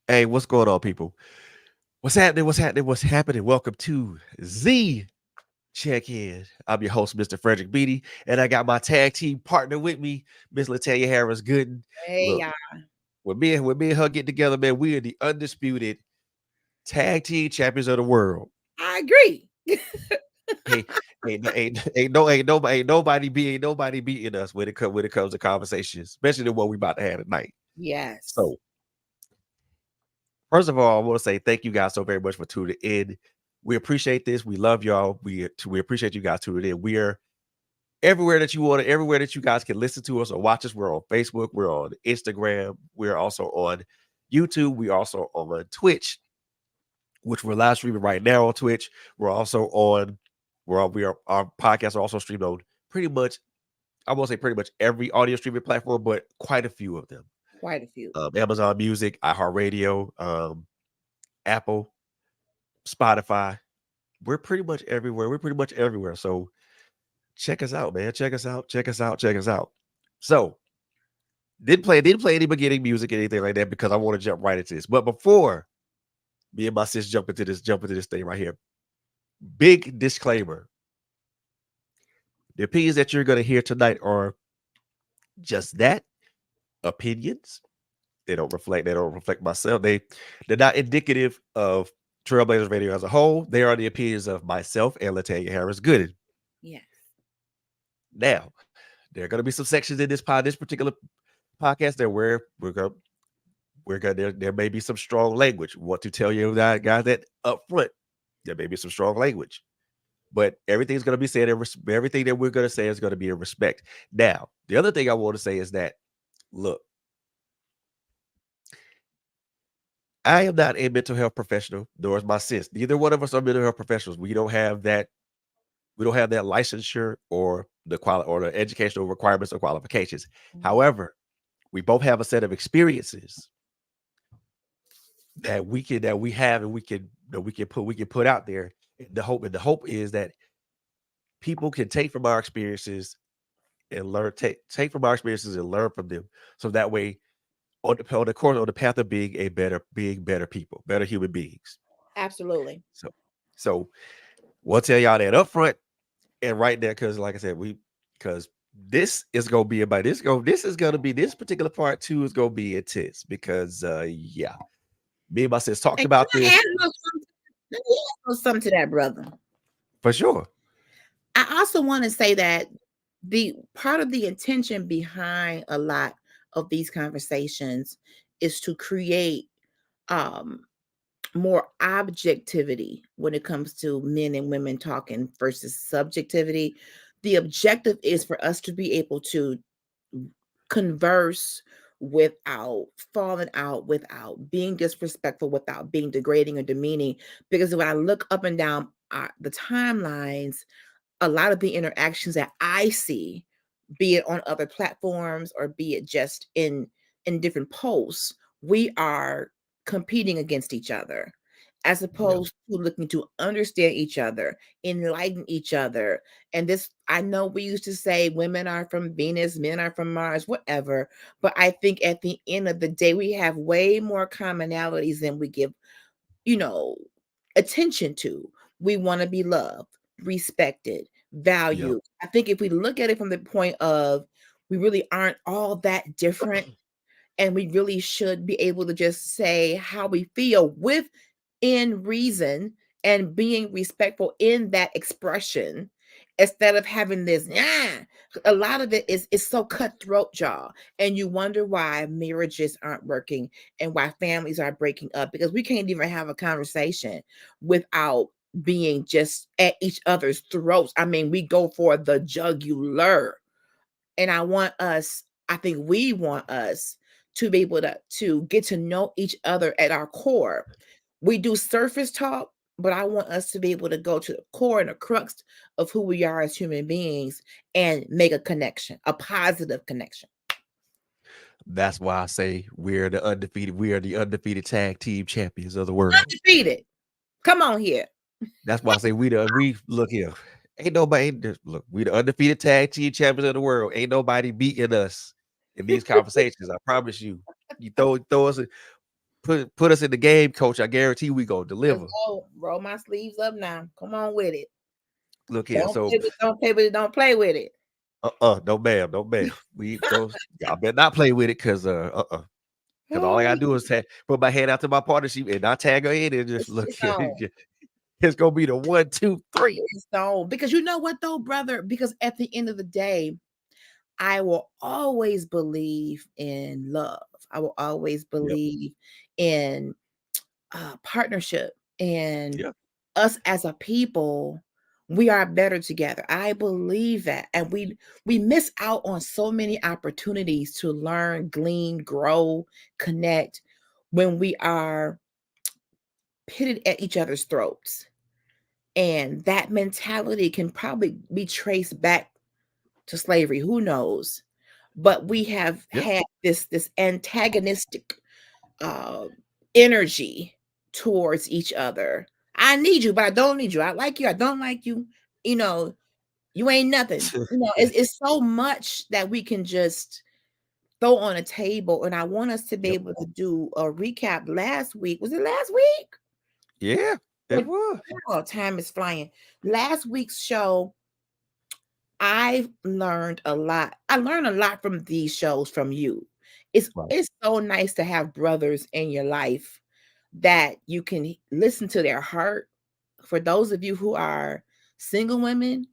Hey, what's going on, people? What's happening? What's happening? What's happening? Welcome to Z Check In. I'm your host, Mr. Frederick Beatty, and I got my tag team partner with me, Miss Latonya Harris Gooden. Hey, Look, y'all. when me and her get together, man, we are the undisputed tag team champions of the world. I agree. Ain't ain't nobody beating us when it comes to conversations, especially the one we about to have tonight. Yes, So, first of all, I want to say thank you guys so very much for tuning in. We appreciate this. We love y'all. We appreciate you guys tuning in. We are everywhere that you want, everywhere that you guys can listen to us or watch us. We're on Facebook. We're on Instagram. We're also on YouTube. We also on Twitch, which we're live streaming right now on Twitch. We're also on. Our podcasts are also streamed on pretty much. I won't say pretty much every audio streaming platform, but quite a few of them. quite a few. Amazon Music, iHeartRadio, Apple, Spotify. We're pretty much everywhere. We're pretty much everywhere. So check us out, man. Check us out. Check us out. Check us out. So didn't play any beginning music, anything like that, because I want to jump right into this. But before me and my sis jump into this thing right here. Big disclaimer. The opinions that you're gonna hear tonight are just that, opinions. They don't reflect myself. They're not indicative of Trailblazers Radio as a whole. They are the opinions of myself and Latanya Harris Gooden. Yes, Now, there are going to be some sections in this particular podcast that we're going there may be some strong language. Want to tell you that guys that up front, there may be some strong language, but everything's going to be said. Everything that we're going to say is going to be in respect. Now, the other thing I want to say is that look, I am not a mental health professional, nor is my sis. Neither one of us are mental health professionals. We don't have that. We don't have that licensure or the educational requirements or qualifications. mhm, However, we both have a set of experiences that we have and we can put out there. The hope is that people can take from our experiences and take from our experiences and learn from them. So that way, on the path of being better people, better human beings. absolutely. So, we'll tell y'all that up front and right there, because like I said, because this is gonna be about this is gonna be this particular part two is gonna be intense because yeah, me and my sis talked And about can I add this let me add a little something to that, brother? for sure. I also want to say that the part of the intention behind a lot of these conversations is to create um more objectivity when it comes to men and women talking versus subjectivity. The objective is for us to be able to converse without falling out, without being disrespectful, without being degrading or demeaning. Because when I look up and down the timelines, a lot of the interactions that I see, be it on other platforms or be it just in different posts, we are competing against each other as Yeah, opposed to looking to understand each other, enlighten each other. And this, I know we used to say women are from Venus, men are from Mars, whatever. But I think at the end of the day, we have way more commonalities than we give, you know, attention to. We want to be loved, respected, yeah, valued. I think if we look at it from the point of we really aren't all that different, and we really should be able to just say how we feel within reason and being respectful in that expression instead of having this a lot of it is so cutthroat, y'all, and you wonder why marriages aren't working and why families are breaking up because we can't even have a conversation without being just at each other's throats. I mean, we go for the jugular, and I think we want us to be able to get to know each other at our core. We do surface talk, but I want us to be able to go to the core and the crux of who we are as human beings and make a connection, a positive connection. that's why I say we are the undefeated tag team champions of the world. Undefeated. Come on here. That's why I say we look here. Look, we the undefeated tag team champions of the world. Ain't nobody beating us in these conversations. I promise you. You throw us. put us in the game, coach. I guarantee we gonna Let's deliver. go. Roll my sleeves up now. Come on with it. Look here. Don't So play with don't play with it. Don't play with it. no ma'am, no ma'am. We those y'all better not play with it because all I gotta do is put my hand out to my partner, and I tag her in and just look It's here. on. It's gonna be the 1, 2, 3. It's on. Because you know what though, brother? Because at the end of the day, I will always believe in love. I will always Yep. believe in partnership, and Yep. us as a people, we are better together. I believe that, and we miss out on so many opportunities to learn, glean, grow, connect when we are pitted at each other's throats. And that mentality can probably be traced back to slavery. Who knows? But we have Yep. had this antagonistic uh, energy towards each other. I need you, but I don't need you. I like you. I don't like you. You know, you ain't nothing. You know, it's so much that we can just throw on a table. And I want us to be Yep. able to do a recap last week. Was it last week? Yeah. It Like, was. wow, time is flying. Last week's show, I've learned a lot. I learned a lot from these shows from you. Right. It's so nice to have brothers in your life that you can listen to their heart. For those of you who are single women,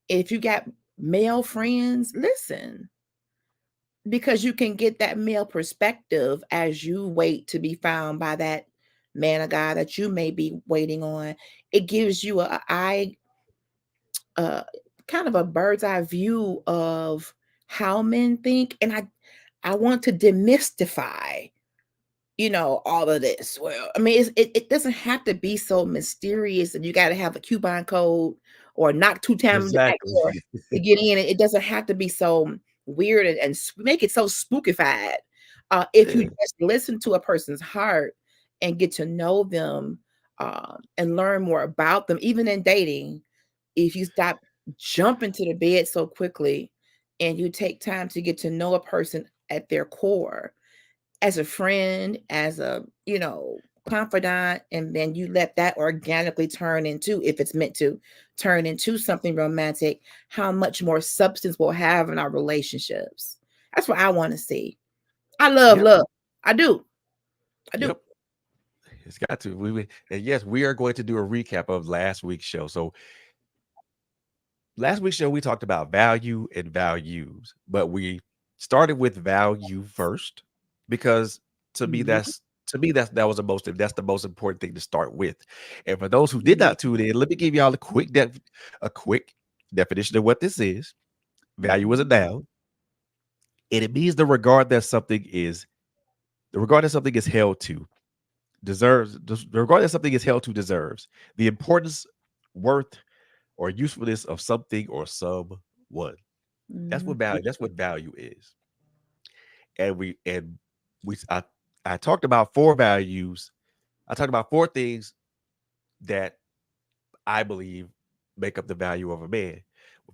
if you got male friends, listen, because you can get that male perspective as you wait to be found by that man of God that you may be waiting on. It gives you a eye, uh, kind of a bird's eye view of how men think, and I want to demystify, all of this. Well, I mean, it doesn't have to be so mysterious and you got to have a coupon code or knock two times at Exactly. door to get in. It doesn't have to be so weird and make it so spookified. If you Yeah. just listen to a person's heart and get to know them, and learn more about them, even in dating, if you stop jumping to the bed so quickly and you take time to get to know a person at their core, as a friend, as a, confidant, and then you let that organically turn into, if it's meant to turn into something romantic, how much more substance we'll have in our relationships. That's what I want to see. I love Yep. love. I do. I do. Yep. It's got to. And yes, we are going to do a recap of last week's show. So last week's show, we talked about value and values, but we started with value first because to me, Mhm. that's the most important thing to start with. And for those who did Yeah. not tune in, let me give y'all a quick definition of what this is. Value is a Mhm. noun, and it means the regard that something is held to the regard that something is held to deserves the importance, worth, or usefulness of something or someone. Mhm. That's what value is. And we I talked about four values. I talked about four things that I believe make up the value of a man.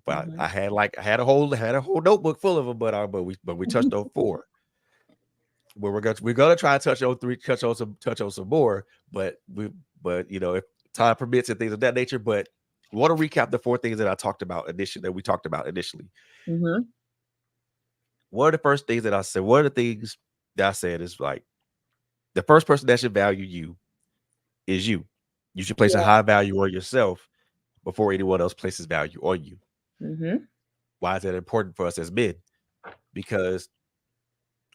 But Mhm. I had a whole notebook full of them, but we touched on four. Well, we're gonna try to touch on three, touch on some more, but if time permits and things of that nature. But we want to recap the four things that I talked about initially that we talked about initially. Mhm. One of the first things that I said, one of the things that I said is like the first person that should value you is you. You should place a Yeah. high value on yourself before anyone else places value on you. Mhm. Why is that important for us as men? Because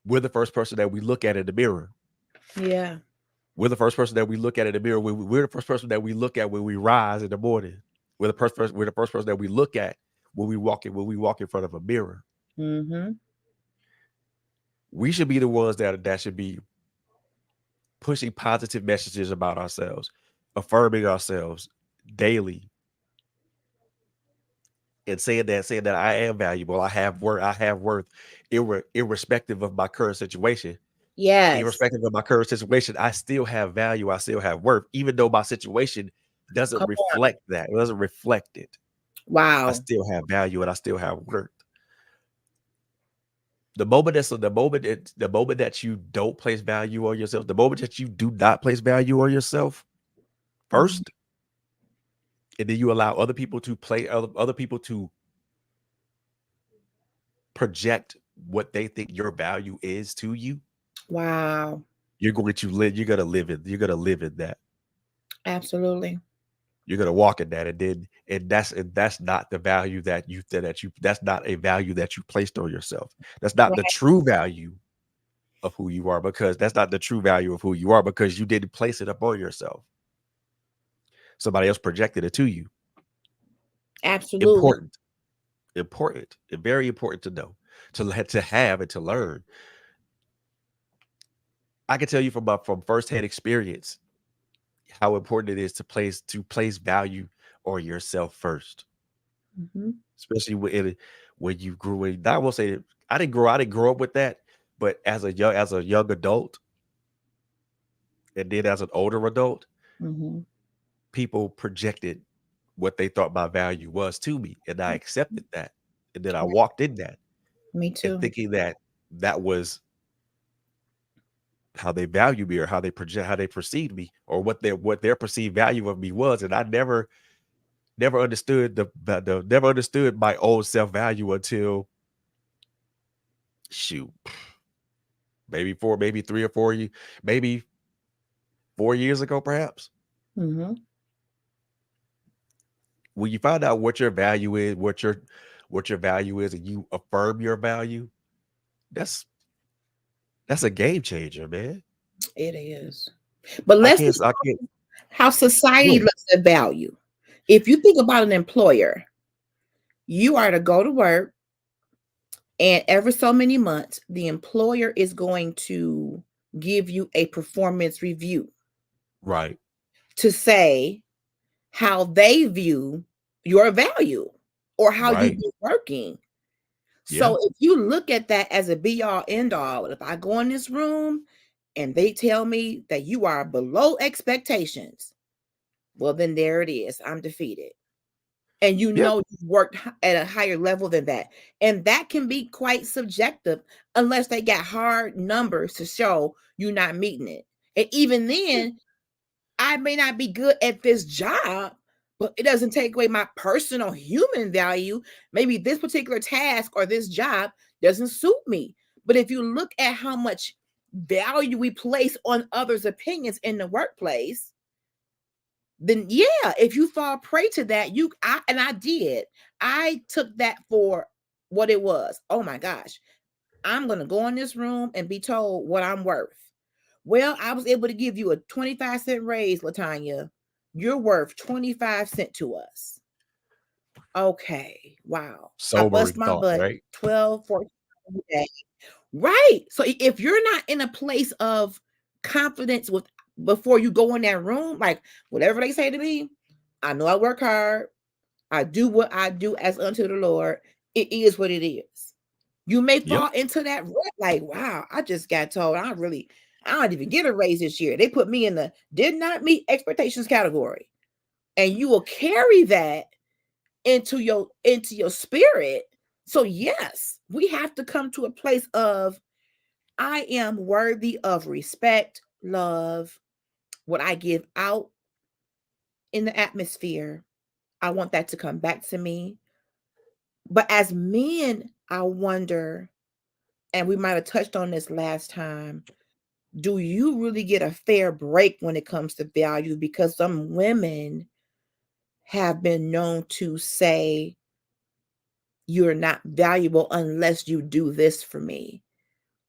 we're the first person that we look at in the mirror. Yeah. We're the first person that we look at in the mirror. We're the first person that we look at when we rise in the morning. We're the first person that we look at when we walk in front of a mirror. Mhm. We should be the ones that should be pushing positive messages about ourselves, affirming ourselves daily, and saying that I am valuable, I have worth, irrespective of my current situation. Yes. Irrespective of my current situation, I still have value. I still have worth, even though my situation doesn't Come on. reflect that. It doesn't reflect it. I Wow. still have value and I still have worth. the moment that you don't place value on yourself, the moment that you do not place value on yourself Mhm. first, and then you allow other people to play other people to project what they think your value is to you, Wow. you're gonna live in that. Absolutely. You're gonna walk in that, and then and that's not the value that you that's not a value that you placed on yourself. That's not the Right. true value of who you are, because that's not the true value of who you are, because you didn't place it upon yourself. Somebody else projected it to you. Absolutely. Important, important, and very important to know, to have and to learn. I can tell you from firsthand experience how important it is to place value on yourself first, Mhm. especially when you grew in. I will say that I didn't grow up with that, but as a young adult, and then as an older adult, Mhm. people projected what they thought my value was to me, and I accepted that, and then I Right. walked in that, Me and too. thinking that that was how they value me, or how they perceived me, or what their perceived value of me was, and I never understood never understood my own self value until, shoot, maybe 3 or 4 years, maybe 4 years ago, perhaps. Mhm. When you find out what your value is, what your value is, and you affirm your value, that's that's a game changer, man. It is. But I let's can't, discuss I can't. how society Sure. looks at value. If you think about an employer, you are to go to work, and every so many months, the employer is going to give you a performance review Right, to say how they view your value or how you've right, been working. yeah, So if you look at that as a be all end all, if I go in this room and they tell me that you are below expectations, well, then there it is. I'm defeated. And you yeah, know you've worked at a higher level than that. And that can be quite subjective unless they got hard numbers to show you're not meeting it. And even yeah, then, I may not be good at this job, but it doesn't take away my personal human value. Maybe this particular task or this job doesn't suit me. But if you look at how much value we place on others' opinions in the workplace, then yeah, if you fall prey to that, I did. I took that for what it was. Oh my gosh. I'm gonna go in this room and be told what I'm worth. Well, I was able to give you a 25-cent raise, Latanya. You're worth 25 cents to us. Okay. Wow. I bust sobering my thought, butt right? 12, 14 hours a day. Right. So if you're not in a place of confidence with before you go in that room, like whatever they say to me, I know I work hard. I do what I do as unto the Lord. It is what it is. You may Yep, fall into that rut like, wow, I just got told I don't even get a raise this year. They put me in the did not meet expectations category. And you will carry that into your spirit. So yes, we have to come to a place of I am worthy of respect, love, what I give out in the atmosphere. I want that to come back to me. But as men, I wonder, and we might have touched on this last time, do you really get a fair break when it comes to value? Because some women have been known to say, you're not valuable unless you do this for me,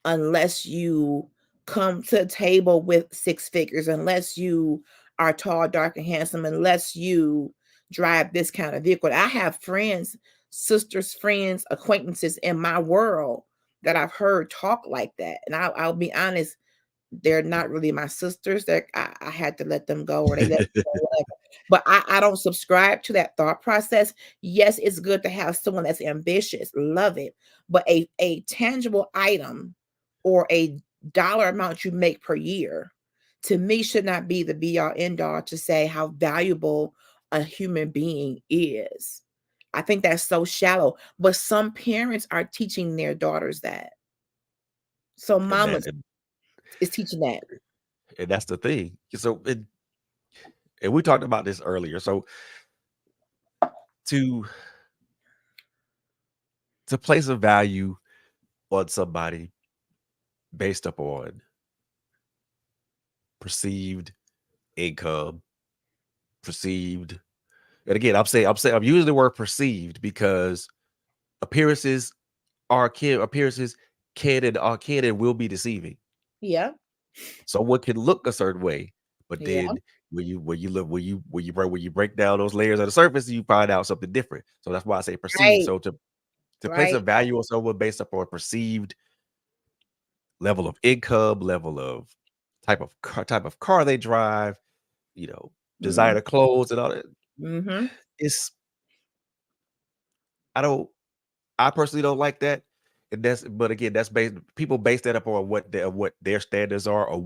unless you come to a table with six figures, unless you are tall, dark, and handsome, unless you drive this kind of vehicle. I have friends, sisters, friends, acquaintances in my world that I've heard talk like that. And I'll be honest, they're not really my sisters. That I had to let them go, or they let me go, whatever. But I don't subscribe to that thought process. Yes, it's good to have someone that's ambitious, love it. But a tangible item or a dollar amount you make per year to me should not be the be all end all to say how valuable a human being is. I think that's so shallow. But some parents are teaching their daughters that. So and mamas is teaching that. that's the thing. So and we talked about this earlier. So to place a value on somebody based upon perceived income, perceived, and again, I'm using the word perceived because appearances appearances can and will be deceiving. Yeah. Someone can look a certain way, but Yeah. then when you look when you break down those layers of the surface, you find out something different. So that's why I say perceived. Right. So to place a Right. value on someone based upon perceived level of income, level of type of car they drive, you know, Mm. designer clothes and all that. Mm-hmm. It's I don't I personally don't like that. And that's but again, that's based people base that up on what their standards are or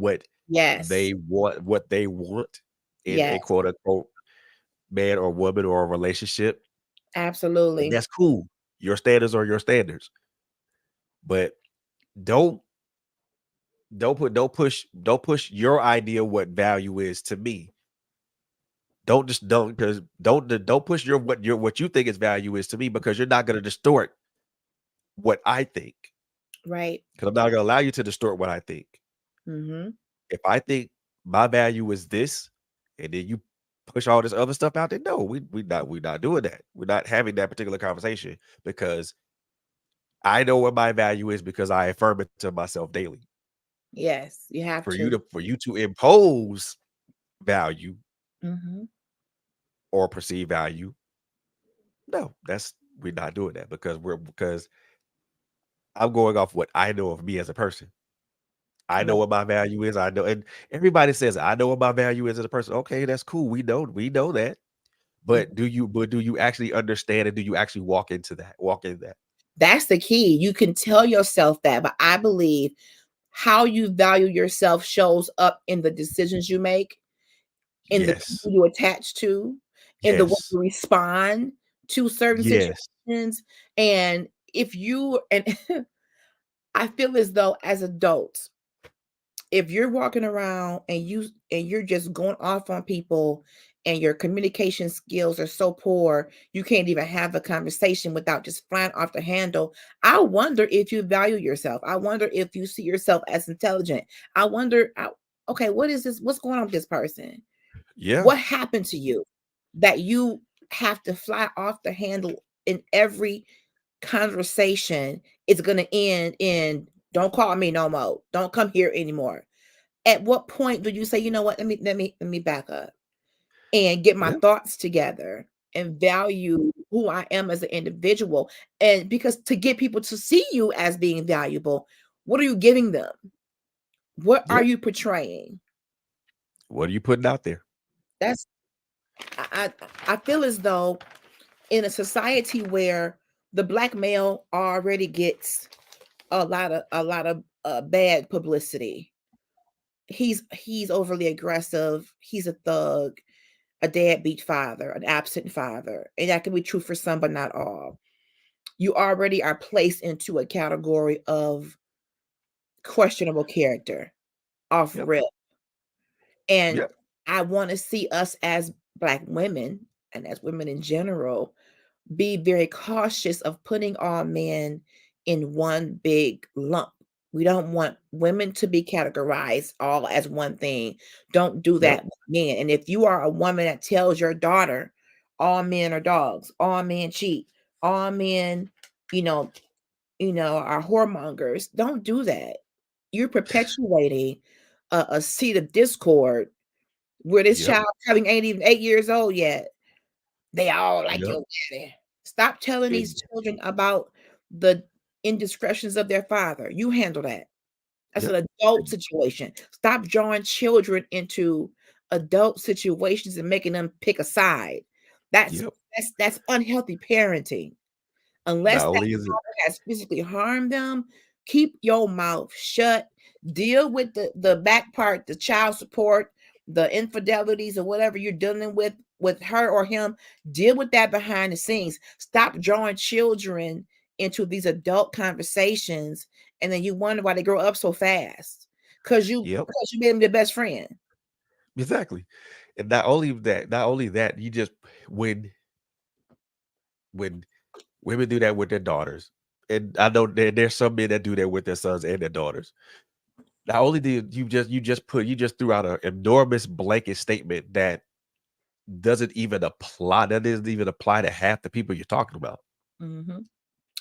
Yes. what they want in a Yes. quote unquote man or woman or a relationship. And Absolutely. that's cool. Your standards are your standards. But don't don't push your idea what value is to me. Don't just don't because don't push your what you think is value is to me because you're not gonna distort what I think. Right. Because I'm not gonna allow you to distort what I think. Mm-hmm. If I think my value is this, and then you push all this other stuff out there, no, we not doing that. We're not having that particular conversation because I know what my value is because I affirm it to myself daily. Yes. You have to. For you to impose value Mm-hmm. or perceive value, no, that's we're not doing that because I'm going off what I know of me as a person. I know Right. what my value is. I know, and everybody says I know what my value is as a person. Okay, that's cool. We know that. Mhm. But do you actually understand and do you actually walk into that? Walk in that? That's the key. You can tell yourself that, but I believe how you value yourself shows up in the decisions you make, in the Yes. people you attach to, in the way Yes. you respond to certain Yes. situations. And if you and I feel as though as adults, if you're walking around and you're just going off on people and your communication skills are so poor, you can't even have a conversation without just flying off the handle. I wonder if you value yourself. I wonder if you see yourself as intelligent. I wonder, okay, what is this? What's going on with this person? Yeah. What happened to you that you have to fly off the handle in every conversation? It's going to end in don't call me no more. Don't come here anymore. At what point do you say, you know what, let me back up and get my Yeah. thoughts together and value who I am as an individual? And because to get people to see you as being valuable, what are you giving them? What are Yeah. you portraying? What are you putting out there? That's I feel as though in a society where the black male already gets a lot of bad publicity. He's overly aggressive. He's a thug, a deadbeat father, an absent father, and that can be true for some, but not all. You already are placed into a category of questionable character, off Yep. rip, and Yep. I want to see us as black women and as women in general be very cautious of putting all men in one big lump. We don't want women to be categorized all as one thing. Don't do Yep. that with men. And if you are a woman that tells your daughter all men are dogs, all men cheat, all men, you know, are whoremongers, don't do that. You're perpetuating a seed of discord where this Yep. child probably ain't even 8 years old yet. They all like Yep. your daddy. Stop telling these And children about the indiscretions of their father. You handle that. That's yep. an adult And situation. Stop drawing children into adult situations and making them pick a side. That's yep. that's unhealthy parenting. Unless Not that only is it father has physically harmed them, keep your mouth shut. Deal with the back part, the child support, the infidelities, or whatever you're dealing with her or him. Deal with that behind the scenes. Stop drawing children into these adult conversations and then you wonder why they grow up so fast because you Yep. because you made them your best friend. Exactly. And not only that, you just when women do that with their daughters, and I know there's some men that do that with their sons and their daughters. Not only did you just threw out an enormous blanket statement that doesn't even apply to half the people you're talking about. Mhm.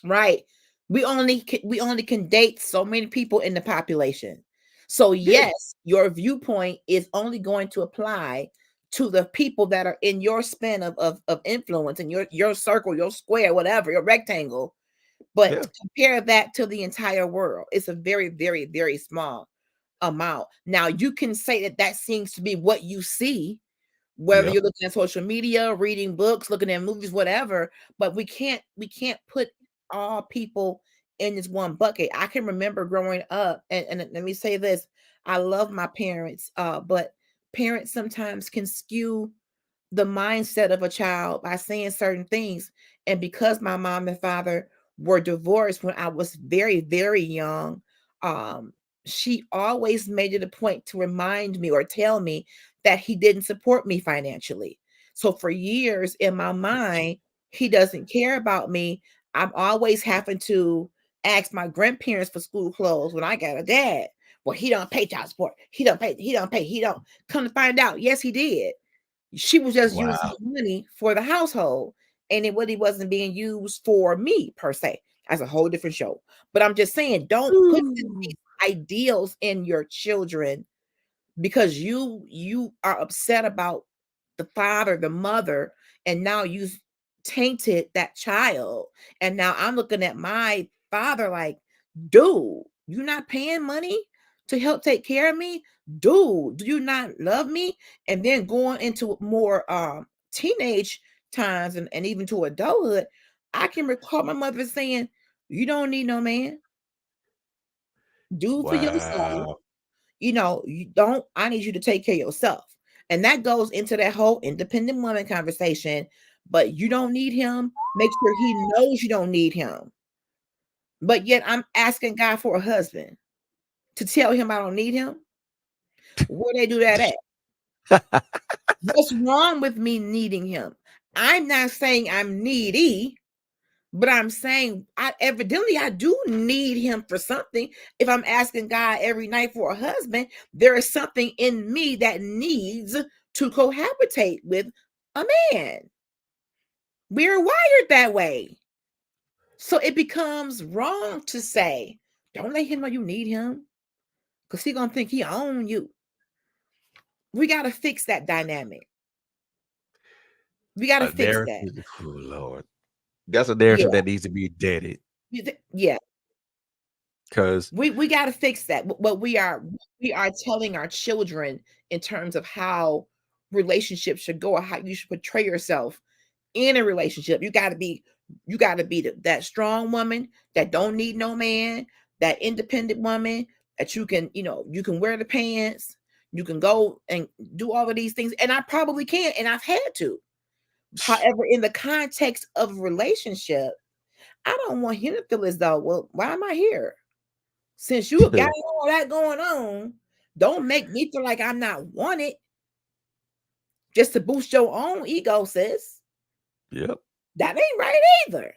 Right. We only can date so many people in the population. So Yeah, yes, your viewpoint is only going to apply to the people that are in your span of influence in your circle, your square, whatever, your rectangle. But yeah, compare that to the entire world. It's a very, very, very small amount. Now you can say that that seems to be what you see, whether yeah. you're looking at social media, reading books, looking at movies, whatever, but we can't put all people in this one bucket. I can remember growing up, and let me say this, I love my parents, but parents sometimes can skew the mindset of a child by saying certain things. And because my mom and father were divorced when I was very, very young, um, she always made it a point to remind me or tell me that he didn't support me financially. So for years in my mind, he doesn't care about me. I'm always having to ask my grandparents for school clothes when I got a dad. Well, he don't pay child support. He don't. Come to find out, yes, he did. She was just using Wow. the money for the household, and it really wasn't being used for me per se. That's a whole different show. But I'm just saying, don't put Ooh. these ideals in your children because you are upset about the father, the mother, and now you've tainted that child. And now I'm looking at my father like, dude, you not paying money to help take care of me? Dude, do you not love me? And then going into more teenage times and even to adulthood, I can recall my mother saying, you don't need no man. Do for yourself. Wow. You don't, I need you to take care of yourself. And that goes into that whole independent woman conversation. But you don't need him. Make sure he knows you don't need him. But yet I'm asking God for a husband to tell him I don't need him. Where they do that at? What's wrong with me needing him? I'm not saying I'm needy, but I'm saying I do need him for something. If I'm asking God every night for a husband, there is something in me that needs to cohabitate with a man. We're wired that way. So it becomes wrong to say, don't let him know you need him because he's gonna think he own you. We gotta fix that dynamic. We gotta A fix that. narrative. Oh Lord. That's a Yeah. narrative that needs to be deaded. Yeah. Cause We got to fix that. What we are telling our children in terms of how relationships should go or how you should portray yourself in a relationship. You got to be that strong woman that don't need no man, that independent woman that you can wear the pants, you can go and do all of these things, and I probably can, and I've had to. However, in the context of a relationship, I don't want him to feel as though, well, why am I here? Since you got all that going on, don't make me feel like I'm not wanted just to boost your own ego, sis. yep. That ain't right either.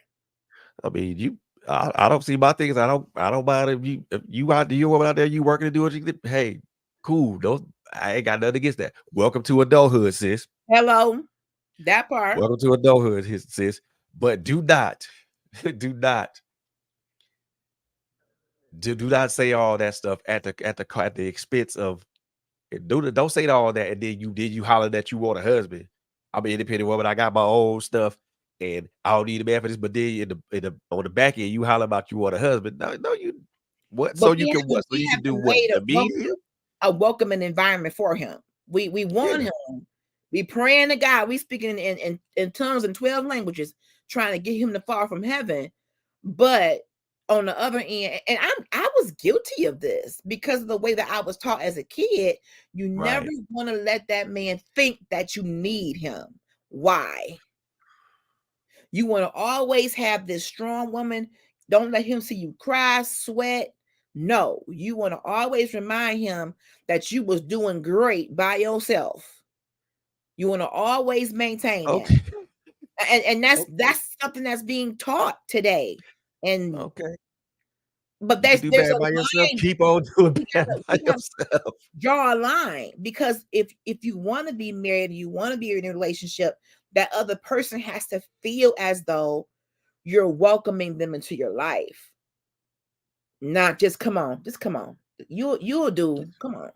I mean, I don't see my things. I don't mind if you woman out there, you working to do what you did. Hey, cool. Don't I ain't got nothing against that. Welcome to adulthood, sis. Hello, that part. Welcome to adulthood, sis. But do not, do not, do not say all that stuff at the expense of. Don't say all that and then you holler that you want a husband. I'm an independent woman. I got my own stuff and I don't need a man for this. But then on the back end, you holler about you want a husband. No, no, you what? So But you can what? So we you have can do to what? wait Immediately? a welcoming environment for him. We want Yeah. him. We praying to God. We speaking in tongues in 12 languages, trying to get him to fall from heaven. But on the other end, and I was guilty of this because of the way that I was taught as a kid. You never Right. want to let that man think that you need him. Why? You want to always have this strong woman. Don't let him see you cry, sweat. No, you want to always remind him that you was doing great by yourself. You want to always maintain that. Okay. And Okay. that's something that's being taught today. And Okay. but You can do there's bad a by yourself. line. Keep on doing We bad gotta by we gotta yourself. draw a line, because if you want to be married, you want to be in a relationship, that other person has to feel as though you're welcoming them into your life. Not just come on, just come on. You'll do. Come on.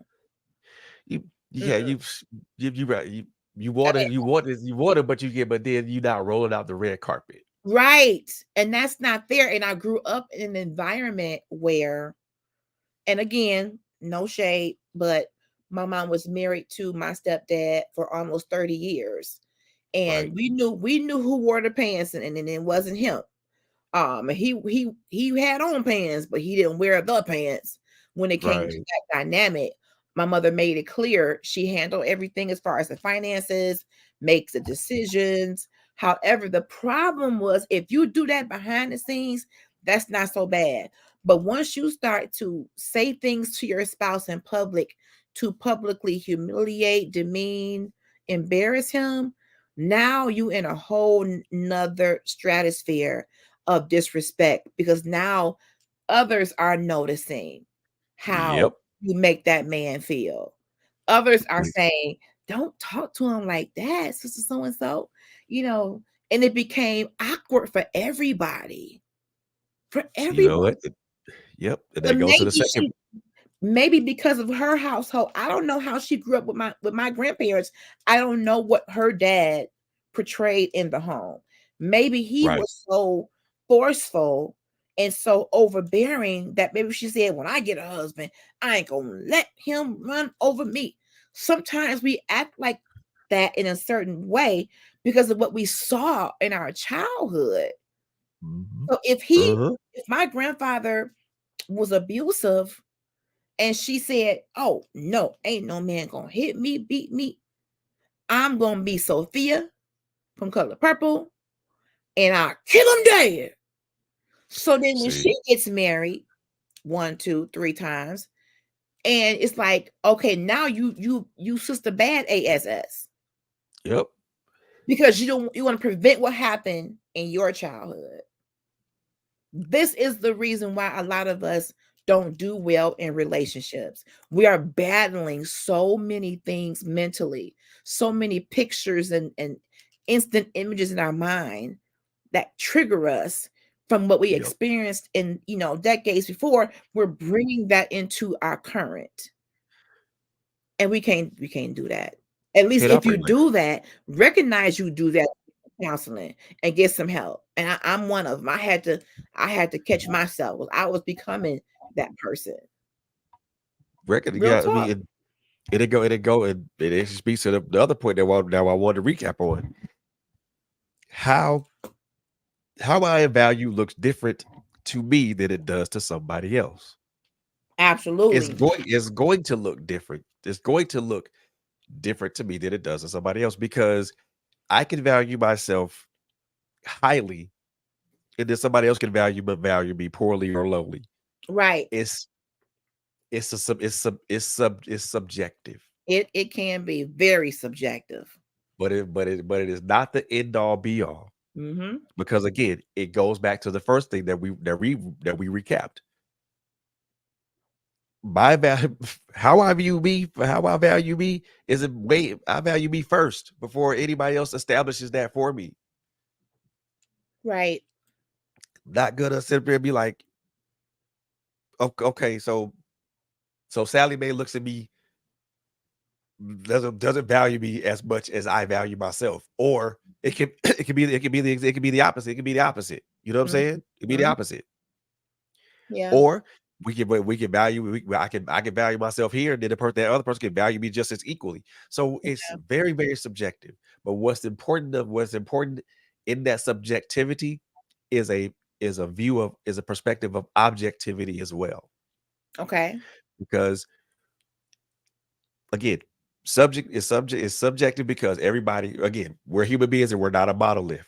You yeah, Mm-mm. you right. You Eh, wanted you wanted you wanted, but you get but then you not rolling out the red carpet. right. And that's not fair. And I grew up in an environment where, and again, no shade, but my mom was married to my stepdad for almost 30 years. Right. And we knew who wore the pants, and it wasn't him. He had on pants, but he didn't wear the pants when it came to Right. that dynamic. My mother made it clear she handled everything as far as the finances, makes the decisions. However, the problem was, if you do that behind the scenes, that's not so bad. But once you start to say things to your spouse in public to publicly humiliate, demean, embarrass him, now you in a whole nother stratosphere of disrespect, because now others are noticing how Yep. you make that man feel. Others are Like, saying, "Don't talk to him like that, sister so and so." You know, and it became awkward for everybody. For you know everybody. what? Yep. And But that goes to the second. maybe because of her household, I don't know how she grew up with my grandparents. I don't know what her dad portrayed in the home. Maybe he Right. was so forceful and so overbearing that maybe she said, when I get a husband, I ain't gonna let him run over me. Sometimes we act like that in a certain way because of what we saw in our childhood. Mhm. So Uh-huh. if my grandfather was abusive, and she said, "Oh, no, ain't no man gonna hit me, beat me. I'm gonna be Sophia from Color Purple, and I'll kill him dead." So then when See. she gets married one, two, three times, and it's like, okay, now you sister bad ASS, Yep. because you want to prevent what happened in your childhood. This is the reason why a lot of us don't do well in relationships. We are battling so many things mentally, so many pictures and instant images in our mind that trigger us from what we Yep. experienced in, decades before. We're bringing that into our current, and we can't do that. At least Can't if you operate like that. do that, recognize you do that, counseling, and get some help. And I'm one of them. I had to catch myself. I was becoming that person. Record Real yeah, I talk. mean and it actually speaks to the other point that I wanted to recap on. How how I value looks different to me than it does to somebody else. Absolutely. It's going to look different. It's going to look different to me than it does to somebody else because I can value myself highly and then somebody else can value me poorly or lowly. Right. It's it's subjective. It can be very subjective. But it is not the end all be all. Hmm. Because again, it goes back to the first thing that we recapped. My value, how I value me is a way I value me first before anybody else establishes that for me. Right. Not gonna sit there and be like, okay, so Sally Mae looks at me doesn't value me as much as I value myself, or it can be the opposite. It can be the opposite. You know what I'm saying? It can be the Hmm. opposite. Yeah. Or we can value I can value myself here, and then that other person can value me just as equally. So it's very, very subjective. But what's important in that subjectivity is a perspective of objectivity as well. Okay. Because again, subject is subjective because everybody, again, we're human beings and we're not a monolith.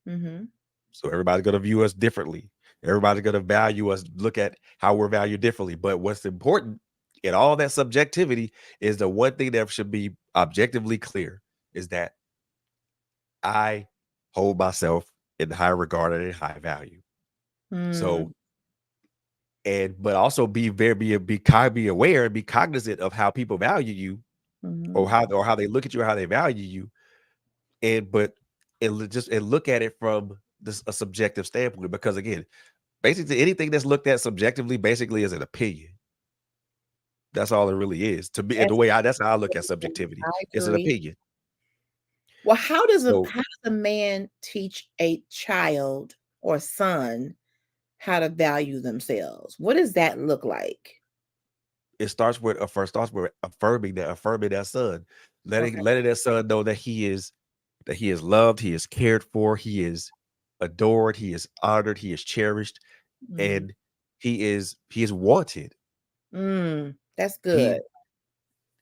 Hmm. So everybody's gonna view us differently. Everybody's gonna value us, look at how we're valued differently. But what's important in all that subjectivity is the one thing that should be objectively clear is that I hold myself in high regard and in high value. So Mm, and but also be aware and be cognizant of how people value you mhm. or how they look at you or how they value you. And but just and look at it from this a subjective standpoint because again, basically anything that's looked at subjectively basically is an opinion. That's all it really is. To me, and the That's way that's how I look at true. subjectivity. I It's an agree. opinion. Well, So how does a man teach a child or son how to value themselves? What does that look like? it starts with first starts with affirming that son, Okay. letting that son know that he is loved, he is cared for, he is adored, he is honored, he is cherished, Mhm. and he is wanted. That's good. He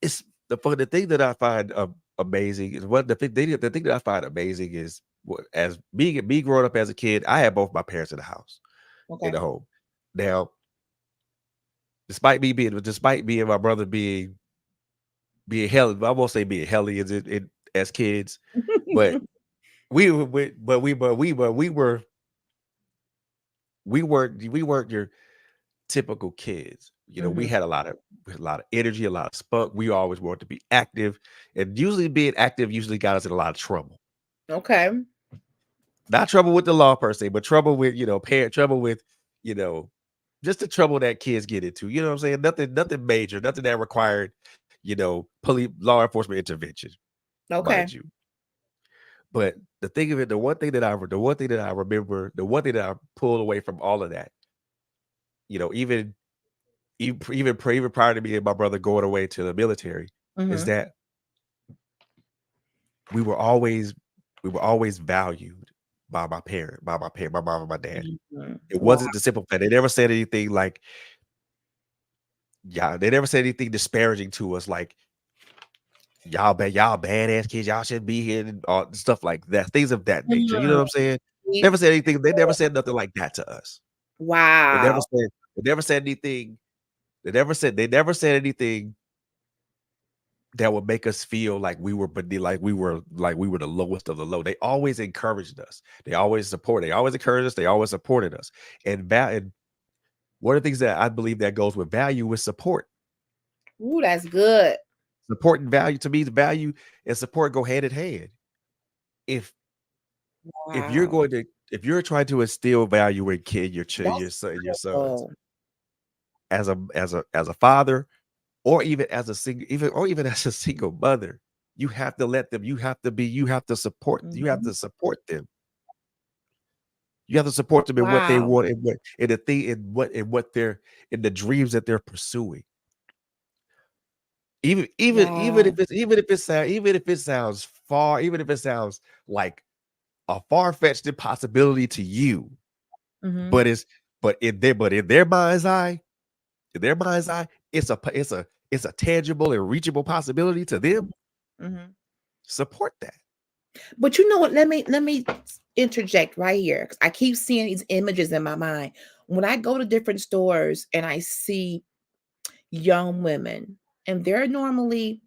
it's the thing that I find amazing is what the thing that I find amazing is as me growing up as a kid, I had both my parents in the house in Okay. the home. Now, despite me and my brother being hell, I won't say being hellions as kids, but we weren't your typical kids. You know, Mhm. we had a lot of energy, a lot of spunk. We always wanted to be active, and usually being active usually got us in a lot of trouble. Okay. Not trouble with the law per se, but trouble with parent trouble with you know just the trouble that kids get into. You know what I'm saying? Nothing major, nothing that required police law enforcement intervention, Okay. mind you. But the thing of it, the one thing that I remember, the one thing that I pulled away from all of that, even even prior to me and my brother going away to the military, is Mhm. that we were always we were always valued by my mom and my dad. Mhm. It Wow. wasn't the simple fact. They never said anything like, yeah, they never said anything disparaging to us like y'all badass kids, y'all shouldn't be here and all stuff like that, things of that nature. You know Mm. what I'm saying? See? Never said anything. They never said nothing like that to us. They never Wow. said they never said anything. They never said anything that would make us feel like we were like we were the lowest of the low. They always encouraged us. They always encouraged us. They always supported us. And one of the things that I believe that goes with value is support. Ooh, that's good. Support and value to me, the value and support go hand in hand. If if you're Wow. going to if you're trying to instill value in That's your sons powerful. as a father or even as a single even as a single mother, you have to let them. You have Mhm. to support them. You have to support them in what they Wow. want and what in the thing in what they're in the dreams that they're pursuing. Even Wow. if even if it sounds far, even if it sounds like a far-fetched impossibility to you, Mhm. but in their mind's eye, it's a tangible and reachable possibility to them. Mhm. Support that. But you know what? Let me interject right here, 'cause I keep seeing these images in my mind. When I go to different stores and I see young women, and they're normally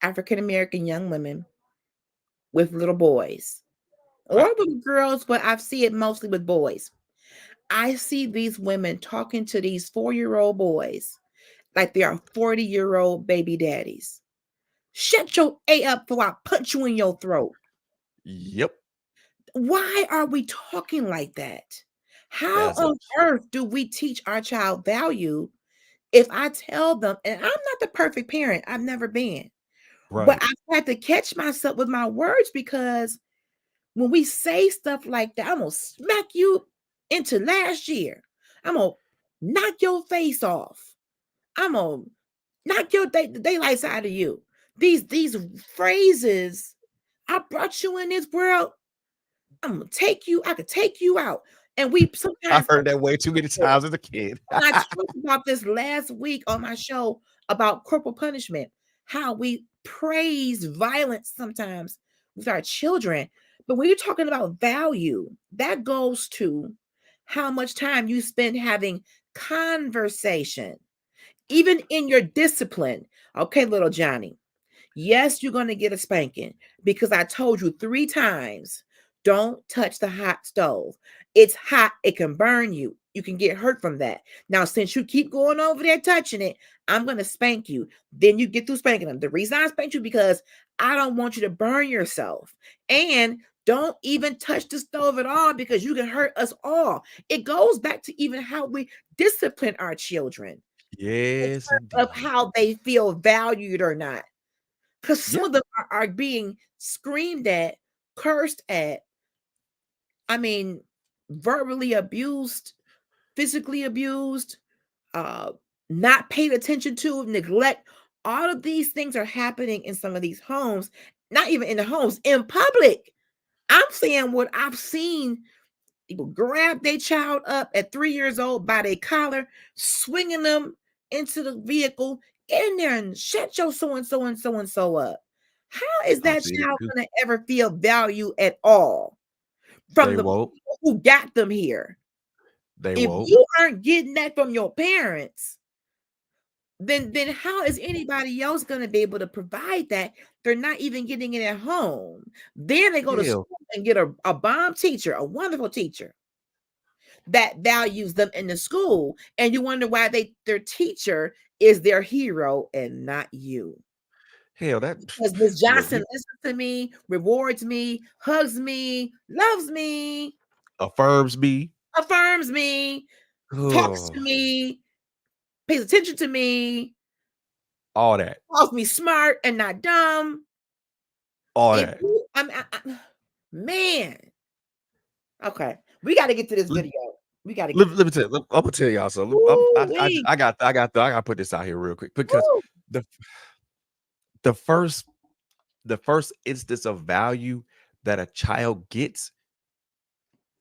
African American young women with little boys or Right. with girls, but I see it mostly with boys. I see these women talking to these 4-year-old boys like they are 40-year-old baby daddies. Shut your A up before I punch you in your throat. Yep. Why are we talking like that? How As a on earth do we teach our child value if I tell them, and I'm not the perfect parent, I've never been, but right. I've had to catch myself with my words because when we say stuff like that, I'm gonna smack you into last year. I'm gonna knock your face off. I'm gonna knock the daylights out of you. These phrases, I brought you in this world. I'm gonna take you. I could take you out. And we I sometimes heard that way too many times as a kid. and I talked about this last week on my show about corporal punishment, how we praise violence sometimes with our children. But when you're talking about value, that goes to how much time you spend having conversation, even in your discipline. Okay, little Johnny. Yes, you're going to get a spanking because I told you 3 times, don't touch the hot stove. It's hot, it can burn you. You can get hurt from that. Now, since you keep going over there touching it, I'm going to spank you. Then you get through spanking them. The reason I spanked you because I don't want you to burn yourself. And don't even touch the stove at all because you can hurt us all. It goes back to even how we discipline our children in Yes, terms of indeed. how they feel valued or not. Because some Yeah. of them are being screamed at, cursed at, I mean, verbally abused, physically abused, uh, not paid attention to, neglect. All of these things are happening in some of these homes, not even in the homes, in public. I'm saying what I've seen. People grab their child up at 3 years old by their collar, swinging them into the vehicle. Get in there and shut your so and so and so and so up. How is I've that seen it child too. going to ever feel value at all They from the won't. people who got them here? They If won't. you aren't getting that from your parents, then how is anybody else going to be able to provide that? They're not even getting it at home. Then they go to Hell, school and get a bomb teacher, a wonderful teacher that values them in the school, and you wonder why their teacher is their hero and not you. hell, that Because Miss look, Johnson you listens to me, rewards me, hugs me, loves me, affirms me. affirms me, talks to Oh, me, pays attention to me, all that. calls me smart and not dumb. All If that. you, man, okay, we got to get to this Let, video. We got to get let, to let me tell you. I'm gonna tell y'all something. Woo wee. I got to put this out here real quick because Woo. the the first the first instance of value that a child gets,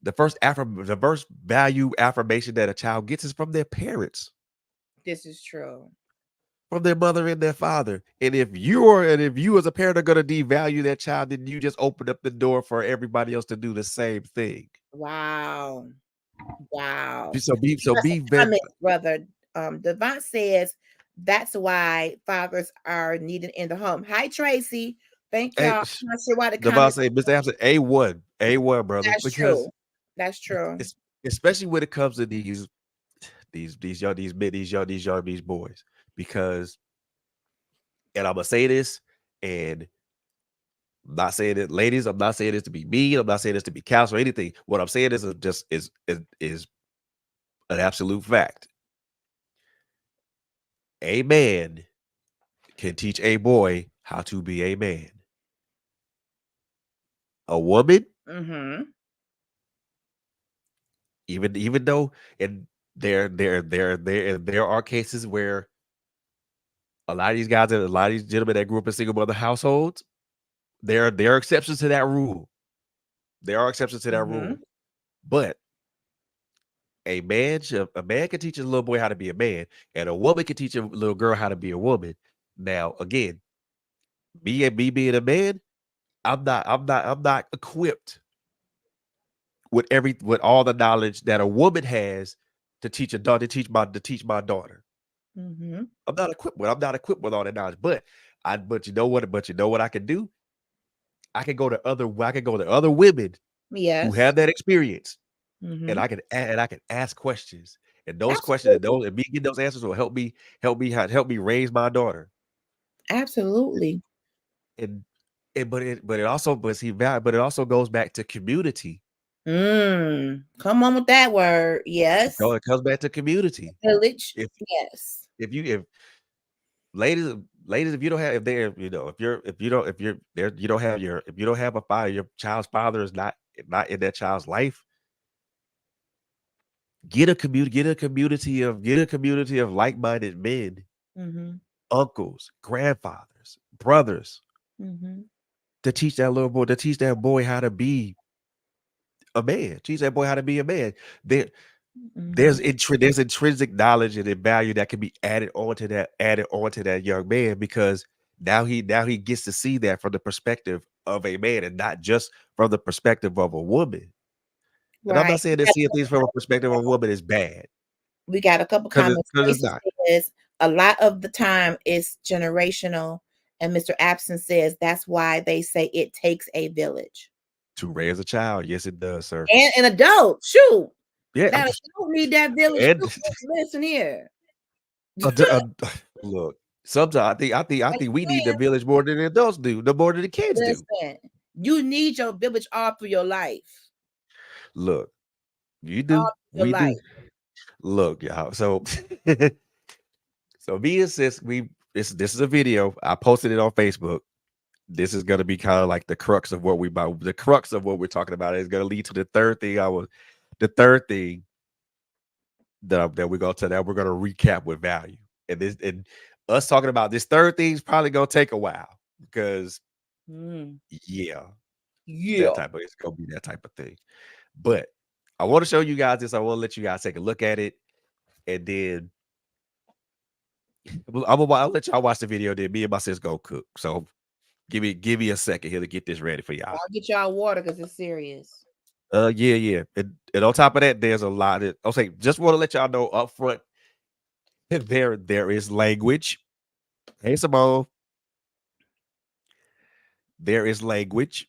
the first value affirmation that a child gets is from their parents, This is true. from their mother and their father. And if you as a parent are gonna devalue that child, then you just open up the door for everybody else to do the same thing. Wow. Wow. So That's be a very comment, brother. Devont says that's why fathers are needed in the home. Hi, Tracy. Thank hey, y'all. I'm not sure why the Devon comments. say Mr. Abson, A1, brother, That's because true. That's true. it's especially when it comes to these boys, because and I'm gonna say this, and I'm not saying it, ladies. I'm not saying this to be mean. I'm not saying this to be callous or anything. What I'm saying is just is an absolute fact. A man can teach a boy how to be a man. A woman, Mm-hmm. even though, and there are cases where a lot of these guys and a lot of these gentlemen that grew up in single mother households, there are exceptions to that rule. There are exceptions to that Mm-hmm. rule. But a man can teach a little boy how to be a man, and a woman can teach a little girl how to be a woman. Now, again, me being a man, I'm not equipped with all the knowledge that a woman has to teach a daughter to teach my daughter. Mm-hmm. I'm not equipped with all that knowledge. But you know what? But you know what I can do? I can go to other women who Yes. have that experience, Mm-hmm. and I can ask questions, and those questions Absolutely. and me getting those answers will help me raise my daughter. Absolutely. And but it also but it also goes back to community. Come on with that word. Yes. It comes back to community. Village. If Yes. if ladies if you don't have if they're if you're there you don't have your if you don't have a father, your child's father is not in that child's life, get a community of like-minded men, Mm-hmm. uncles, grandfathers, brothers, Mm-hmm. to teach that boy how to be a man, teach that boy how to be a man. There Mm-hmm. there's intrinsic knowledge and value that can be added onto that young man, because now he gets to see that from the perspective of a man and not just from the perspective of a woman. And I'm Right. not saying that seeing things from a perspective of a woman is bad, We got a couple because comments. it's Tracy not. says a lot of the time it's generational, and Mr. Absent says that's why they say it takes a village To raise a child, yes, it does, sir. and an adult. Shoot, Yeah, that you don't need that village and too. Listen here, look, sometimes I think we need the saying, village more than the adults do, the more than the kids do. listen, you need your village all through your life, Look, you all do, through your we do. life. Look, y'all. So, so me and sis, this is a video. I posted it on Facebook. This is gonna be kind of like the crux of what the crux of what we're talking about is gonna lead to the third thing that we're gonna tell that we're gonna recap with value. And us talking about this third thing is probably gonna take a while because Mm, yeah, yeah. it's gonna be that type of thing. But I want to show you guys this. I want to let you guys take a look at it, and then I'll let y'all watch the video. Then me and my sis go cook. So give me a second here to get this ready for y'all. I'll get y'all water because it's serious. Yeah. And on top of that, there's a lot of I'll say just want to let y'all know up front there is language. Hey Simone, there is language.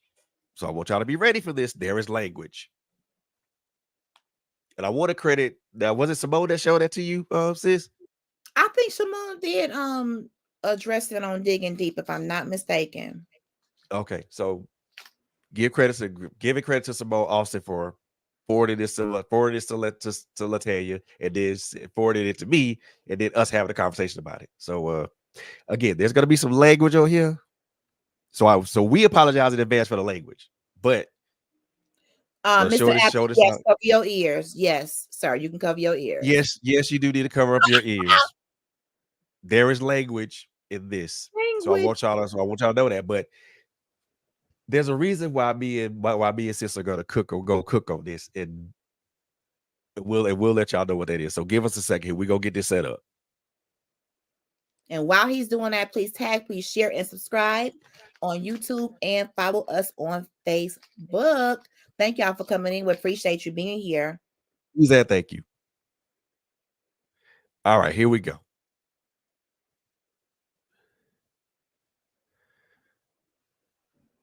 So I want y'all to be ready for this. There is language. And I want to credit that was it Simone that showed that to you, sis? I think Simone did address it on Digging Deep, if I'm not mistaken. Okay, so giving credit to Simone Austin for forwarding this to Latanya, and then forwarding it to me, and then us having a conversation about it. So again, there's gonna be some language on here. So we apologize in advance for the language, but Mr. show Apple, this yes, out. cover your ears. Yes, sir, you can cover your ears. Yes, you do need to cover up your ears. There is language in this, so Language. I want y'all to know that. But there's a reason why me and sis are gonna cook on this, and we'll let y'all know what that is. So give us a second. We go get this set up. And while he's doing that, please tag, please share, and subscribe on YouTube and follow us on Facebook. Thank y'all for coming in. We appreciate you being here. Who's that? Thank you. All right, here we go.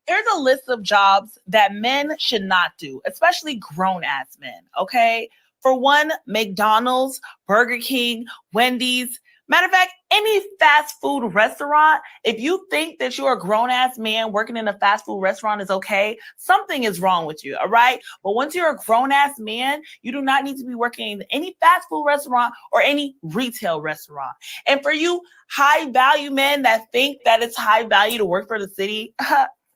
Here's a list of jobs that men should not do, especially grown ass men. Okay. For one, McDonald's, Burger King, Wendy's. Matter of fact, any fast food restaurant, if you think that you're a grown ass man working in a fast food restaurant is okay, something is wrong with you. All right. But once you're a grown ass man, you do not need to be working in any fast food restaurant or any retail restaurant. And for you high value men that think that it's high value to work for the city,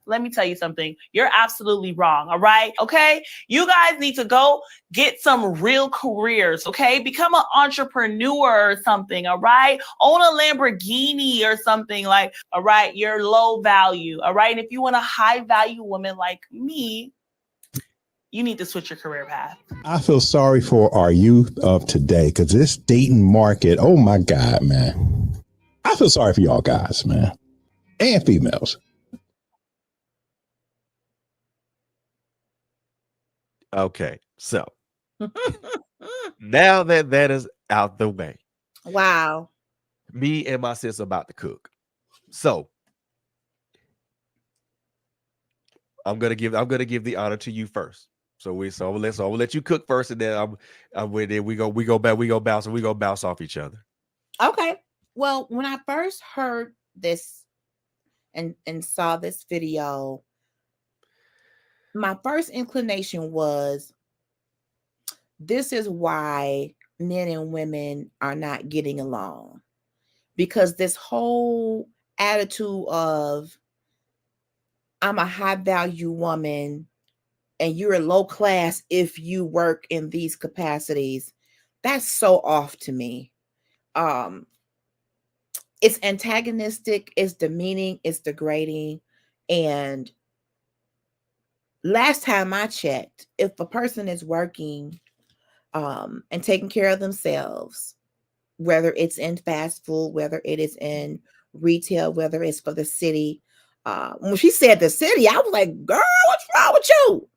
let me tell you something. You're absolutely wrong. All right. Okay. You guys need to go get some real careers. Okay. Become an entrepreneur or something. All right. Own a Lamborghini or something like, all right. You're low value. All right. And if you want a high value woman like me, you need to switch your career path. I feel sorry for our youth of today because this dating market, oh my God, man. I feel sorry for y'all guys, man, and females. Okay, so now that is out the way, Wow. me and my sis about to cook. So I'm gonna give the honor to you first. So I'm gonna let you cook first, and then then we go back, we go bounce off each other. Okay. Well, when I first heard this and saw this video, my first inclination was this is why men and women are not getting along, because this whole attitude of I'm a high value woman and you're a low class if you work in these capacities, that's so off to me. It's antagonistic, it's demeaning, it's degrading. And last time I checked, if a person is working and taking care of themselves, whether it's in fast food, whether it is in retail, whether it's for the city. When she said the city, I was like, girl, what's wrong with you?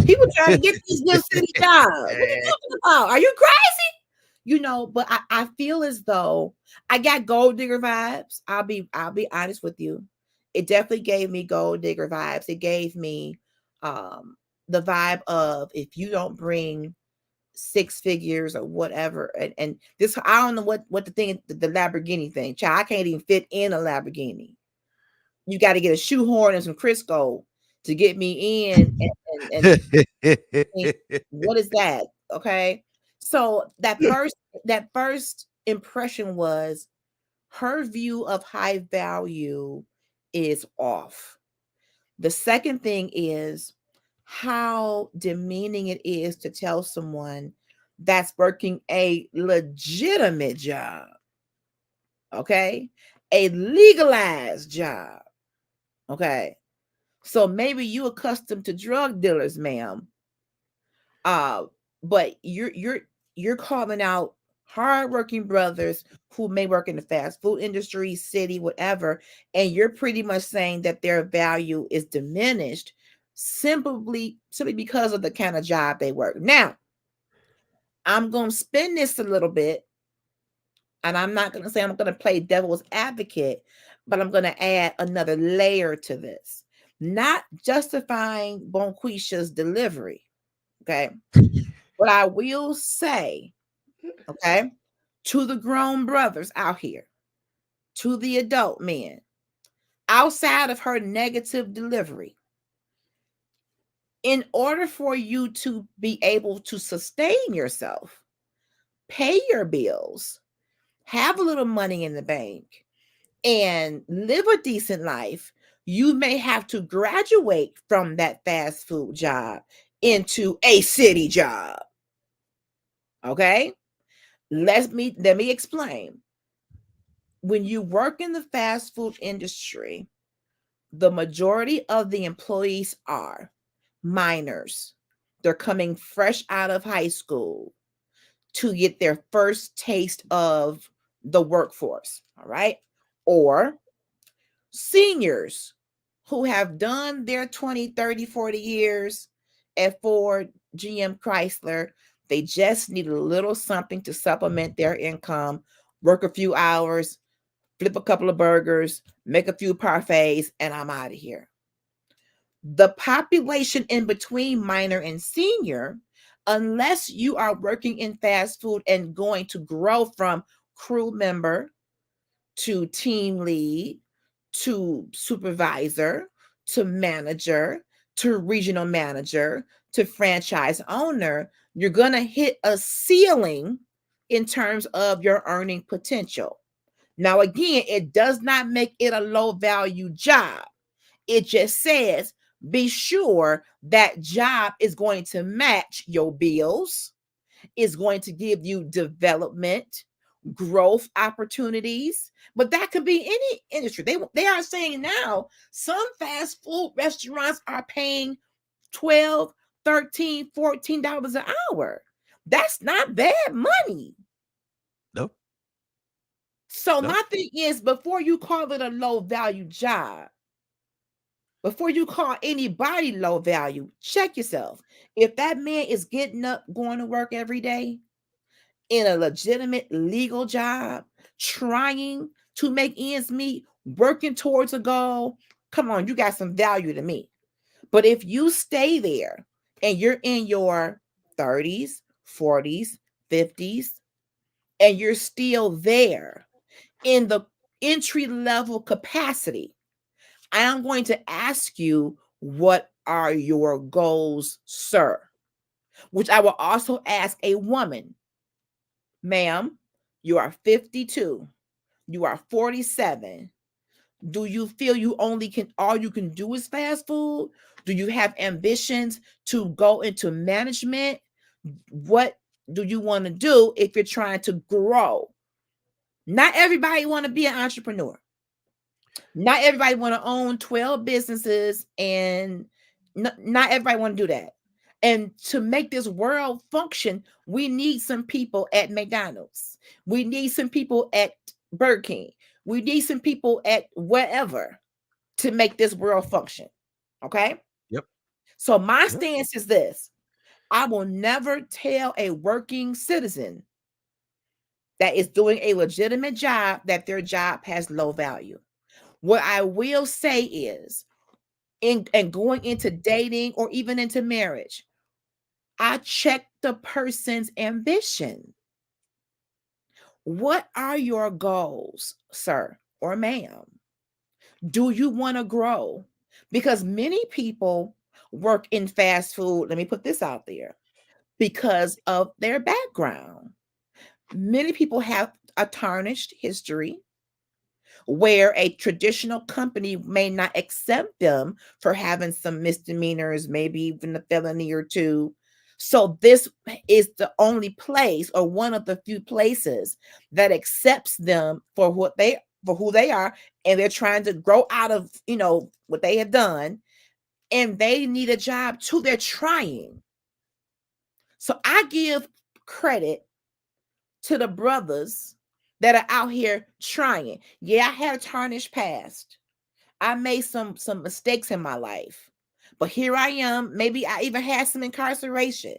People trying to get these good city jobs. What are you talking about? Are you crazy? But I feel as though I got gold digger vibes. I'll be honest with you. It definitely gave me gold digger vibes. It gave me the vibe of, if you don't bring 6 figures or whatever, and this, I don't know what the thing, the Lamborghini thing, child, I can't even fit in a Lamborghini. You got to get a shoehorn and some Crisco to get me in, and what is that? Okay, so that first impression was, her view of high value is off. The second thing is how demeaning it is to tell someone that's working a legitimate job, okay, a legalized job, okay. So maybe you accustomed to drug dealers, ma'am, but you're calling out hardworking brothers who may work in the fast food industry, city, whatever, and you're pretty much saying that their value is diminished simply because of the kind of job they work. Now, I'm going to spin this a little bit, and I'm not going to say I'm going to play devil's advocate, but I'm going to add another layer to this. Not justifying Bonquisha's delivery, okay? But I will say, okay, to the grown brothers out here, to the adult men, outside of her negative delivery, in order for you to be able to sustain yourself, pay your bills, have a little money in the bank, and live a decent life, you may have to graduate from that fast food job into a city job. Okay? Let me explain. When you work in the fast food industry, the majority of the employees are minors. They're coming fresh out of high school to get their first taste of the workforce, all right? Or seniors who have done their 20, 30, 40 years at Ford, GM, Chrysler. They just need a little something to supplement their income, work a few hours, flip a couple of burgers, make a few parfaits, and I'm out of here. The population in between minor and senior, unless you are working in fast food and going to grow from crew member to team lead to supervisor to manager to regional manager to franchise owner, you're going to hit a ceiling in terms of your earning potential. Now, again, it does not make it a low value job. It just says, be sure that job is going to match your bills, is going to give you development, growth opportunities, but that could be any industry. They are saying now some fast food restaurants are paying $12, $13, $14 an hour. That's not bad money. Nope. So Nope. my thing is, before you call it a low value job, before you call anybody low value, check yourself. If that man is getting up, going to work every day in a legitimate legal job, trying to make ends meet, working towards a goal, come on, you got some value to me. But if you stay there and you're in your 30s, 40s, 50s, and you're still there in the entry level capacity, I am going to ask you, what are your goals, sir? Which I will also ask a woman, ma'am, you are 52, you are 47. Do you feel all you can do is fast food? Do you have ambitions to go into management? What do you want to do if you're trying to grow? Not everybody want to be an entrepreneur. Not everybody want to own 12 businesses, and not everybody want to do that. And to make this world function, we need some people at McDonald's. We need some people at Burger King. We need some people at wherever to make this world function. Okay? Yep. So my Yep. stance is this: I will never tell a working citizen that is doing a legitimate job that their job has low value. What I will say is, and going into dating or even into marriage, I check the person's ambition. What are your goals, sir or ma'am? Do you want to grow? Because many people work in fast food. Let me put this out there, because of their background. Many people have a tarnished history where a traditional company may not accept them for having some misdemeanors, maybe even a felony or two. So this is the only place, or one of the few places, that accepts them for who they are, and they're trying to grow out of, what they have done, and they need a job too. They're trying. So I give credit to the brothers that are out here trying. Yeah, I had a tarnished past. I made some mistakes in my life. But here I am. Maybe I even had some incarceration.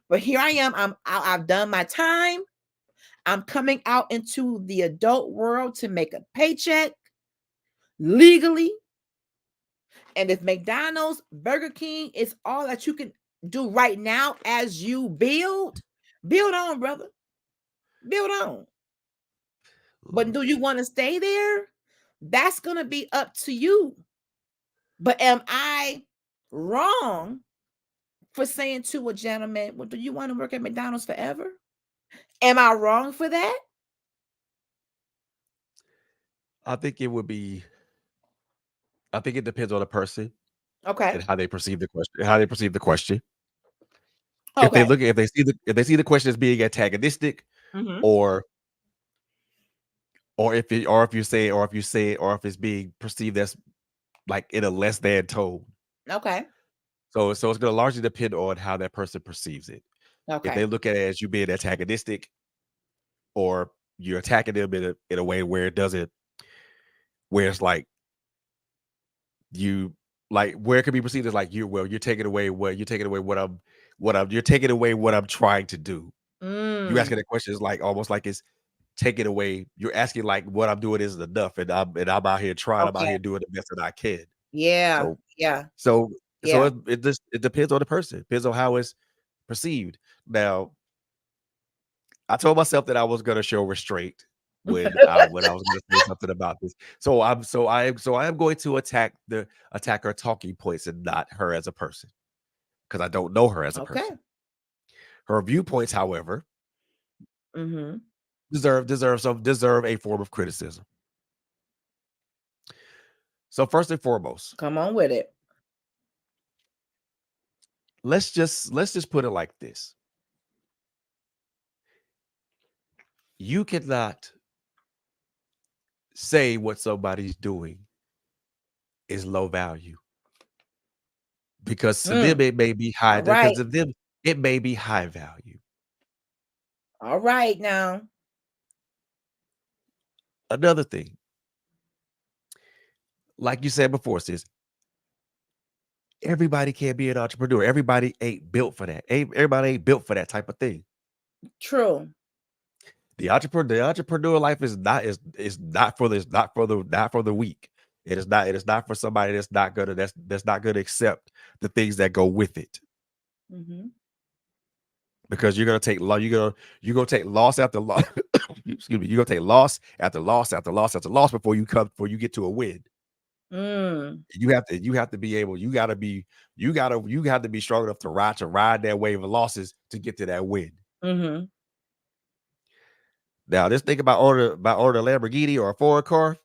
But here I am. I've done my time. I'm coming out into the adult world to make a paycheck legally. And if McDonald's, Burger King is all that you can do right now as you build on, brother. Build on. But do you want to stay there? That's going to be up to you. But am I wrong for saying to a gentleman, well, do you want to work at McDonald's forever? Am I wrong for that? I think it would be. I think it depends on the person Okay. and how they perceive the question. How they perceive the question. Okay. If they see the question as being antagonistic, Mhm. or if it's being perceived as like in a less than tone. Okay. So it's gonna largely depend on how that person perceives it. If Okay. they look at it as you being antagonistic, or you're attacking them in a way where it doesn't, where it's like you where it could be perceived as like you're taking away what I'm trying to do. You asking Mm. that question is like almost like it's taking away. You're asking like what I'm doing isn't enough, and I'm out here trying. I'm out Okay. here doing the best that I can. Yeah. So Yeah. so Yeah. it depends on the person. It depends on how it's perceived. Now, I told myself that I was gonna show restraint when I was gonna say something about this. I am going to attack her talking points and not her as a person, because I don't know her as a Okay. person. Her viewpoints, however, Mhm. deserve a form of criticism. So first and foremost, Come on with it. let's just put it like this. You cannot say what somebody's doing is low value, because to them Mm. it may be high, All right. because to them it may be high value. All right now. Another thing, like you said before, sis, everybody can't be an entrepreneur. Everybody ain't built for that. Everybody ain't built for that type of thing. True. The entrepreneur life is not for this, not for the weak. It is not for somebody that's not gonna accept the things that go with it. Mhm. Because you're gonna take loss after loss. Excuse me, you're gonna take loss after loss after loss after loss before you get to a win. Mm. You have to be able, you have to be strong enough to ride that wave of losses to get to that win. Mhm. Now, this thing about order a Lamborghini or a Ford car,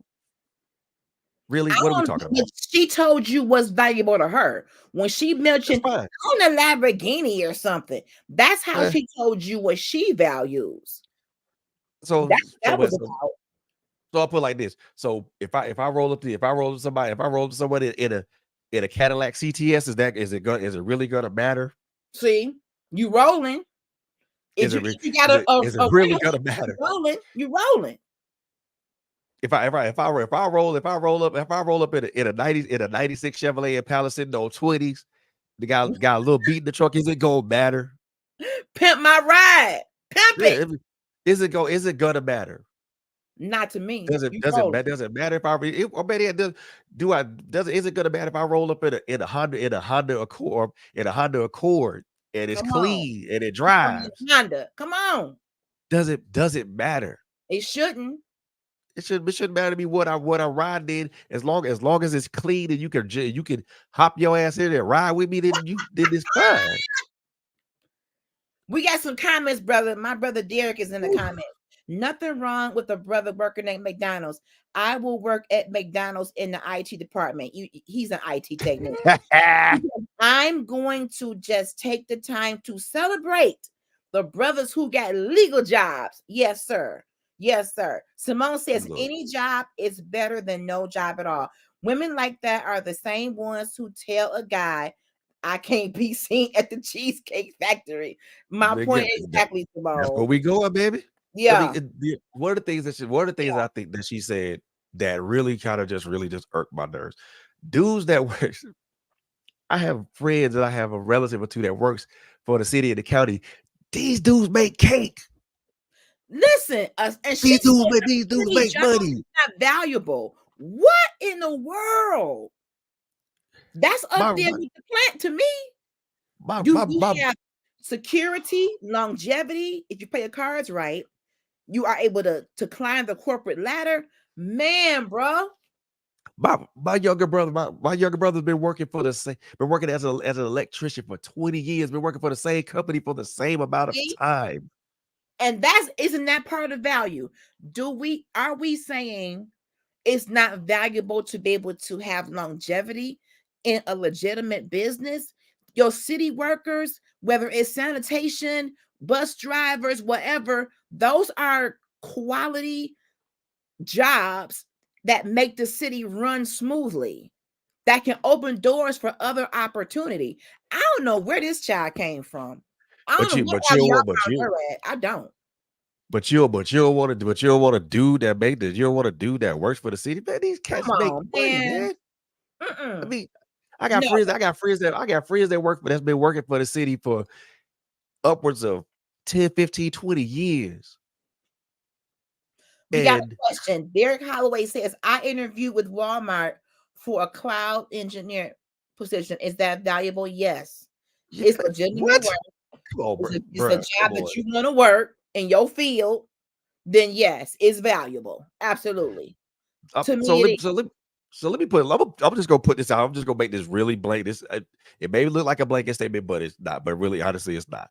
really, I what are we don't talking what about? she told you was valuable to her when she That's mentioned fine. on a Lamborghini or something. That's how Eh, she told you what she values. so That's so that was but so, about. so I'll put it like this. So if I roll up somebody in a Cadillac CTS, is it really gonna matter? See, you rolling. Is If it re- you got a is it really Cadillac, gonna you matter? rolling. You rolling. If I roll up in a 96 Chevrolet Impala sitting on 20s, The guy got a little beat in the truck. Is it gonna matter? Pimp my ride. Pimp it. Is it gonna matter? Not to me. Does it matter if I or better yet, is it gonna matter if I roll up in a Honda Accord and it's Come on. clean and it Come on, drives? Honda. Come on. Does it matter? It shouldn't. It shouldn't matter to me what I ride in, as long as it's clean and you can hop your ass in and ride with me, then it's fine. We got some comments, brother. My brother Derek is in the comments. Nothing wrong with a brother working at McDonald's. I will work at McDonald's in the IT department. He's an IT technician. I'm going to just take the time to celebrate the brothers who got legal jobs. Yes, sir. Yes, sir. Simone says any job is better than no job at all. Women like that are the same ones who tell a guy, I can't be seen at the Cheesecake Factory. My point exactly, Simone. That's where we going, baby. Yeah. I mean, one of the things I think that she said that really kind of just irked my nerves. Dudes that work. I have friends and I have a relative or two that works for the city and the county. These dudes make cake. Listen, and these dudes make money. Not valuable. What in the world? That's up there with the plant to me. You have security, longevity. If you play your cards right, you are able to climb the corporate ladder. Man, bro. My younger brother's been working as an electrician for 20 years, been working for the same company for the same amount of time. And isn't that part of value? Are we saying it's not valuable to be able to have longevity in a legitimate business? Your city workers, whether it's sanitation, bus drivers, whatever, those are quality jobs that make the city run smoothly, that can open doors for other opportunity. I don't know where this child came from. I don't know what I don't. But you don't want to do that. You don't want to do that works for the city. Man, these cats make money, man. I mean, I got friends that's been working for the city for upwards of 10, 15, 20 years. We got a question. Derek Holloway says, I interviewed with Walmart for a cloud engineer position. Is that valuable? Yes. It's legitimate work. It's a job that you want to work in your field. Then yes, it's valuable. Absolutely. So let me put. I'm just gonna put this out. I'm just gonna make this really blank. It may look like a blanket statement, but it's not. But really, honestly, it's not.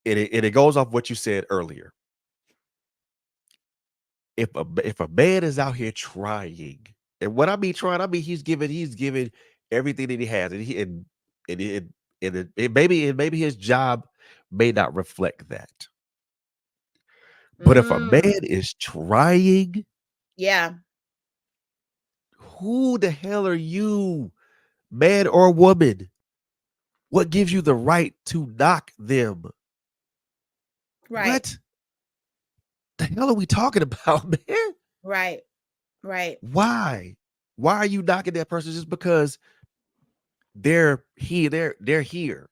It goes off what you said earlier. If a man is out here trying, and what I mean trying, I mean he's giving everything that he has, and maybe his job may not reflect that. But if a man is trying, yeah, who the hell are you, man or woman? What gives you the right to knock them? Right. What the hell are we talking about, man? Right. Why are you knocking that person just because they're here? They're here.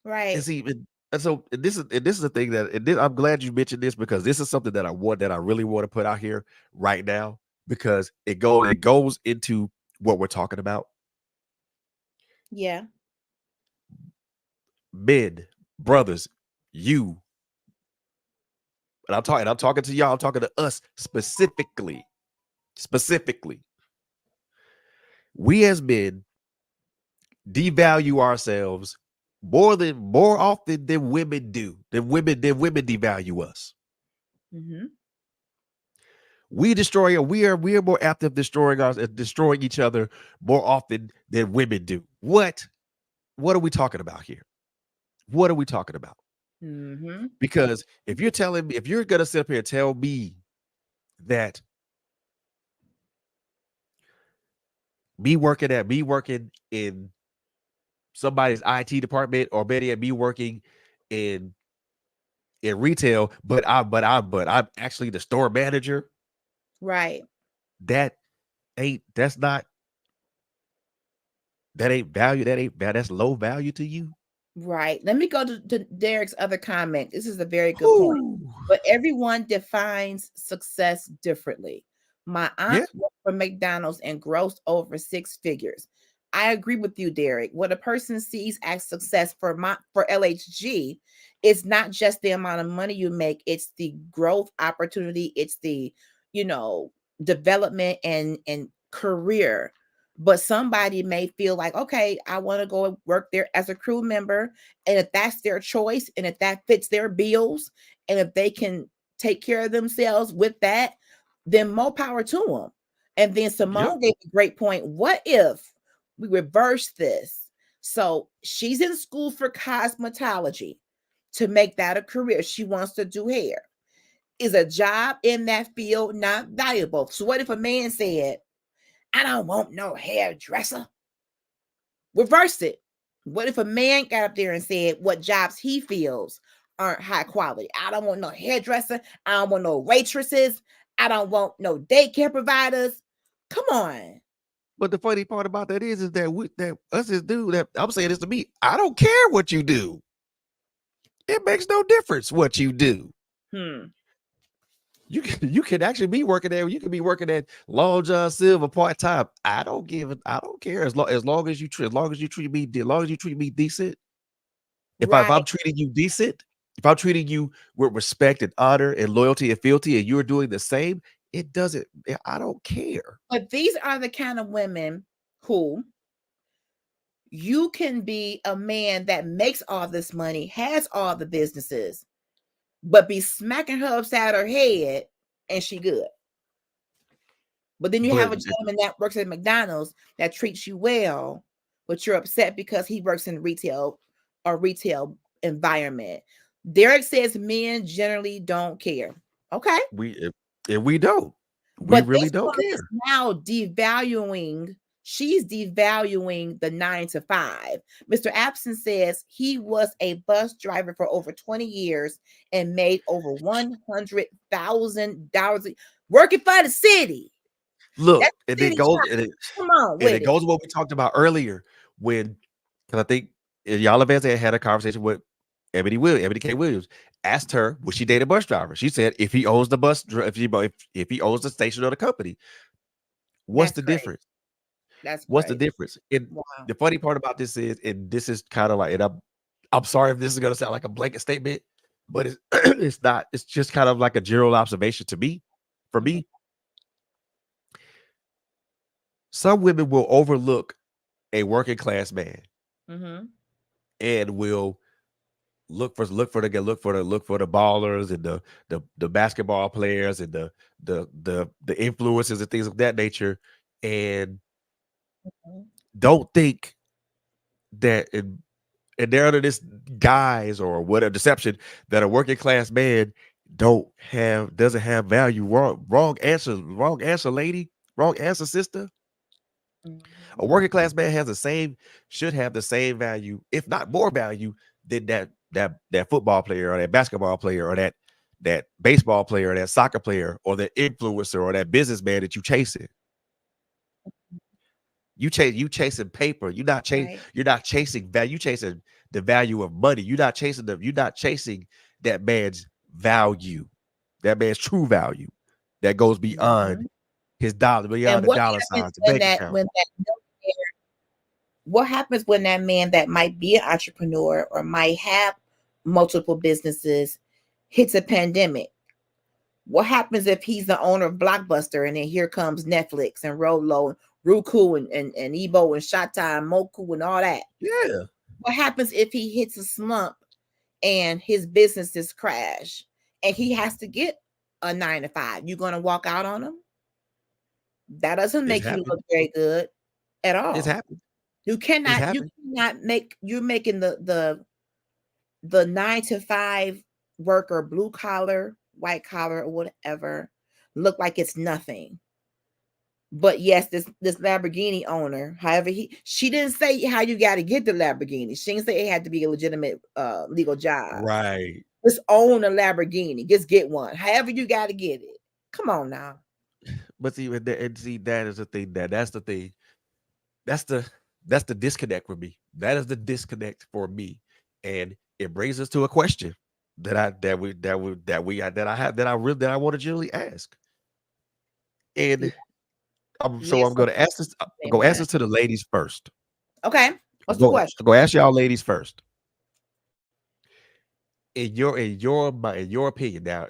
Right. And so this is the thing I'm glad you mentioned this, because this is something that I really want to put out here right now, because it goes into what we're talking about. Yeah. Men, brothers, you. And I'm talking to y'all, I'm talking to us specifically. We as men devalue ourselves more often than women do. Women devalue us. Mm-hmm. We are more apt of destroying each other more often than women do. What are we talking about here? What are we talking about? Mm-hmm. Because if you're gonna sit up here and tell me that me working in somebody's IT department, or better yet, me working in retail, but I'm actually the store manager. Right. That's not That ain't value. That's low value to you. Right. Let me go to Derek's other comment. This is a very good point. Ooh. But everyone defines success differently. My aunt Yeah. worked for McDonald's and grossed over 6 figures. I agree with you, Derek. What a person sees as success for LHG, it's not just the amount of money you make, it's the growth opportunity, it's the, you know, development and career. But somebody may feel like, okay, I want to go and work there as a crew member. And if that's their choice, and if that fits their bills, and if they can take care of themselves with that, then more power to them. And then Yep. Simone gave a great point. What if we reverse this? So she's in school for cosmetology to make that a career. She wants to do hair. Is a job in that field not valuable? So what if a man said, I don't want no hairdresser? Reverse it. What if a man got up there and said what jobs he feels aren't high quality? I don't want no hairdresser. I don't want no waitresses. I don't want no daycare providers. Come on. But the funny part about that is that us as dude, that I'm saying this to me, I don't care what you do. It makes no difference what you do. You can actually be working there. You can be working at Long John Silver part time. I don't care as long as you treat me decent. If I'm treating you decent, if I'm treating you with respect and honor and loyalty and fealty, and you're doing the same, it doesn't. I don't care. But these are the kind of women who you can be a man that makes all this money, has all the businesses, but be smacking her upside her head and she good. But then you have a gentleman that works at McDonald's that treats you well, but you're upset because he works in retail environment. Derek says men generally don't care. Okay. We don't. We But really this don't woman care. is now devaluing. She's devaluing the 9 to 5. Mr. Abson says he was a bus driver for over 20 years and made over $100,000 working for the city. Look, That's and city it goes, job. Come on with it goes to what we talked about earlier when, because I think y'all have had a conversation with Ebony K. Williams, asked her, would she date a bus driver? She said, if he owns the bus, if he owns the station or the company. What's the difference? That's What's the great. difference? And Wow. the funny part about this is, and this is kind of like, and I'm sorry if this is gonna sound like a blanket statement, but it's it's not. It's just kind of like a general observation to me. For me, some women will overlook a working class man and will look for the ballers and the basketball players and the influencers and things of that nature, and don't think that and they're under this guise or whatever deception that a working class man doesn't have value. Wrong answer, lady. Wrong answer, sister. A working class man should have the same value, if not more value, than that football player or that basketball player or that baseball player or that soccer player or that influencer or that businessman that you chasing. You chasing paper. You're not chasing value. You chasing the value of money. You're not chasing that man's value, that man's true value that goes beyond his dollar, beyond the dollar signs, the bank account. What happens when that man that might be an entrepreneur or might have multiple businesses hits a pandemic? What happens if he's the owner of Blockbuster and then here comes Netflix and Rolo and Roku and Ebo and Shata and Moku and all that? Yeah. What happens if he hits a slump and his businesses crash and he has to get a 9 to 5? You going to walk out on him? That doesn't make you look very good at all. It's happened. You cannot make, you're making the 9 to 5 worker, blue collar, white collar, or whatever, look like it's nothing. But yes, this Lamborghini owner, however, she didn't say how you got to get the Lamborghini. She didn't say it had to be a legitimate legal job. Right. Just own a Lamborghini. Just get one. However you got to get it. Come on now. But see, that is the thing. That's the thing. That's the That's the disconnect for me. That is the disconnect for me. And it brings us to a question that I want to generally ask. Yeah. And so Yes. I'm gonna ask this, I'm gonna ask Amen. this to the ladies first. Okay. What's the Go question? go ask y'all ladies first. In your opinion, now,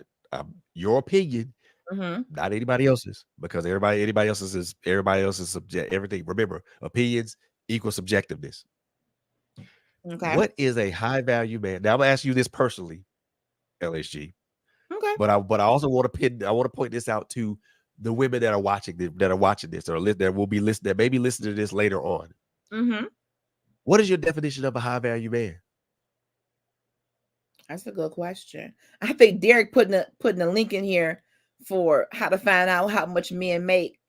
your opinion, Mm-hmm. not anybody else's, because everybody else's subject everything. Remember, opinions equal subjectiveness. Okay. What is a high value man? Now I'm gonna ask you this personally, LSG, Okay. but I also want to point this out to the women that are watching this or that will be listening, that may be listening to this later on. Mm-hmm. What is your definition of a high value man? That's a good question. I think Derek putting a link in here for how to find out how much men make.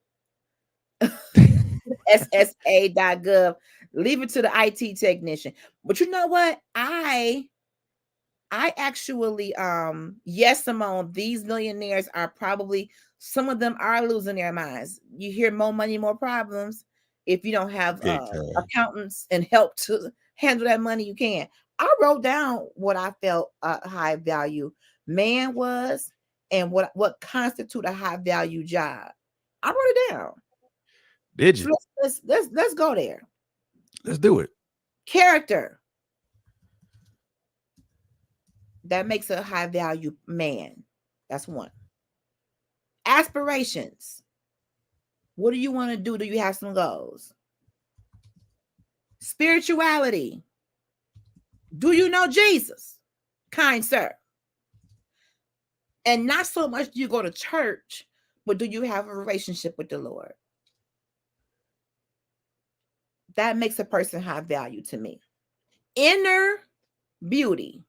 SSA.gov. Leave it to the IT technician. But you know what? I actually yes, Simone, these millionaires are probably, some of them are losing their minds. You hear more money, more problems. If you don't have Big time. accountants and help to handle that money, you can. I wrote down what I felt a high value man was and what constitute a high value job. I wrote it down. Did So you? let's go there. Let's do it. Character. That makes a high value man. That's one. Aspirations. What do you want to do? Do you have some goals? Spirituality. Do you know Jesus? Kind sir. And not so much do you go to church, but do you have a relationship with the Lord? That makes a person high value to me. Inner beauty.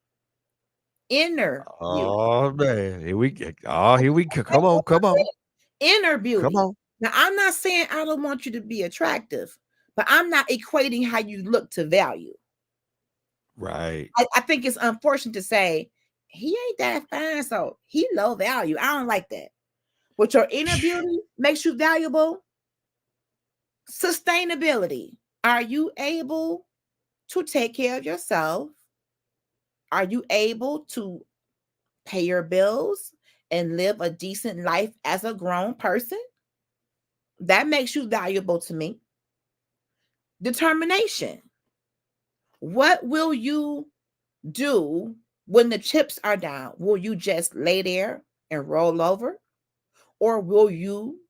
Inner beauty. Oh man, here we go. Oh, here we go. Come on, come on, Inner come beauty. on. Now, I'm not saying I don't want you to be attractive, but I'm not equating how you look to value. Right. I think it's unfortunate to say he ain't that fine, so he low value. I don't like that. But your inner beauty makes you valuable. Sustainability. Are you able to take care of yourself? Are you able to pay your bills and live a decent life as a grown person? That makes you valuable to me. Determination. What will you do when the chips are down? Will you just lay there and roll over? Or will you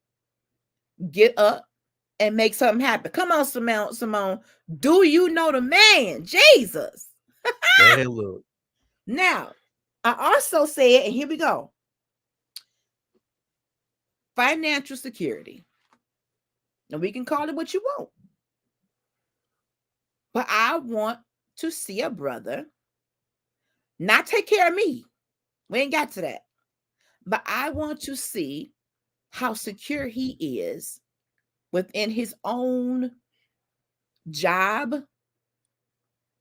get up and make something happen? Come on, Simone. Do you know the man? Jesus. Man, look. Now, I also said, and here we go, financial security. And we can call it what you want. But I want to see a brother not take care of me. We ain't got to that. But I want to see how secure he is within his own job,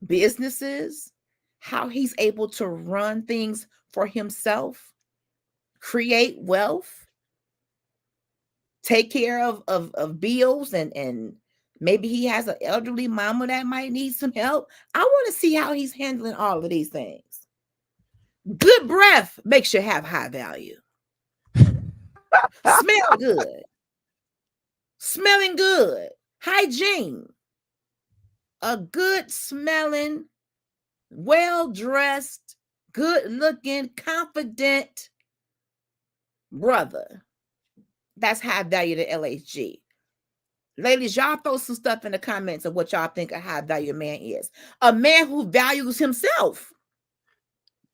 businesses, how he's able to run things for himself, create wealth, take care of bills, and maybe he has an elderly mama that might need some help. I want to see how he's handling all of these things. Good breath makes you have high value. Smell good. Smelling good. Hygiene. A good smelling, well-dressed, good-looking, confident brother. That's high value to LHG. Ladies, y'all throw some stuff in the comments of what y'all think a high value man is. A man who values himself.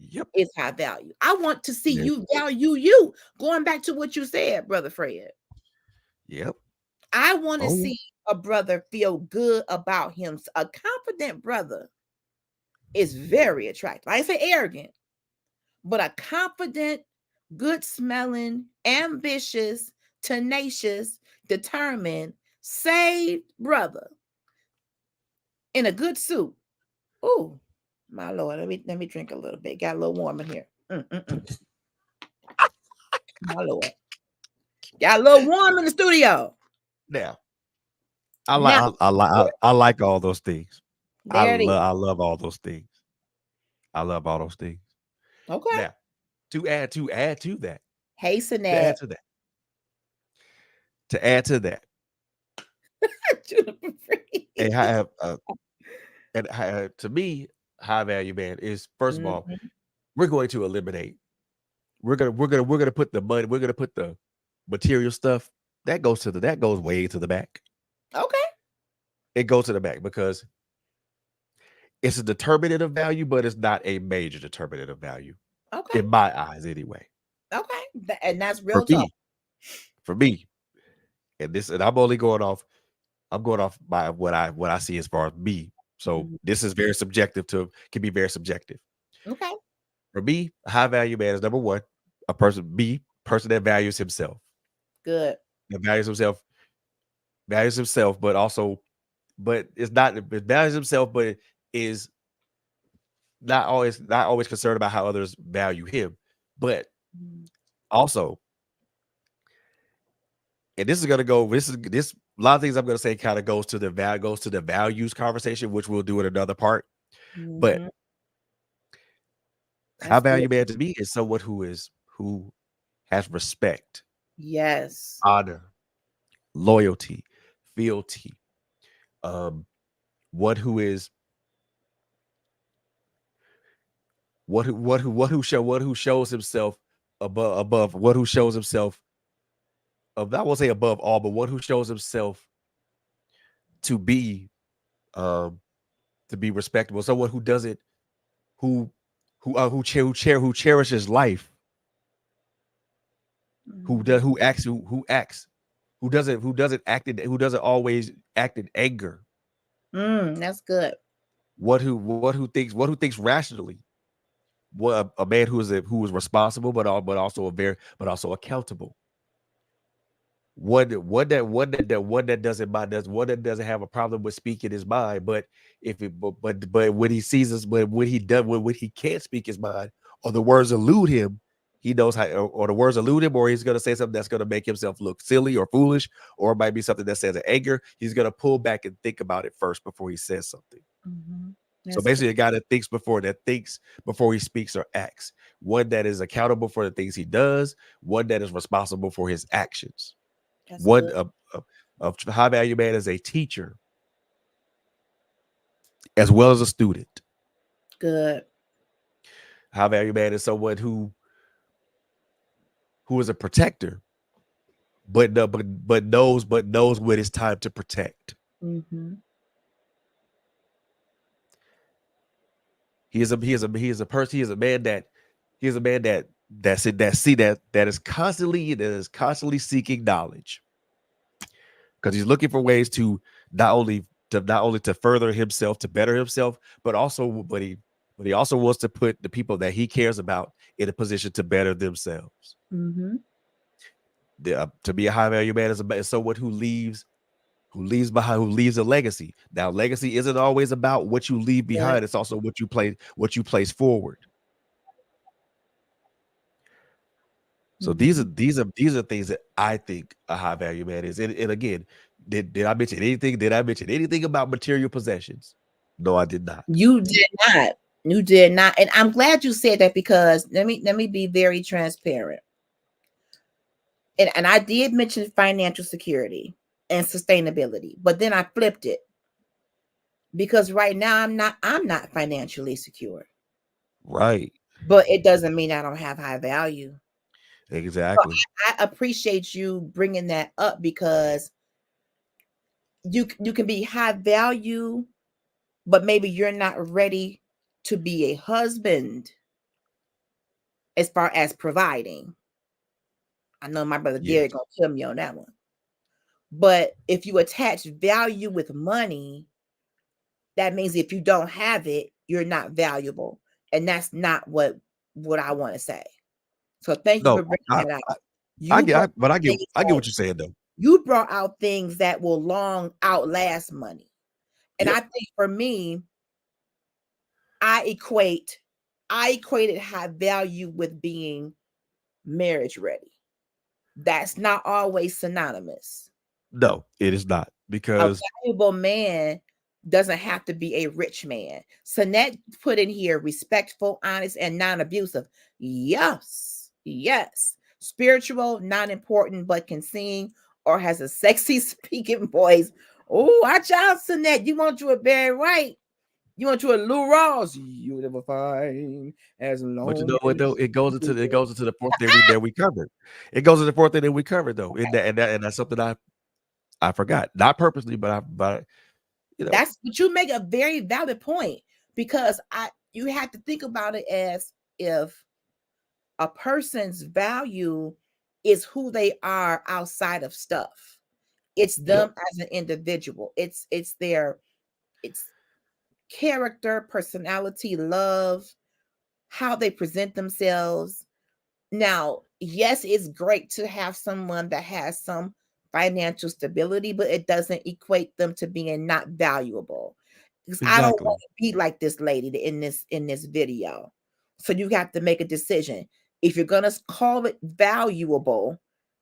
Yep. Is high value. I want to see Yep. you value you. Going back to what you said, Brother Fred. Yep. I want to Oh, yeah. see a brother feel good about him. A confident brother is very attractive. I ain't say arrogant, but a confident, good smelling, ambitious, tenacious, determined, saved brother in a good suit. Oh, my Lord. Let me drink a little bit. Got a little warm in here. My Lord. Got a little warm in the studio. Now, Now, I like all those things. there it is. I love all those things. I love all those things. Okay. Now, to add to that, Hasten to add that. to that, to add to that, Juniper free. and have to me, high value man is first of all, Mhm. we're going to eliminate. We're gonna put the money. We're gonna put the material stuff that goes way to the back. Okay. It goes to the back because it's a determinant of value, but it's not a major determinant of value Okay. in my eyes, anyway. Okay. And that's For real talk. me, for me, and I'm only going off. I'm going off by what I see as far as me. So Mhm. this is very subjective can be very subjective. Okay. For me, a high value man is number one, a person that values himself. Good. That values himself, but it's not it values himself, but is not always concerned about how others value him. But Mhm. also, and this is gonna go, this a lot of things I'm gonna say kind of goes to the values conversation, which we'll do in another part. But Mhm. high That's good. value man to me is someone who has respect, Yes. honor, loyalty, fealty. Um, what who is what who shows himself above what who shows himself I won't say above all, but one who shows himself to be um to be respectable, someone who doesn't who who cherishes life, Mhm. who doesn't always act in anger. That's good. What who thinks rationally. What a man who is responsible, but also accountable. One that doesn't mind does one that doesn't have a problem with speaking his mind, but if it but when he sees us, but when he does when he can't speak his mind or the words elude him, he knows how or the words elude him, or he's gonna say something that's gonna make himself look silly or foolish, or it might be something that says in anger. He's gonna pull back and think about it first before he says something. Mhm. So That's good. basically, a guy that thinks before he speaks or acts, one that is accountable for the things he does, one that is responsible for his actions. That's One good. of high value man is a teacher as well as a student. Good. High value man is someone who is a protector, but knows when it's time to protect. Mhm. He is a person. He is a man that is constantly seeking knowledge because he's looking for ways to not only to further himself, to better himself, but he also wants to put the people that he cares about in a position to better themselves. Mhm. To be a high value man is someone who leaves a legacy. Now, legacy isn't always about what you leave Good. behind; it's also what you place forward. So Mhm. these are things that I think a high value man is. And again, did I mention anything? Did I mention anything about material possessions? No, I did not. You did not. You did not. And I'm glad you said that because let me be very transparent. And I did mention financial security and sustainability, but then I flipped it because right now I'm not financially secure. Right. But it doesn't mean I don't have high value. So Exactly. I appreciate you bringing that up because you can be high value, but maybe you're not ready to be a husband as far as providing. I know my brother Derek Yes. gonna kill me on that one. But if you attach value with money, that means if you don't have it, you're not valuable. And that's not what I want to say. So thank you No, for bringing that out. I You get, brought but things I get that what you're saying though. you brought out things that will long outlast money. And I Yep. think for me, I equate I equated high value with being marriage ready. That's not always synonymous. No, it is not. because valuable man doesn't have to be a rich man. Sanette put in here respectful, honest, and non-abusive. Yes, yes. Spiritual, not important, but can sing or has a sexy speaking voice. Oh, watch out, Sanette. You want you a Barry White. You want you a Lou Ross. You never find as long. but you know what though? It goes into the fourth thing we covered. It goes into the fourth thing that we covered though. And that's something I forgot. Not purposely, but you know. That's, but you make a very valid point, because you have to think about it as if a person's value is who they are outside of stuff. It's them as an individual. It's character, personality, love, how they present themselves. Now, yes, it's great to have someone that has some financial stability, but it doesn't equate them to being not valuable. Because I don't want to be like this lady in this video. So you have to make a decision. If you're gonna call it valuable,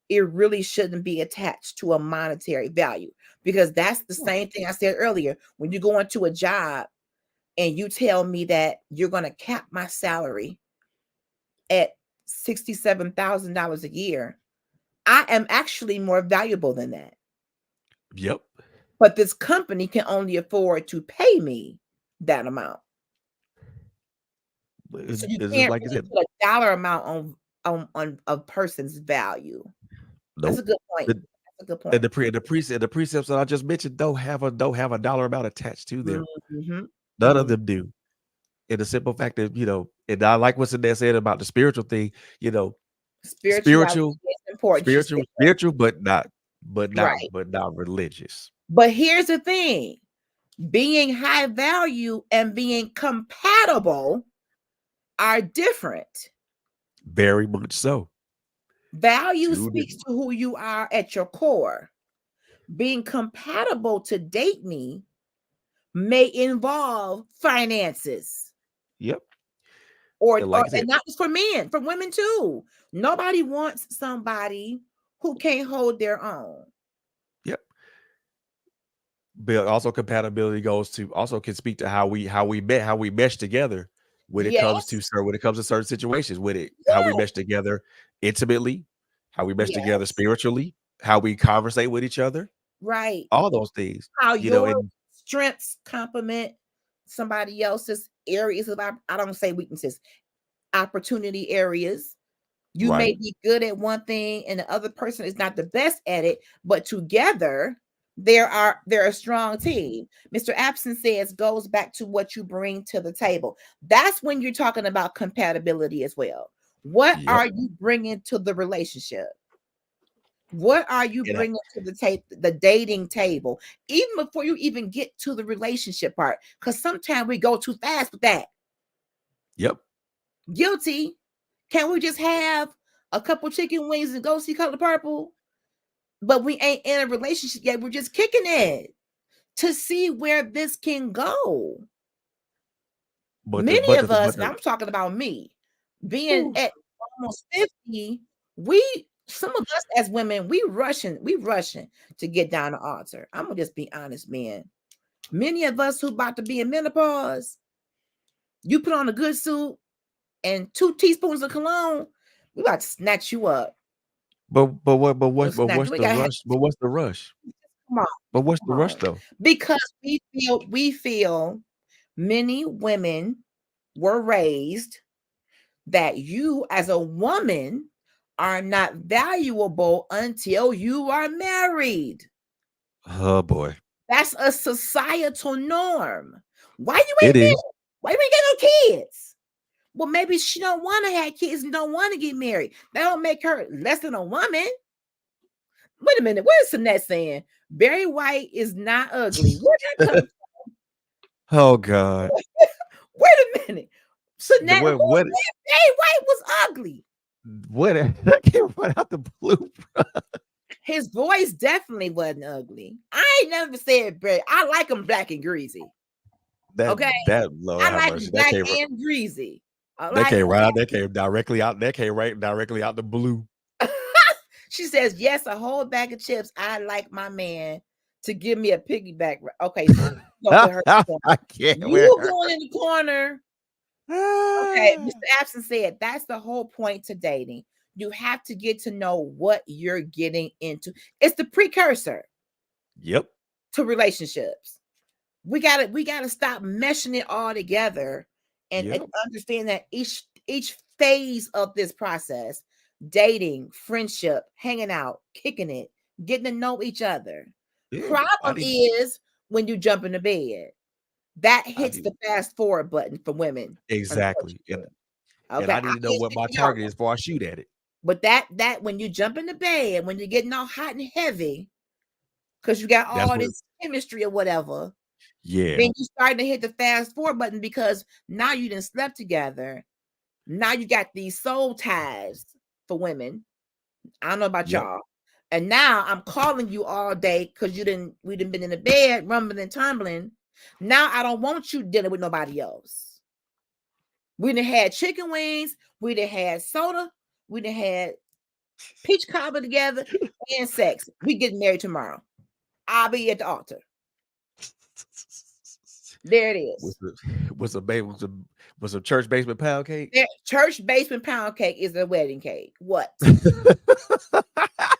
it really shouldn't be attached to a monetary value, because that's the same thing I said earlier. When you go into a job and you tell me that you're gonna cap my salary at $67,000 a year, I am actually more valuable than that. Yep. But this company can only afford to pay me that amount. So you can't like really put a dollar amount on a person's value. Nope. That's a good point. That's a good point. And the precepts that I just mentioned don't have a dollar amount attached to them. Mm-hmm. None of them do. And the simple fact that, and I like what's in there said about the spiritual thing, spiritual, is important. Spiritual, but not religious. But here's the thing: being high value and being compatible are different. Very much so. Value speaks to who you are at your core. Being compatible to date me may involve finances. Yep. And not just for men, for women too. Nobody wants somebody who can't hold their own. Yep. But also compatibility can speak to how we mesh together when it comes to certain situations, how we mesh together intimately, how we mesh together spiritually, how we conversate with each other. Right. All those things. How your strengths complement somebody else's areas of, I don't say weaknesses, opportunity areas. You may be good at one thing and the other person is not the best at it, but together they're a strong team. Mr. Abson says goes back to what you bring to the table. That's when you're talking about compatibility as well. What are you bringing to the relationship? What are you bringing to the dating table, even before you even get to the relationship part? Because sometimes we go too fast with that. Yep. Guilty. Can we just have a couple chicken wings and go see Color Purple? But we ain't in a relationship yet. We're just kicking it to see where this can go. Many of us, and I'm talking about me, being at almost 50, some of us as women, we rushing to get down the altar. I'm gonna just be honest, man. Many of us who about to be in menopause, you put on a good suit and 2 teaspoons of cologne, we about to snatch you up. But what's the rush? But what's the rush? Come on. But what's the rush though? Because we feel many women were raised that you as a woman are not valuable until you are married. Oh boy. That's a societal norm. Why you ain't get no kids? Well, maybe she don't want to have kids and don't want to get married. That don't make her less than a woman. Wait a minute. What is Sanette saying? Barry White is not ugly. Where'd that come from? Oh God. Wait a minute. Sanette, Barry White was ugly. What? That came right out the blue. His voice definitely wasn't ugly. I ain't never said Barry. I like him black and greasy. I like him black and greasy. That came right out. That came directly out. That came right directly out the blue. She says, yes, a whole bag of chips. I like my man to give me a piggyback. Okay, so go with her. I can't You wear her. going in the corner. Okay, Ah, Mr. Abson said that's the whole point to dating. You have to get to know what you're getting into. It's the precursor Yep. to relationships. We gotta stop meshing it all together and Yep. understand that each phase of this process, dating, friendship, hanging out, kicking it, getting to know each other. Yeah. I Problem need. is when you jump into bed, that I hits need the fast forward button for women. exactly. And Okay, I I need to know can't what speak my for y'all, target is before I shoot at it. but that when you jump into bed, when you're getting all hot and heavy, because you got That's all what. this chemistry or whatever, Yeah. then you starting to hit the fast forward button because now you didn't slept together. Now you got these soul ties for women. I don't know about Yep. y'all. And now I'm calling you all day because we didn't been in the bed rumbling and tumbling. Now I don't want you dealing with nobody else. We done had chicken wings, we done had soda, we done had peach cobbler together and sex. We getting married tomorrow. I'll be at the altar. There it is. Was a church basement pound cake. There, church basement pound cake is a wedding cake. What?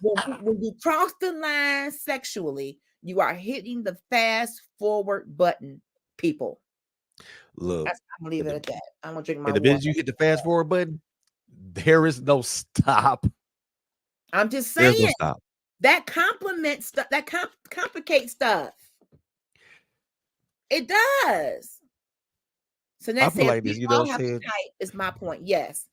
When you cross the line sexually, you are hitting the fast forward button, people. Look, I'm gonna leave and it the, at that. I'm gonna drink my and the water. minute you hit the fast forward button, there is no stop. I'm just There's no saying stop. that complements stuff. That complicates stuff. It does. So I that feel says like this, we you know all what I'm have to saying? type. Is my point. Yes.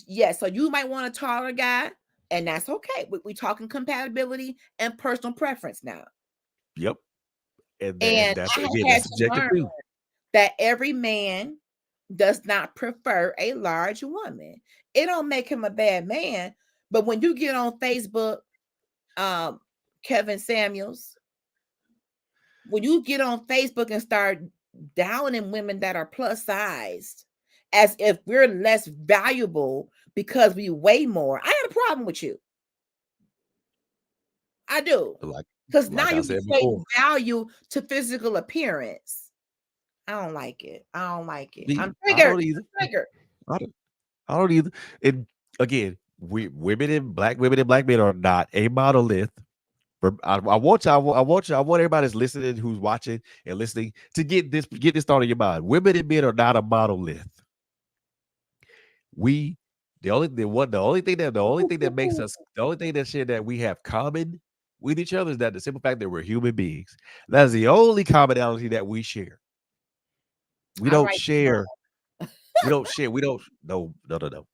Yes. So you might want a taller guy, and that's okay. We talking compatibility and personal preference now. Yep. And And that's I have again, had that's to subjective learn too. that every man does not prefer a large woman. It don't make him a bad man, but when you get on Facebook, Kevin Samuels, when you get on Facebook and start downing women that are plus sized as if we're less valuable because we weigh more, I have a problem with you. I do. Like Because now like I you said equate before. value to physical appearance. I don't like it. I don't like it. I'm I triggered. don't either. I'm triggered. I don't I don't either. And again, women and black men are not a monolith. I want y'all. I want everybody that's listening, who's watching and listening, to get this thought in your mind. Women and men are not a monolith. We the only thing that makes us the only thing that shit that we have common with each other is that the simple fact that we're human beings. That's the only commonality that we share. We All don't right, Simone. share. We don't share. We don't. No. No. No. No.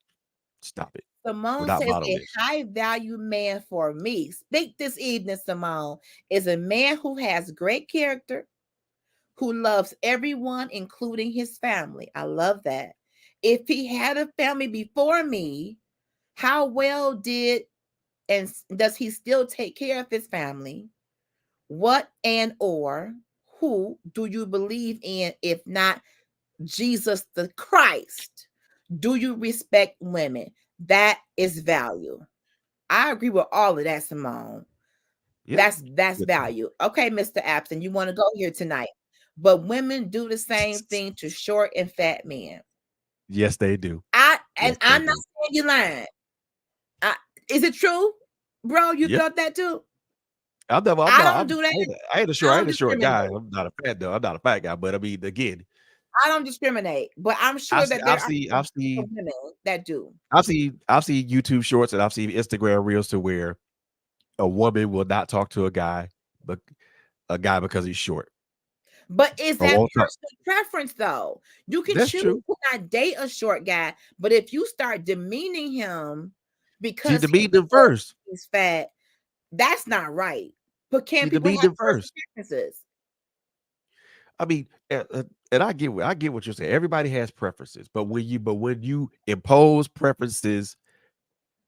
Stop it. We're Simone not says a monoliths. high value man for me. Speak this evening, Simone, is a man who has great character, who loves everyone, including his family. I love that. If he had a family before me, how well did and does he still take care of his family? What and or who do you believe in if not Jesus the Christ? Do you respect women? That is value. I agree with all of that, Simone. Yep. That's Yep. value. Okay, Mr. Abson, you want to go here tonight. But women do the same thing to short and fat men. Yes, they do. I'm Yes, they not do. saying you're lying. Is it true, bro? You Yep. felt that too? I'm never. I'm I not. don't do that. I ain't a short. I I don't ain't a short guy. discriminate. I'm not a fat though. I'm not a fat guy. But I mean, again, I don't discriminate, but I'm sure that there are I've women that do. I've seen YouTube shorts and I've seen Instagram reels to where a woman will not talk to a guy, but a guy because he's short. But is Or that won't talk. personal preference though? You can That's choose true. to not date a short guy, but if you start demeaning him She because he's demeaned them short, first. he's fat, that's not right. But can She people demeaned have them personal first. preferences? I mean, and I get what you're saying. Everybody has preferences, but when you impose preferences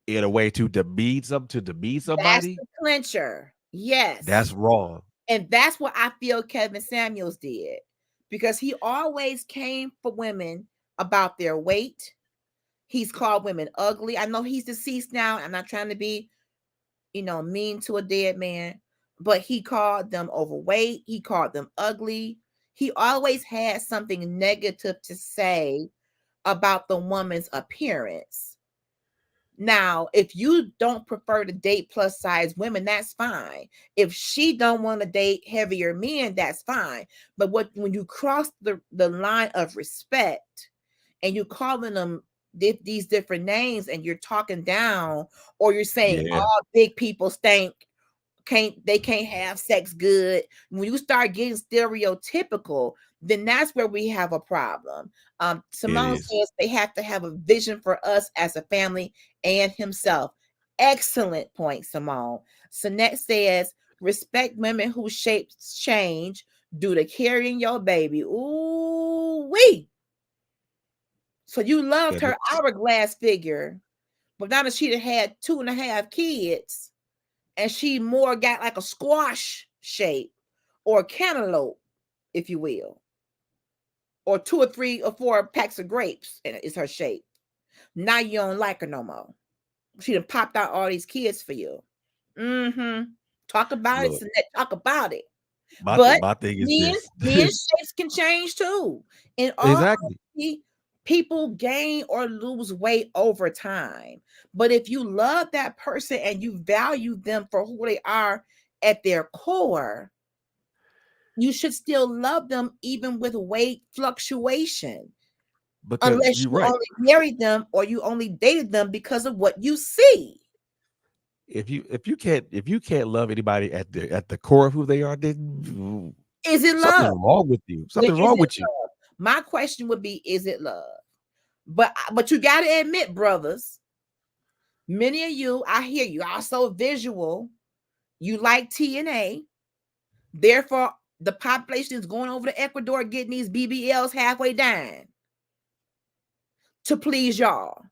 in a way to demean That's somebody, the clincher. Yes. that's wrong. And that's what I feel Kevin Samuels did because he always came for women about their weight. He's called women ugly. I know he's deceased now. I'm not trying to be, mean to a dead man, but he called them overweight. He called them ugly. He always had something negative to say about the woman's appearance. Now, if you don't prefer to date plus size women, that's fine. If she don't want to date heavier men, that's fine. But when you cross the line of respect and you calling them these different names and you're talking down, or you're saying Yeah, all big people stink, can't have sex good. When you start getting stereotypical, then that's where we have a problem. it Simone is. says they have to have a vision for us as a family and himself. Excellent point, Simone. Sinette says respect women whose shapes change due to carrying your baby. Ooh wee. So you Yeah, loved but her hourglass figure, but now that she'd had 2.5 kids, and she more got like a squash shape or a cantaloupe, if you will, or 2 or 3 or 4 packs of grapes, and it's her shape. Now you don't like her no more. She done popped out all these kids for you. Talk about it, look, Sinette, talk about it. my But my thing is men's this. men's shapes can change too. In all Exactly. honesty, people gain or lose weight over time. But if you love that person and you value them for who they are at their core, you should still love them even with weight fluctuation. Because Unless you're you right. only married them or you only dated them because of what you see. If you can't love anybody at the core of who they are, then Is it something's love? wrong with you. Then Something's is wrong it with you. love? My question would be, is it love? But you got to admit, brothers, many of you, I hear you, are so visual. You like TNA. Therefore, the population is going over to Ecuador getting these BBLs halfway down to please y'all.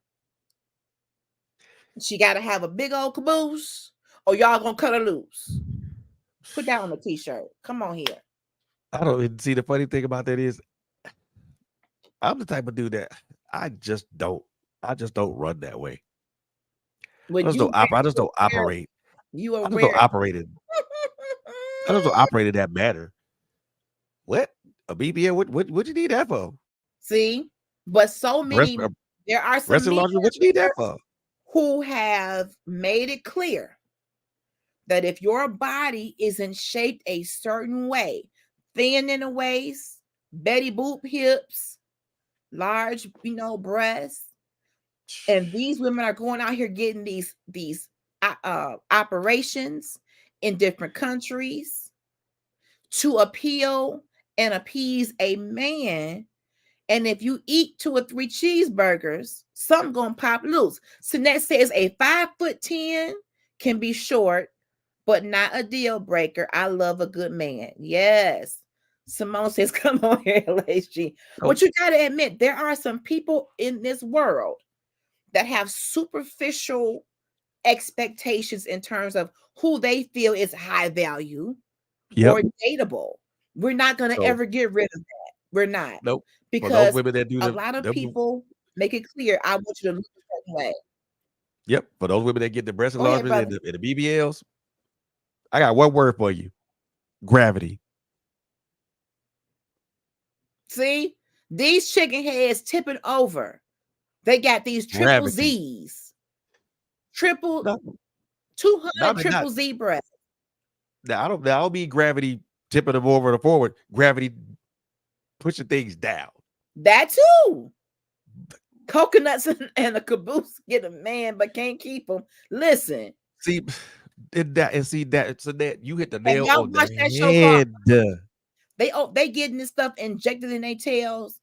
She got to have a big old caboose, or y'all gonna cut her loose. Put that on the t-shirt. Come on here. I don't see the funny thing about that is I'm the type of dude that I just don't run that way. Would you I just don't operate. you I just don't aware? operate in I just don't operate in that manner. What? A BBL? What you need that for? See, but so Breast many, there are breast some men enlargement? What you need that for? who have made it clear that if your body isn't shaped a certain way, thin in the waist, Betty Boop hips, large, breasts, and these women are going out here getting these operations in different countries to appeal and appease a man. And if you eat 2 or 3 cheeseburgers, something gonna pop loose. Sinette says a 5'10" can be short, but not a deal breaker. I love a good man. Yes. Simone says, come on here, LHG. Oh, But you gotta admit, there are some people in this world that have superficial expectations in terms of who they feel is high value yep. or dateable. We're not gonna So ever get rid of that. We're not. nope. For those Because women that do a lot of them, people make it clear, I want you to look a certain way. yep. For those women that get the breast Go ahead, enlargement brother. and the BBLs, I got one word for you: gravity. See, these chicken heads tipping over. They got these triple Gravity. Z's, triple No, 200 they're triple not. Z breasts. I don't mean gravity tipping them over the forward. Gravity pushing things down. That too. Coconuts and a caboose get a man, but can't keep him. Listen, See, so that you hit the have nail y'all on watched that the show called? head. They getting this stuff injected in their tails.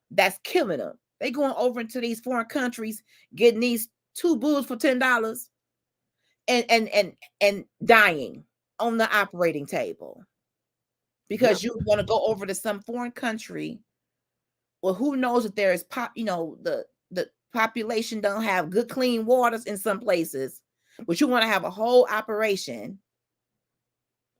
That's killing them. They going over into these foreign countries, getting these 2 boobs for $10, and dying on the operating table because you want to go over to some foreign country. Well, who knows if there is the population don't have good clean waters in some places, but you want to have a whole operation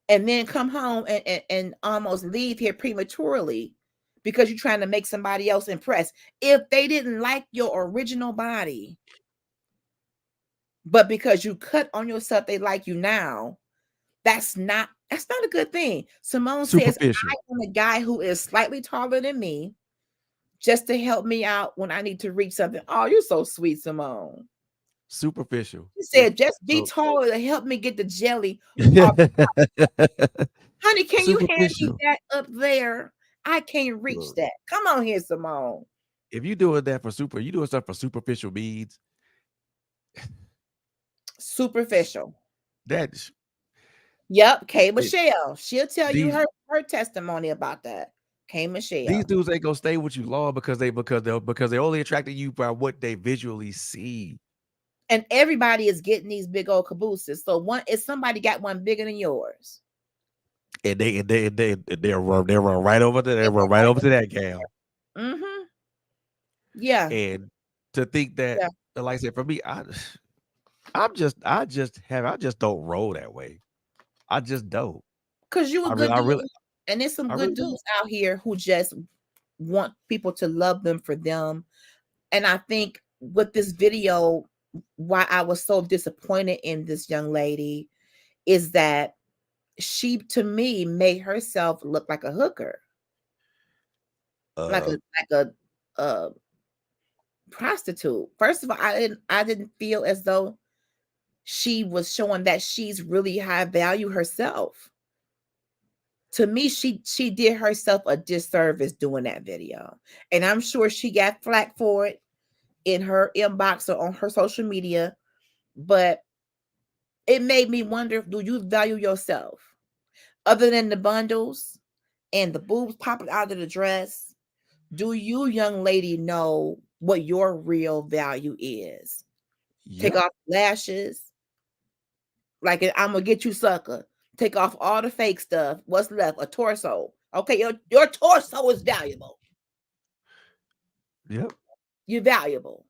and then come home and almost leave here prematurely because you're trying to make somebody else impressed. If they didn't like your original body, but because you cut on yourself, they like you now, That's not a good thing. Simone says, Superficial. I am a guy who is slightly taller than me just to help me out when I need to reach something. Oh, you're so sweet, Simone. Superficial. She said, just be So taller to help me get the jelly off. Honey, can you hand me superficial. that up there? I can't reach Look, that. Come on here, Simone. if you doing that for you doing stuff for superficial needs, Superficial. that's Yep, K it, Michelle. She'll tell you these her testimony about that. K these Michelle. dudes ain't gonna stay with you long because they only attracted you by what they visually see. And everybody is getting these big old cabooses. So if somebody got one bigger than yours. And they run right over to that gal. Mm-hmm. Yeah. And to think that, Yeah. like I said, for me, I just don't roll that way. I just don't. Because you a I really, good I dude. really, And there's some I good really don't. dudes out here who just want people to love them for them. And I think with this video, why I was so disappointed in this young lady is that she, to me, made herself look like a hooker, like Uh, a prostitute. First of all, I didn't feel as though she was showing that she's really high value herself. To me, she did herself a disservice doing that video. And I'm sure she got flack for it in her inbox or on her social media, but it made me wonder, do you value yourself? Other than the bundles and the boobs popping out of the dress, do you, young lady, know what your real value is? Take yep, off lashes, like I'm gonna get you sucker. Take off all the fake stuff. What's left? A torso. Okay, your torso is valuable. yep. You're valuable.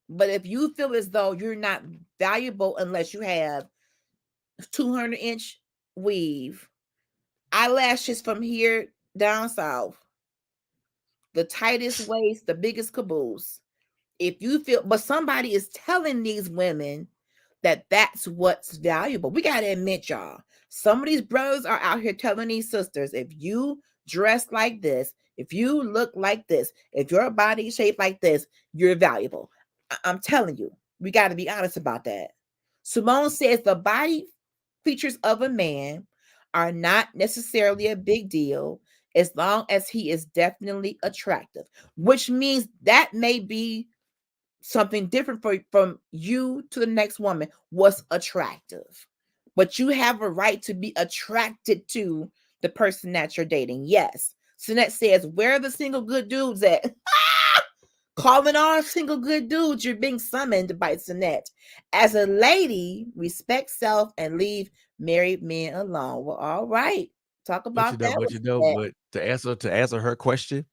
But if you feel as though you're not valuable unless you have 200-inch weave, eyelashes from here down south, the tightest waist, the biggest caboose. If you feel, but somebody is telling these women that that's what's valuable. We got to admit, y'all, some of these brothers are out here telling these sisters, if you dress like this, if you look like this, if your body is shaped like this, you're valuable. I'm telling you, we got to be honest about that. Simone says the body features of a man are not necessarily a big deal as long as he is definitely attractive, which means that may be something different from you to the next woman. What's attractive? But you have a right to be attracted to the person that you're dating. Yes. Sinette says, where are the single good dudes at? Calling all single good dudes, you're being summoned by Sinette. As a lady, respect self and leave married men alone. Well, all right. Talk about that. But to answer her question,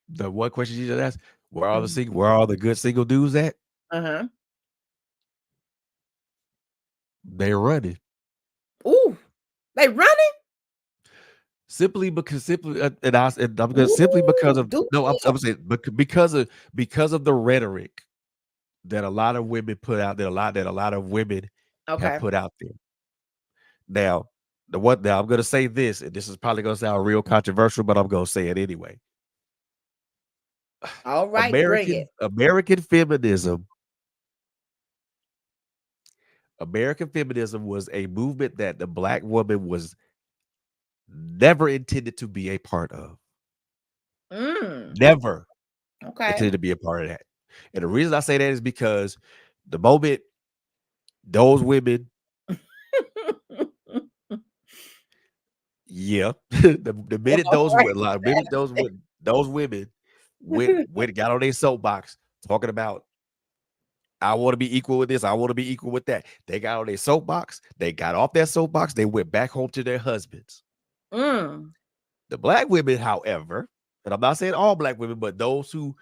the one question she just asked, where are the good single dudes at? Uh-huh. They running. Ooh, they running? Simply because and I'm gonna simply because of Do no, I'm saying because of the rhetoric that a lot of women put out there, that a lot of women have okay. put out there. Now, I'm gonna say this, and this is probably gonna sound real controversial, but I'm gonna say it anyway. All right, bring it. American feminism was a movement that the black woman was never intended to be a part of. Never Okay. intended to be a part of that. And the reason I say that is because the moment those women, yeah, the minute those women got on their soapbox talking about I want to be equal with this, I want to be equal with that. They got on their soapbox, they got off their soapbox, they went back home to their husbands. The black women, however, and I'm not saying all black women, but those who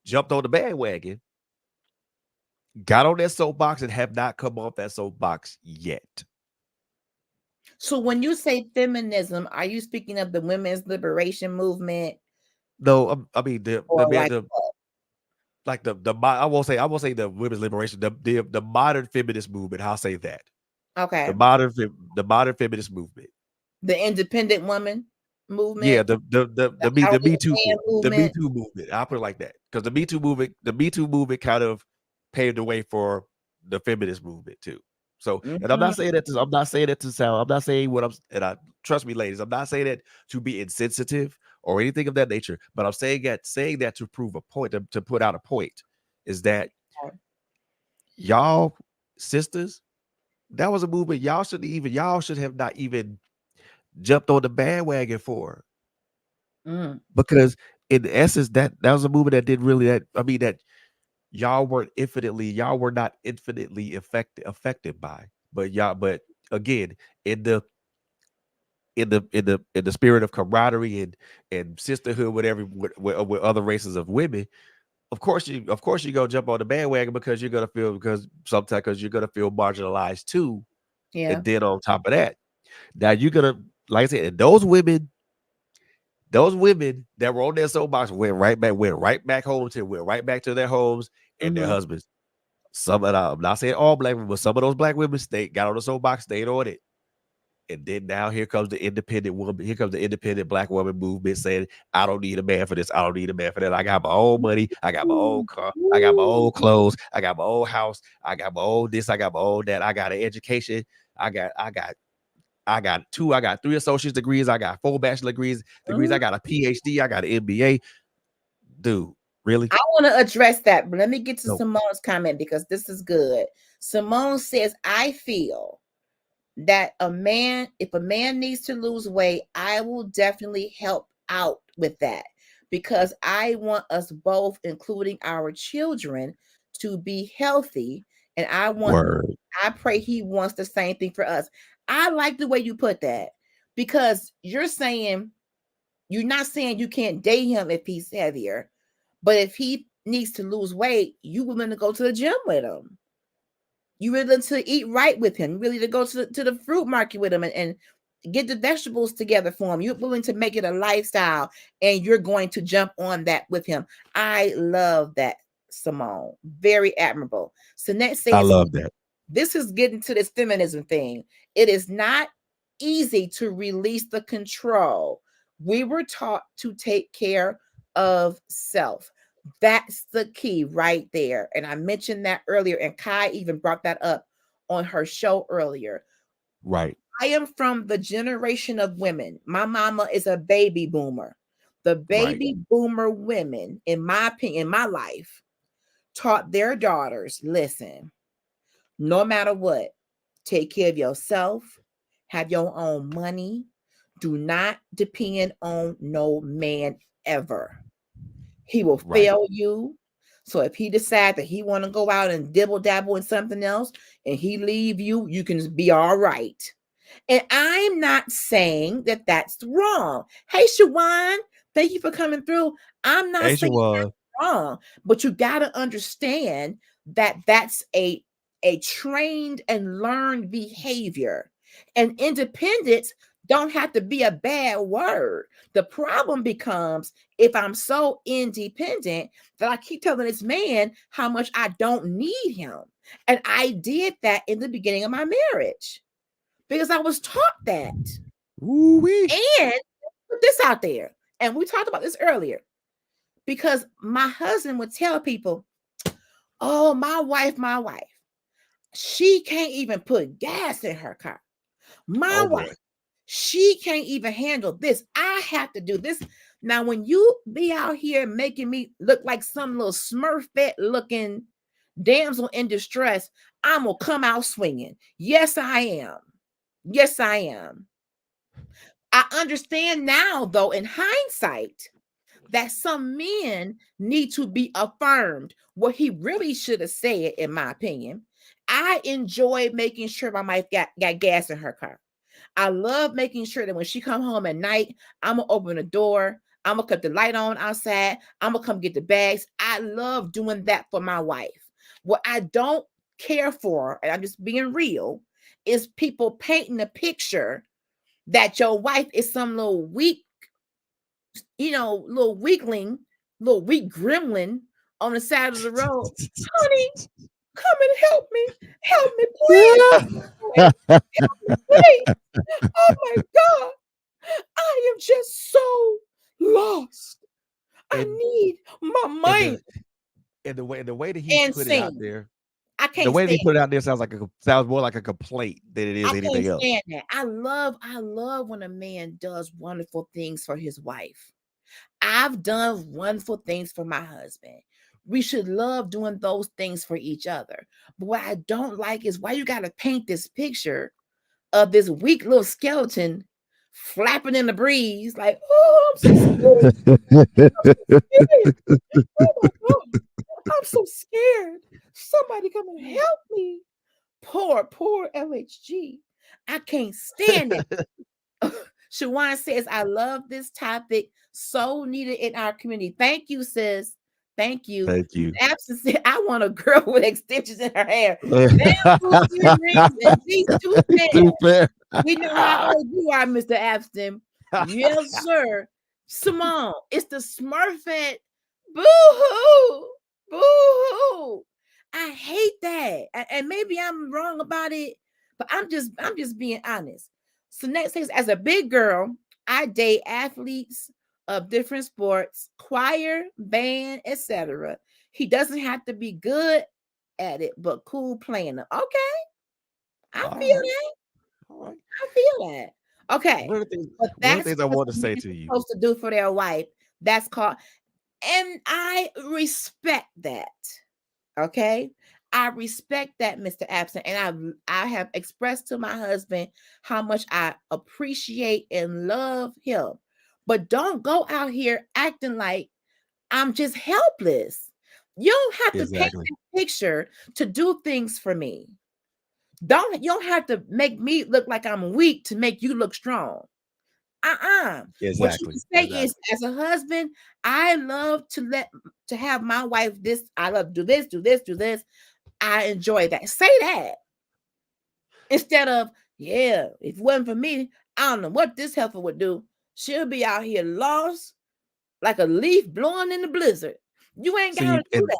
jumped on the bandwagon, got on that soapbox and have not come off that soapbox yet. So when you say feminism, are you speaking of the women's liberation movement? No, I mean the like I won't say the women's liberation, the modern feminist movement. I'll say that. Okay. The modern feminist movement. The independent woman Yeah, movement, the the I Me Will Too Man the Me movement. Too movement. I'll put it like that because the Me Too movement kind of paved the way for the feminist movement too. So, and Mhm. I'm not saying that to sound. I'm not saying what I'm. And I trust me, ladies. I'm not saying that to be insensitive or anything of that nature. But I'm saying that to prove a point, to put out a point, is that y'all sisters, that was a movement y'all should have not even jumped on the bandwagon for. Mm. Because in essence, that was a movement that didn't really that I mean that y'all were not infinitely affected by. But again, in the in the spirit of camaraderie and sisterhood with other races of women, of course you go jump on the bandwagon because you're gonna feel marginalized too. Yeah. And then on top of that, now you're gonna, like I said, and those women that were on their soapbox went right back home to went right back to their homes and their Mhm. husbands. Some of I'm not saying all black women, but some of those black women got on the soapbox, stayed on it. And then now here comes the independent woman, here comes the independent black woman movement saying, I don't need a man for this, I don't need a man for that. I got my own money, I got my own car, I got my own clothes, I got my own house, I got my own this, I got my own that, I got an education, I got 3 associate's degrees, I got 4 bachelor degrees, I Mhm. got a PhD, I got an MBA. Dude, really? I want to address that, but let me get to No. Simone's comment because this is good. Simone says, I feel that if a man needs to lose weight, I will definitely help out with that because I want us both, including our children, to be healthy. And Word. I pray he wants the same thing for us. I like the way you put that because you're not saying you can't date him if he's heavier, but if he needs to lose weight, you willing to go to the gym with him. You willing to eat right with him. You really to go to the fruit market with him and get the vegetables together for him. You're willing to make it a lifestyle and you're going to jump on that with him. I love that, Simone. Very admirable. Sinette I says, love that. this is getting to this feminism thing. It is not easy to release the control. We were taught to take care of self. That's the key right there. And I mentioned that earlier, and Kai even brought that up on her show earlier. Right. I am from the generation of women. My mama is a baby boomer. The Right. baby boomer women, in my opinion, in my life, taught their daughters, listen, no matter what, take care of yourself, have your own money, do not depend on no man ever. He will Right. fail you. So if he decides that he want to go out and dibble dabble in something else and he leave you, you can be all right. And I'm not saying that that's wrong. Hey, Shawan, thank you for coming through. I'm not saying Asia was. wrong, but you got to understand that that's a trained and learned behavior. And independence don't have to be a bad word. The problem becomes if I'm so independent that I keep telling this man how much I don't need him. And I did that in the beginning of my marriage because I was taught that. Woo-wee. And put this out there, and we talked about this earlier, because my husband would tell people, oh, my wife, she can't even put gas in her car. My Oh boy. wife, she can't even handle this. I have to do this. Now, when you be out here making me look like some little smurfette looking damsel in distress, I'm going to come out swinging. Yes, I am. Yes, I am. I understand now, though, in hindsight, that some men need to be affirmed. What he really should have said, in my opinion, I enjoy making sure my wife got gas in her car. I love making sure that when she come home at night, I'm gonna open the door. I'm gonna cut the light on outside. I'm gonna come get the bags. I love doing that for my wife. What I don't care for, and I'm just being real, is people painting a picture that your wife is some little weak, little weakling, little weak gremlin on the side of the road. Honey, Come and help me, please. Help me, please. Oh my God, I am just so lost. I And need my and mind the way that he and put it out sing. there, I the can't way that he stand. put it out there sounds more like a complaint than it is I can't anything else. stand that. I love when a man does wonderful things for his wife. I've done wonderful things for my husband. We should love doing those things for each other. But what I don't like is why you got to paint this picture of this weak little skeleton flapping in the breeze, like, oh, I'm so scared. Scared. Oh my God. I'm so scared. Somebody come and help me. Poor LHG. I can't stand it. Shawan says, I love this topic. So needed in our community. Thank you, sis. Thank you. Thank you. Absence said, I want a girl with extensions in her hair. Bamboo earrings and these two Too fair. we know how old you are, Mr. Abston. Yes, sir. Simone, it's the Smurfette. Boo-hoo. Boo-hoo. I hate that. And maybe I'm wrong about it, but I'm just being honest. So next says, as a big girl, I date athletes of different sports, choir, band, etc. He doesn't have to be good at it, but cool playing them. Okay, I All feel right. that. All right. I feel that. Okay. One of the things, But one of the that's things I what want to men say are to you. supposed to do for their wife. That's called, and I respect that. Okay. I respect that, Mr. Absent. And I have expressed to my husband how much I appreciate and love him. But don't go out here acting like I'm just helpless. You don't have to paint Exactly. a picture to do things for me. You don't have to make me look like I'm weak to make you look strong. What you Exactly. can say Exactly. is, as a husband, I love to have my wife this. I love to do this, do this, do this. I enjoy that. Say that instead of, yeah, if it wasn't for me, I don't know what this heifer would do. She'll be out here lost like a leaf blowing in the blizzard. You ain't See, gotta do that.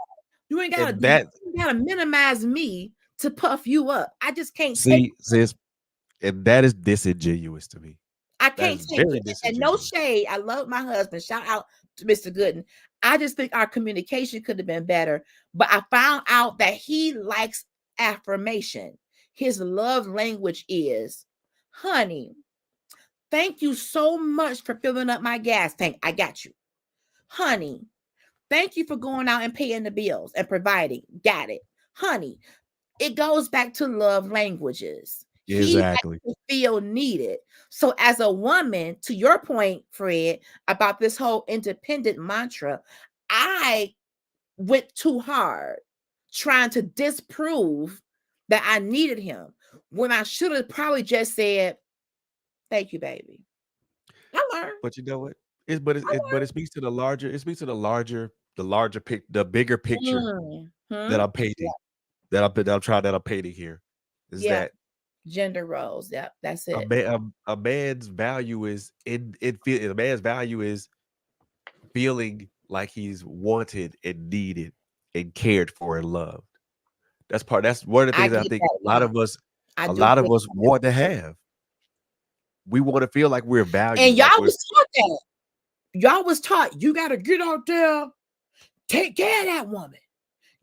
You ain't gotta and do that. that You gotta minimize me to puff you up. I just can't take see, sis, and that is disingenuous to me. I That can't is take very it. And no disingenuous. shade. I love my husband. Shout out to Mr. Gooden. I just think our communication could have been better. But I found out that he likes affirmation. His love language is, honey, thank you so much for filling up my gas tank. I got you. Honey, thank you for going out and paying the bills and providing. Got it. Honey, it goes back to love languages. He Exactly. likes to feel needed. So, as a woman, to your point, Fred, about this whole independent mantra, I went too hard trying to disprove that I needed him when I should have probably just said, thank you, baby. I learned. But you know what? But it speaks to the larger. It speaks to the bigger picture that Mhm. I'm painting. That I'm painting here is Yeah, that gender roles. Yeah, that's it. a man's value is a man's value is feeling like he's wanted and needed and cared for and loved. That's one of the I things that I get think that, y'all. I a do lot get of us want to have. We want to feel like we're and valued, like y'all we're was taught that. Y'all was taught you got to get out there, take care of that woman.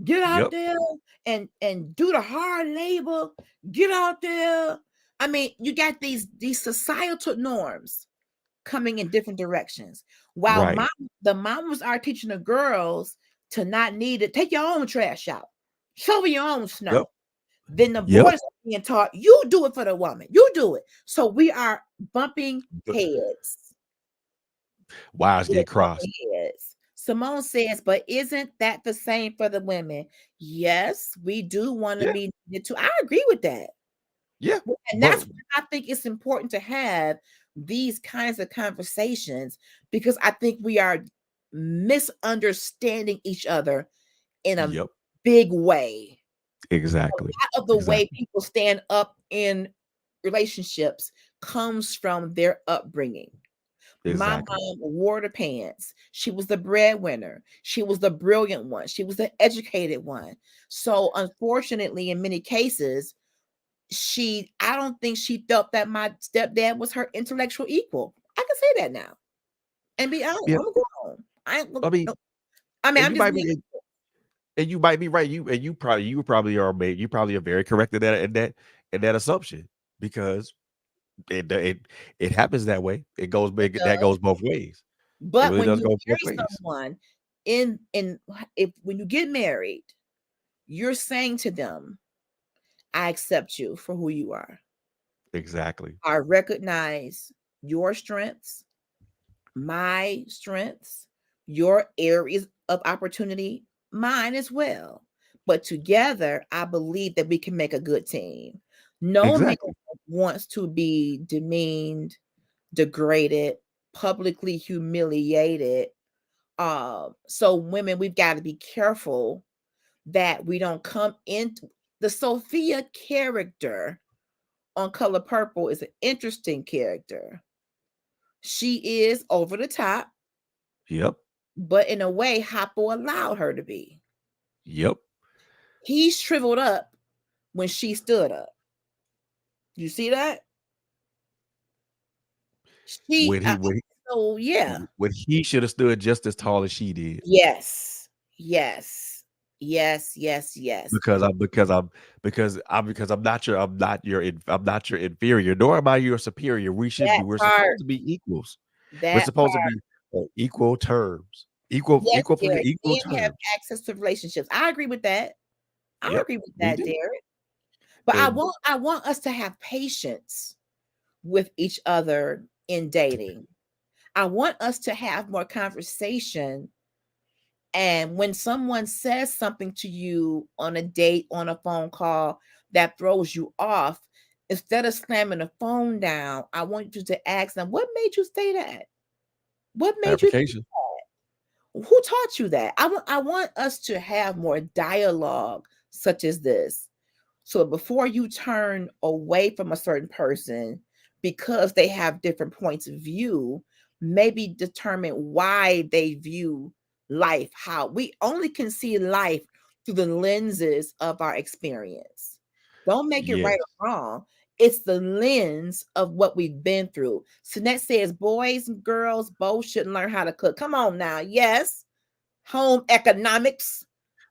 Get out yep, there and do the hard labor. Get out there. I mean, you got these societal norms coming in different directions. While right. the moms are teaching the girls to not need it, take your own trash out, shovel your own Yep. snow. Then the Yep. boys are being taught, you do it for the woman. You do it. So we are bumping But heads. wires We're get crossed. bumping heads. Simone says, but isn't that the same for the women? Yes, we do want to Yeah. be needed too. I agree with that. Yeah. And But that's why I think it's important to have these kinds of conversations because I think we are misunderstanding each other in a yep. big way. Exactly. A lot of the way Exactly. people stand up in relationships comes from their upbringing. My Exactly. mom wore the pants. She was the breadwinner. She was the brilliant one. She was the educated one. So unfortunately, in many cases, I don't think she felt that my stepdad was her intellectual equal. I can say that now and be honest. Yeah. I'm grown. I ain't I mean, no, I mean, and I'm you just might being be, and you might be right. You probably are made. You probably are very correct in that assumption because it happens that way. It goes it big. That does. goes both ways. It But really when does you go both marry ways. someone in if when you get married, you're saying to them, I accept you for who you are. Exactly. I recognize your strengths, my strengths, your areas of opportunity, mine as well. But together, I believe that we can make a good team. No man Exactly. wants to be demeaned, degraded, publicly humiliated. So women, we've got to be careful that we don't come into the Sophia character on Color Purple is an interesting character. She is over the top, Yep. but in a way, Hoppo allowed her to be. Yep. He shriveled up when she stood up. You see that? She When he when so yeah. when he should have stood just as tall as she did. Yes. Yes. Yes. Yes. Yes. Because I'm not I'm not your inferior, nor am I your superior. That We're part. supposed to be equals. We're That supposed to part. be on equal terms. Equal Yes, equal for Derek. equal Men have terms. access to relationships. I agree with that. I Yep, agree with we that, do. Derek. But And I want us to have patience with each other in dating. I want us to have more conversation. And when someone says something to you on a date, on a phone call that throws you off, instead of slamming the phone down, I want you to ask them, what made you say that? What made you think clarification. that? Who taught you that? I want us to have more dialogue such as this. So before you turn away from a certain person because they have different points of view, maybe determine why they view life. How we only can see life through the lenses of our experience. Don't make it right Yes. or wrong. It's the lens of what we've been through. Sinette says boys and girls both should learn how to cook. Come on now. Yes. Home economics,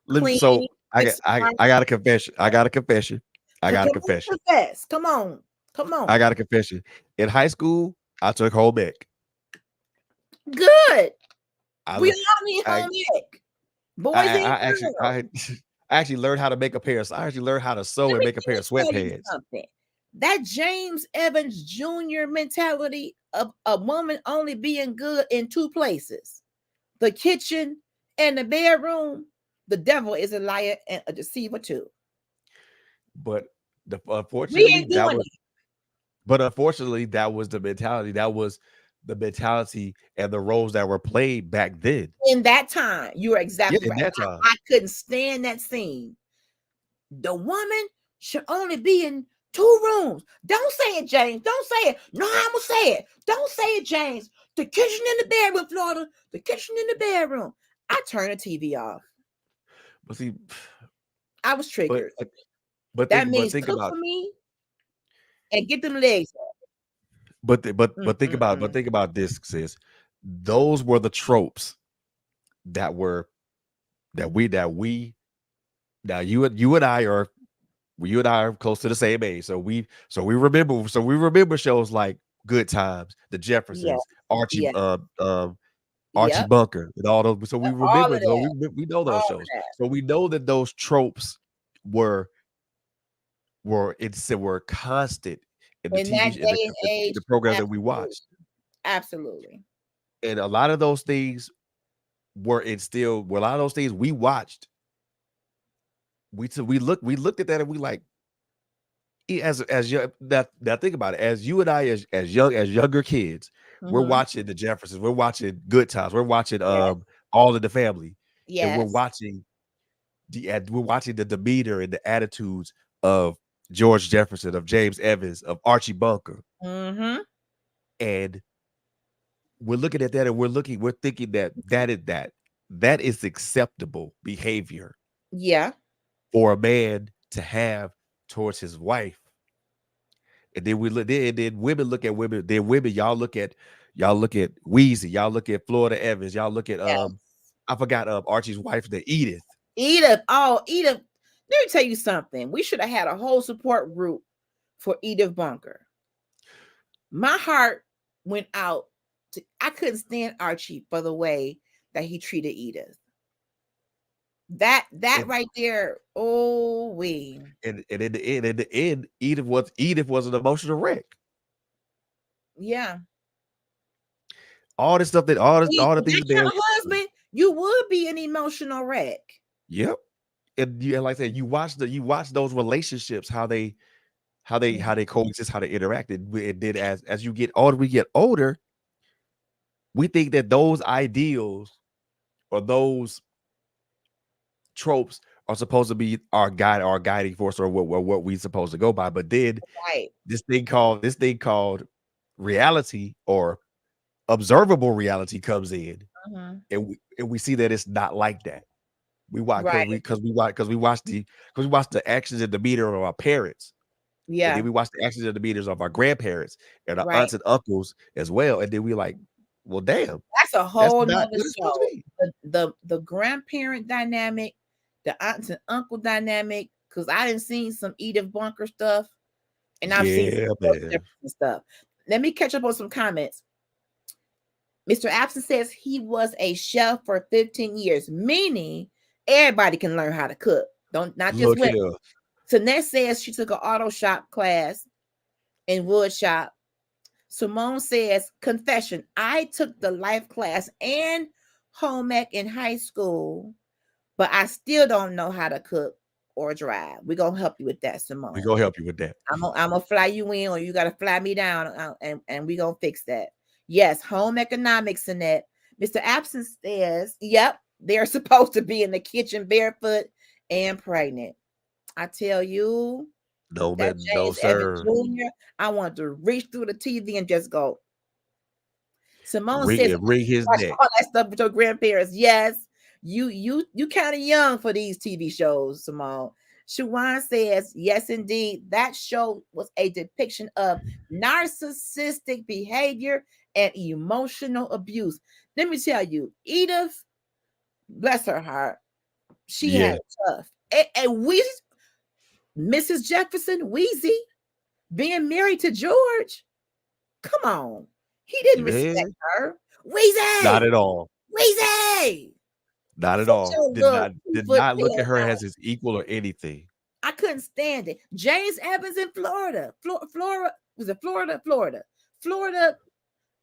So cleaning, fixing I got a confession. I got a confession. I got a Come on, confession. confess. Come on. Come on. I got a confession. In high school, I took home ec. Good. I We le- all need I home ec. Boys and girls. I actually learned how to make a pair. I actually learned how to sew Let and me, make a pair of tell you sweatpants. something. That James Evans Jr. mentality of a woman only being good in two places, the kitchen and the bedroom. The devil is a liar and a deceiver too. But We unfortunately, ain't doing it that was the mentality. That was the mentality and the roles that were played back then. in that time. You are Yeah, exactly in right. that time. I couldn't stand that scene. The woman should only be in two rooms. Don't say it, James. Don't say it. No, I'm gonna say it. Don't say it, James. The kitchen in the bedroom, Florida. The kitchen in the bedroom. I turned the TV off. But see, I was but triggered. That but means think cook about for me and get them legs up. but think about this, sis. Those were the tropes that were that we now you and I are close to the same age. So we remember shows like Good Times, The Yeah, Jeffersons, Archie yeah, Archie yep. Bunker, and all those. So we All remember, of that. we know All those of shows. that. So we know that those tropes were were constant in the In that TV in day and age, the programs that we absolutely. watched, Absolutely. and a lot of those things were instilled. Well, a lot of those things we watched. We looked at that and we like as young that think about it, as you and I as younger kids, we're Mhm. watching the Jeffersons, we're watching Good Times, we're watching Yes. All in the Family, and Yes. we're watching the demeanor and the attitudes of George Jefferson, of James Evans, of Archie Bunker, Mm-hmm. and we're looking at that and we're thinking that is acceptable behavior Yeah. for a man to have towards his wife. And then we look then women look at women, then women, y'all look at Wheezy, y'all look at Florida Evans, y'all look at Yeah. I forgot Archie's wife, the Edith. Edith. Oh, Edith. Let me tell you something. We should have had a whole support group for Edith Bunker. My heart went out to, I couldn't stand Archie for the way that he treated Edith. That And, right there. Oh, and in the end, Edith was an emotional wreck. yeah. All this stuff all the That things that kind of husband, you would be an emotional wreck. Yep. And like I said, you watch those relationships, how they coexist, how they interacted. And then as you get older, we think that those ideals or those tropes are supposed to be our guiding force, or what we supposed to go by. But then Right. this thing called reality, or observable reality, comes in, and we see that it's not like that. We watch because we watch the actions and demeanor of our parents. And Yeah. then we watch the actions and demeanors of our grandparents and our Right. aunts and uncles as well. And then we like, well, damn, That's a whole not nother what it's supposed to show. be. The grandparent dynamic, the aunts and uncle dynamic, because I didn't see some Edith Bunker stuff, and I've seen Yeah, some man. different stuff. Let me catch up on some comments. Mr. Abson says he was a chef for 15 years, meaning everybody can learn how to cook. Not just Look women. here. Tanette says she took an auto shop class in wood shop. Simone says, confession, I took the life class and home ec in high school, but I still don't know how to cook or drive. We're going to help you with that, Simone. We're going to help you with that. I'm going to fly you in, or you got to fly me down, and we're going to fix that. Yes, home economics, Annette. Mr. Absence says, yep, they're supposed to be in the kitchen barefoot and pregnant. I tell you, No, that man, no, James Evans sir. Jr., I want to reach through the TV and just go. Simone Ring says, his watch neck. all that stuff with your grandparents. Yes, you kind of young for these TV shows, Simone. Shawan says, yes, indeed. That show was a depiction of narcissistic behavior and emotional abuse. Let me tell you, Edith, bless her heart, she had it tough. And we, Mrs. Jefferson, Wheezy, being married to George, come on. He didn't respect her. Wheezy! Not at all. Wheezy! Not at all. Did not look at her as his equal or anything. I couldn't stand it. James Evans in Florida. Florida, was it Florida? Florida,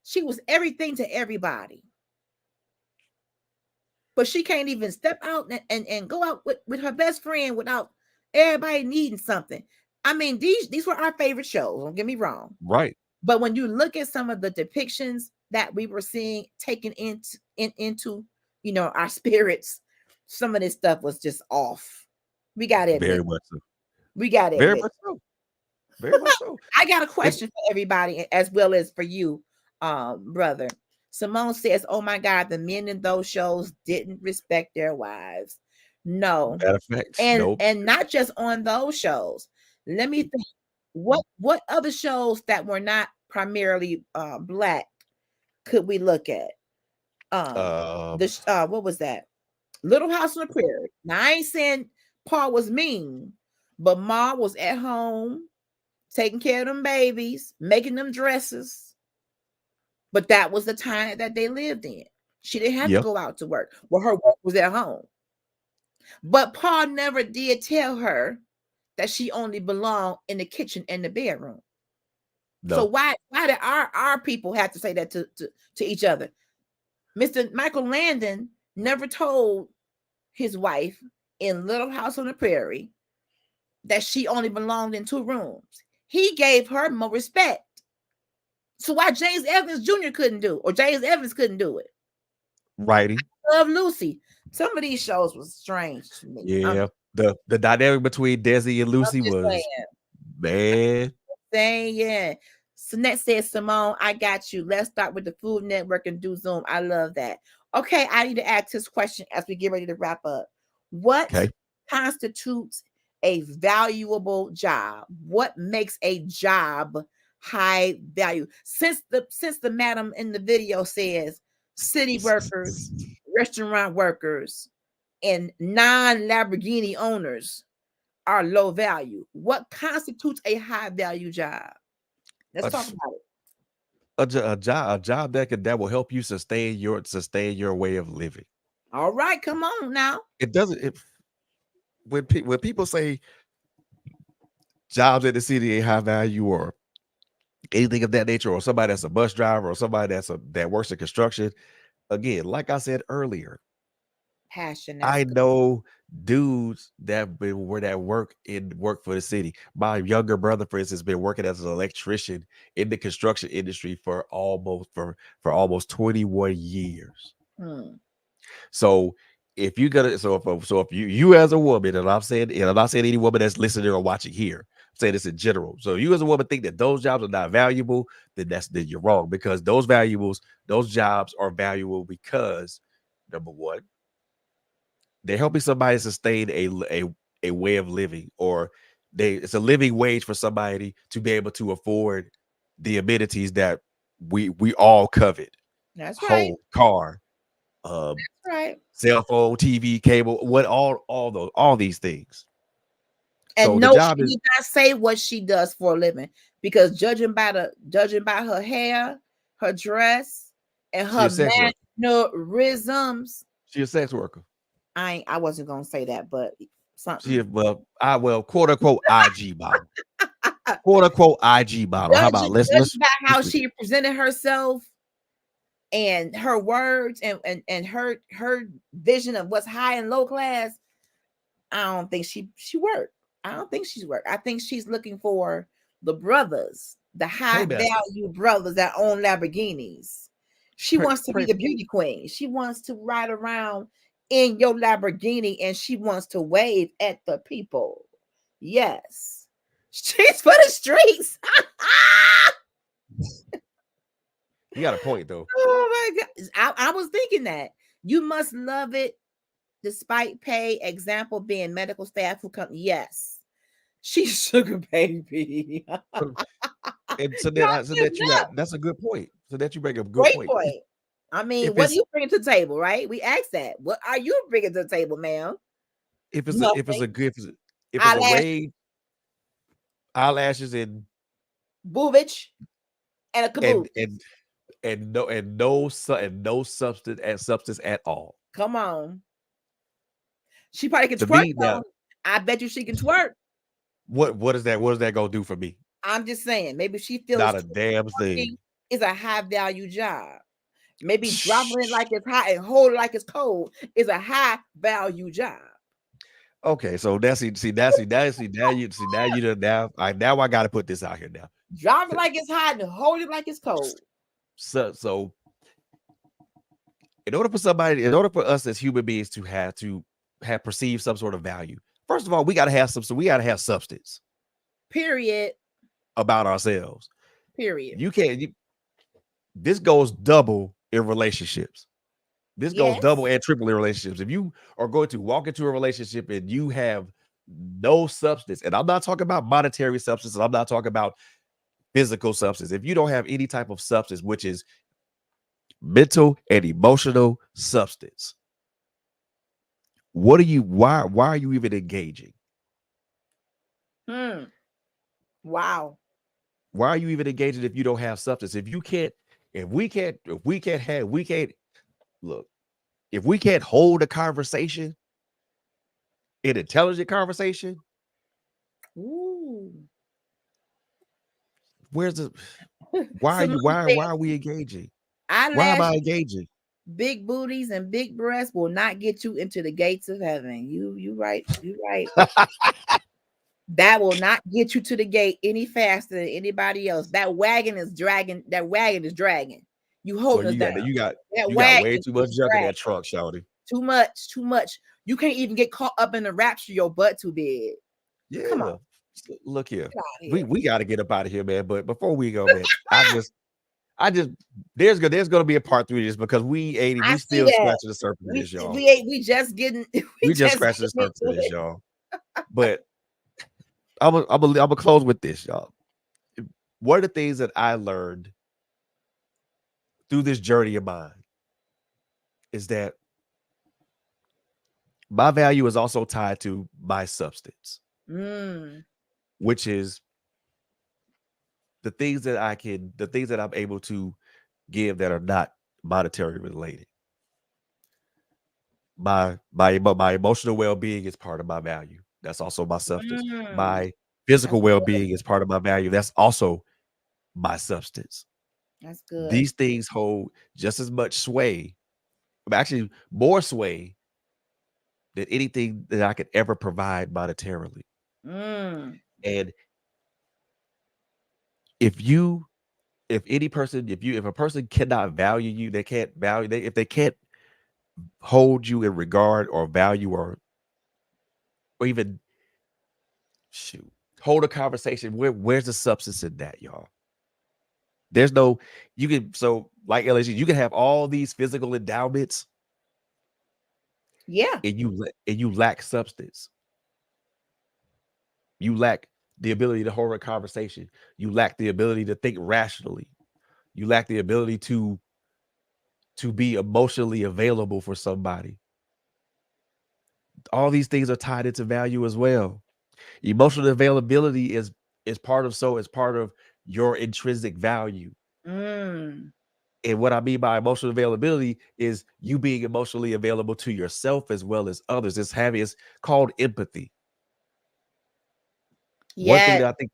she was everything to everybody. But she can't even step out and go out with her best friend without everybody needing something. I mean, these were our favorite shows. Don't get me wrong. Right. But when you look at some of the depictions that we were seeing taken into our spirits, some of this stuff was just off. We got it. Very much so. We got it. Very much so. Very much so. I got a question for everybody, as well as for you, brother. Simone says, "Oh my God, the men in those shows didn't respect their wives." No, Matter of fact, and not just on those shows. Let me think. What other shows that were not primarily black could we look at? What was that? Little House on the Prairie. Now I ain't saying Paul was mean, but Ma was at home taking care of them babies, making them dresses. But that was the time that they lived in. She didn't have to go out to work. Well, her work was at home. But Paul never did tell her that she only belonged in the kitchen and the bedroom. No. So why did our people have to say that to each other? Mr. Michael Landon never told his wife in Little House on the Prairie that she only belonged in 2 rooms. He gave her more respect. So why James Evans Jr. couldn't do, or James Evans couldn't do it? Writing. I love Lucy. Some of these shows was strange to me. Yeah. The dynamic between Desi and Lucy was saying. Man. Yeah. Sinette says, Simone, I got you. Let's start with the Food Network and do Zoom. I love that. Okay, I need to ask this question as we get ready to wrap up. What Okay. constitutes a valuable job? What makes a job high value? Since the madam in the video says city workers, restaurant workers, and non-Lamborghini owners are low value. What constitutes a high value job? Let's A, talk j- about it. a job that will help you sustain your way of living. All right, come on now. It doesn't. When people say jobs at the city ain't high value or anything of that nature, or somebody that's a bus driver or somebody that works in construction, again, like I said earlier, Passion. I know dudes that work for the city. My younger brother, for instance, been working as an electrician in the construction industry for almost 21 years. Hmm. So if you gonna so if you as a woman, and I'm not saying any woman that's listening or watching here, I'm saying this in general. So you as a woman think that those jobs are not valuable, then you're wrong, because those jobs are valuable because, number one, they're helping somebody sustain a way of living, or it's a living wage for somebody to be able to afford the amenities that we all covet: That's right. home, car, uh, That's right. cell phone, TV, cable, all these things. So And the no, she job did is, not say what she does for a living, because judging by her hair, her dress, and she her a sex worker. mannerisms, She a sex worker. I wasn't gonna say that, but She something. quote unquote IG model. Quote unquote IG model. How about Judging by how she presented herself and her words and her vision of what's high and low class, I don't think she worked. I don't think she's worked. I think she's looking for the brothers, the high Paymaster. value brothers that own Lamborghinis. She Pray, wants to be pray, the beauty queen. She wants to ride around in your Lamborghini and she wants to wave at the people. Yes. She's for the streets. you got a point though. Oh my God. I was thinking that. You must love it despite pay. Example being medical staff who come. Yes. She's sugar baby. And so Y'all so just that you know. got that's a good point. So that you make a good Great point. point. I mean, If what do it's you bring to the table, right? We asked that. What are you bringing to the table, ma'am? if it's a if it's Nothing. a good if it's a Eyelash, wave, eyelashes, boobage, and a caboose. no substance at all. Come on. She probably can To twerk me though. now, I bet you she can twerk. what is that gonna do for me? I'm just saying, maybe she feels Not a damn thing. twerking is a high value job. Maybe dropping it like it's hot and hold it like it's cold is a high value job. Okay, so now you done now I gotta put this out here now. Drop it like it's hot and hold it like it's cold. So in order for us as human beings to have perceived some sort of value, first of all, we gotta have substance Period. about ourselves. Period. This goes double in relationships. This goes Yes. double and triple in relationships. If you are going to walk into a relationship and you have no substance, and I'm not talking about monetary substance, and I'm not talking about physical substance. If you don't have any type of substance, which is mental and emotional substance, why are you even engaging? Wow. Why are you even engaging if you don't have substance? If we can't hold a conversation, an intelligent conversation, Ooh. why are we engaging? Why am I engaging? Big booties and big breasts will not get you into the gates of heaven. You right. You right. That will not get you to the gate any faster than anybody else. That wagon is dragging. You holding us down. You got That way wagon too much is junk in dragging. that trunk, shawty. Too much. You can't even get caught up in the rapture. Your butt too big. Yeah. Come on. Look here. Get out of We here. we got to get up out of here, man. But before we go, man, I just there's gonna be a part 3 of this because I we see still that. scratching the surface of We this, y'all. we ain't we just getting we We just just scratching the getting surface of into this, it. y'all. But I'm gonna close with this, y'all. One of the things that I learned through this journey of mine is that my value is also tied to my substance, Mm. which is the things that I'm able to give that are not monetary related. My emotional well-being is part of my value. That's also my substance. Mm. My That's physical good. well-being is part of my value. That's also my substance. That's good. These things hold just as much sway, actually more sway than anything that I could ever provide monetarily. Mm. And if you if a person cannot value you, they can't value if they can't hold you in regard or value or even shoot hold a conversation, where's the substance in that, y'all? There's no you can so like LSU, you can have all these physical endowments Yeah. and you lack substance. You lack the ability to hold a conversation. You lack the ability to think rationally. You lack the ability to be emotionally available for somebody. All these things are tied into value as well. Emotional availability is part of your intrinsic value. Mm. And what I mean by emotional availability is you being emotionally available to yourself as well as others. It's called empathy. One thing Yes. that I think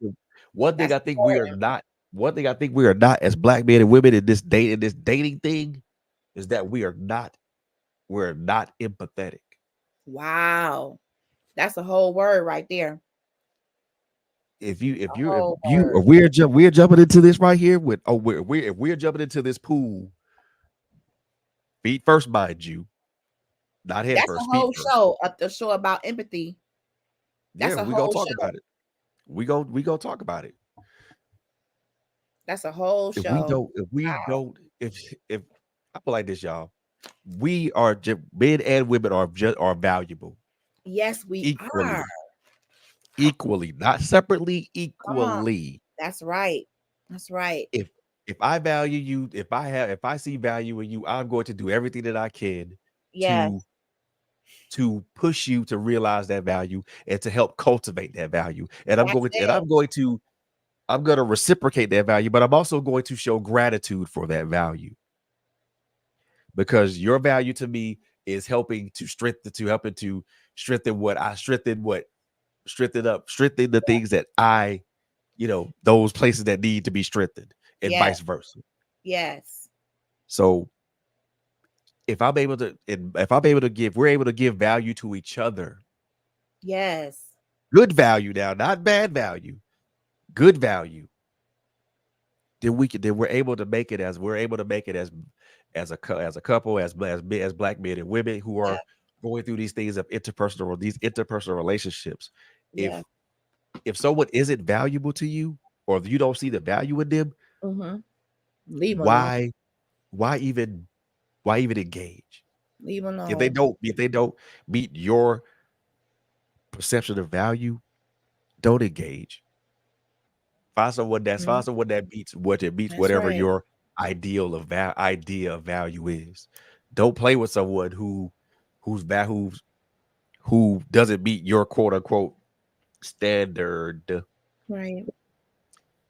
one thing That's I think we are important. not one thing I think we are not as black men and women in this dating thing is that we're not empathetic. Wow. That's a whole word right there. If A you whole word. we're jumping into this right here with if we're jumping into this pool feet first, mind you, not head That's a first, feet whole first. show. A show about empathy. Yeah, That's a we gonna whole talk show. about it. We gonna talk about it. That's a whole If we show. don't, if we Wow. don't, if I feel like this, y'all, we are men and women are valuable Yes, we are. equally, equally, not separately, Come on. equally. That's right. That's right. If I value you, if I see value in you, I'm going to do everything that I can Yes. to push you to realize that value and to help cultivate that value. And That's it. I'm going to reciprocate that value, but I'm also going to show gratitude for that value because your value to me is helping to strengthen the things that I, those places that need to be strengthened and Yes. vice versa. Yes. So if I'm able to give, we're able to give value to each other, Yes. good value now, not bad value, good value. Then we're able to make it as a couple as black men and women who Yeah. are going through these things of these interpersonal relationships. Yeah. If someone isn't valuable to you or if you don't see the value in them, Mm-hmm. Leave them alone. why why even why even engage? Leave them If alone. they don't meet your perception of value, don't engage. Mhm. Find someone that meets That's whatever right. your idea of value is. Don't play with someone who's va- who's who doesn't meet your quote unquote standard. Right.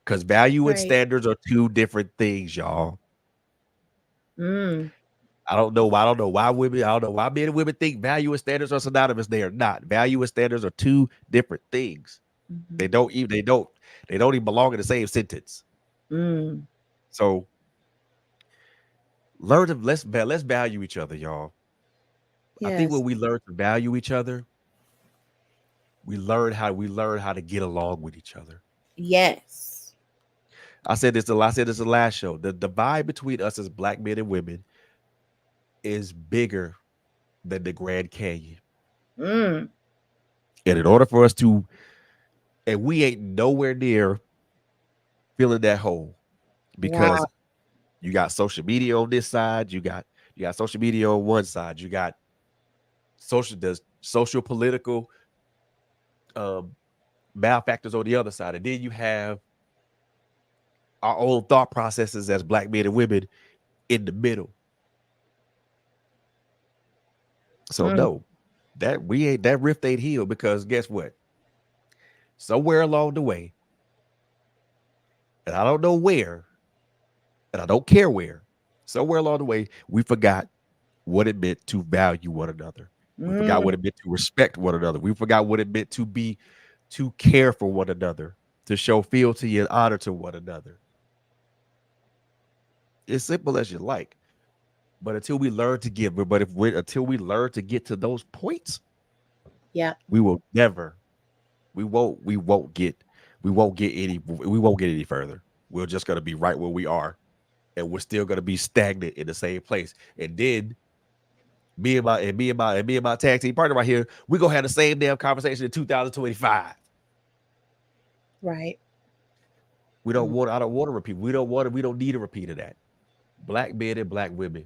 Because value and Right. standards are two different things, y'all. Mm. I don't know why women. I don't know why men and women think value and standards are synonymous. They are not. Value and standards are two different things. Mm-hmm. They don't even belong in the same sentence. Mm. So let's value each other, y'all. I think Yes. when we learn to value each other, we learn how to get along with each other. Yes. I said this the last show. The divide between us as black men and women is bigger than the Grand Canyon. Mm. And in order for us to And we ain't nowhere near filling that hole because Wow. you got social media on this side, you got social media on one side, you got social political um malfactors on the other side, and then you have our own thought processes as black men and women in the middle. So Mm, no, that rift ain't healed because guess what? Somewhere along the way, and I don't know where, and I don't care where, somewhere along the way, we forgot what it meant to value one another. We forgot what mm, it meant to respect one another. We forgot what it meant to care for one another, to show fealty and honor to one another. It's simple as you like. But until we learn to give, but if we until we learn to get to those points, yeah. we will never, we won't get any further. We're just gonna be right where we are, and we're still gonna be stagnant in the same place. And then me and my tag team partner right here, we gonna have the same damn conversation in 2025. Right. We don't Mm. want, I don't want to repeat. We don't need a repeat of that. Black men and black women.